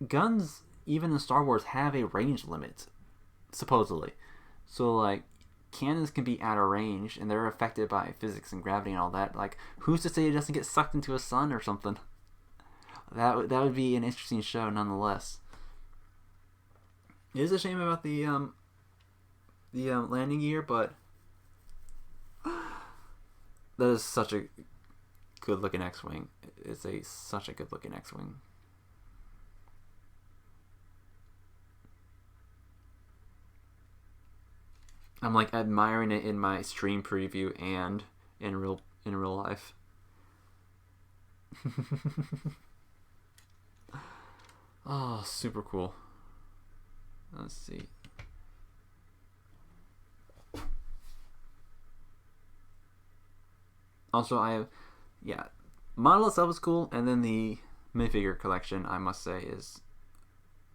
guns, even in Star Wars, have a range limit, supposedly. So, like, cannons can be out of range and they're affected by physics and gravity and all that. Like, who's to say it doesn't get sucked into a sun or something? That would be an interesting show, nonetheless. It is a shame about the landing gear, but that is such a good-looking X-Wing. It's such a good-looking X-Wing. I'm like admiring it in my stream preview and in real life. Oh, super cool. Let's see. Also, I have, model itself is cool, and then the minifigure collection, I must say, is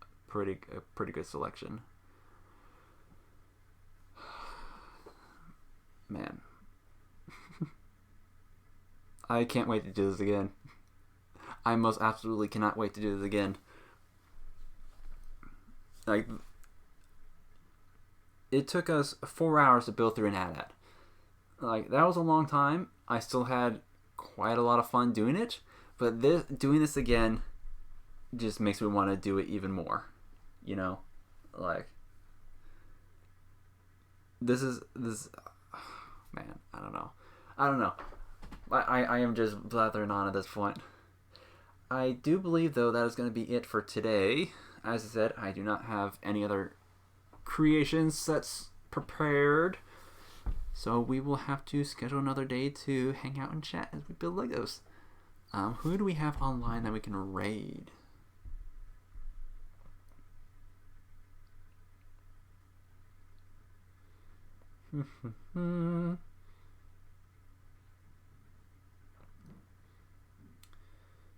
a pretty good selection. Man. I can't wait to do this again. I most absolutely cannot wait to do this again. Like, it took us 4 hours to build through an AT-AT. Like, that was a long time. I still had quite a lot of fun doing it, but doing this again just makes me want to do it even more. You know, like, this man, I don't know. I am just blathering on at this point. I do believe, though, that is going to be it for today. As I said, I do not have any other creation sets prepared. So we will have to schedule another day to hang out and chat as we build Legos. Who do we have online that we can raid?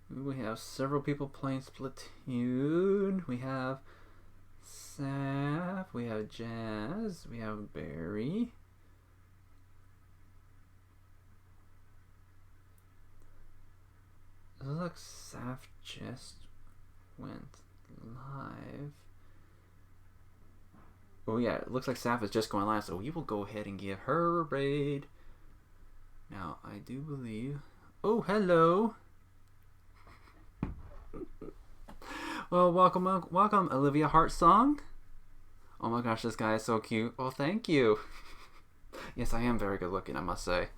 We have several people playing Splatoon. We have Saf. We have Jazz. We have Barry. It looks like Saf just went live. Oh yeah, it looks like Saf is just going live, so we will go ahead and give her a raid. Now, I do believe... Oh, hello! Well, welcome, Olivia Hartsong. Oh my gosh, this guy is so cute. Oh, thank you. Yes, I am very good looking, I must say.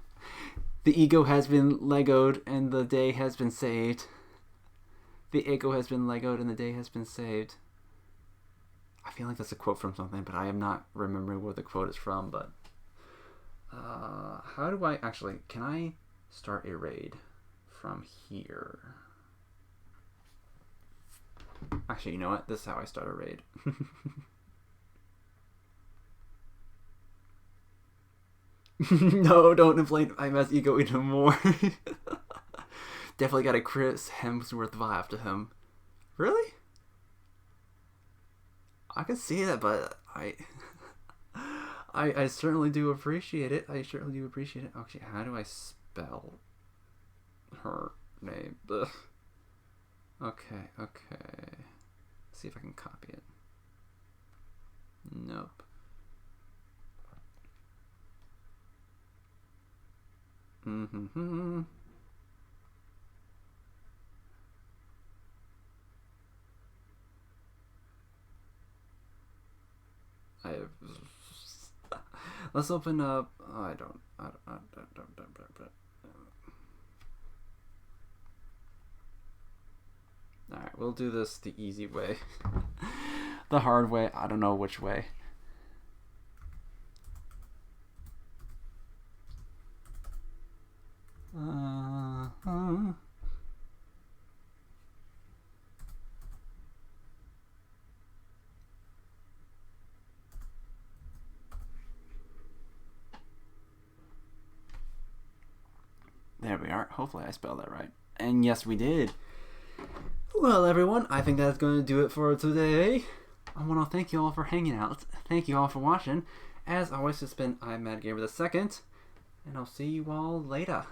The ego has been Legoed and the day has been saved. The ego has been Legoed and the day has been saved. I feel like that's a quote from something, but I am not remembering where the quote is from, but... how do I... Actually, can I start a raid from here? Actually, you know what? This is how I start a raid. No, don't inflate IMA's ego even more. Definitely got a Chris Hemsworth vibe to him. Really? I can see that, but I certainly do appreciate it. I certainly do appreciate it. Actually, how do I spell her name? Ugh. Okay. See if I can copy it. Nope. I Let's open up. Oh, I don't. All right, we'll do this the easy way. The hard way, I don't know which way. There we are. Hopefully I spelled that right. And yes, we did. Well, everyone, I think that's going to do it for today. I want to thank you all for hanging out. Thank you all for watching. As always, it's been I'm Mad Gamer II, and I'll see you all later.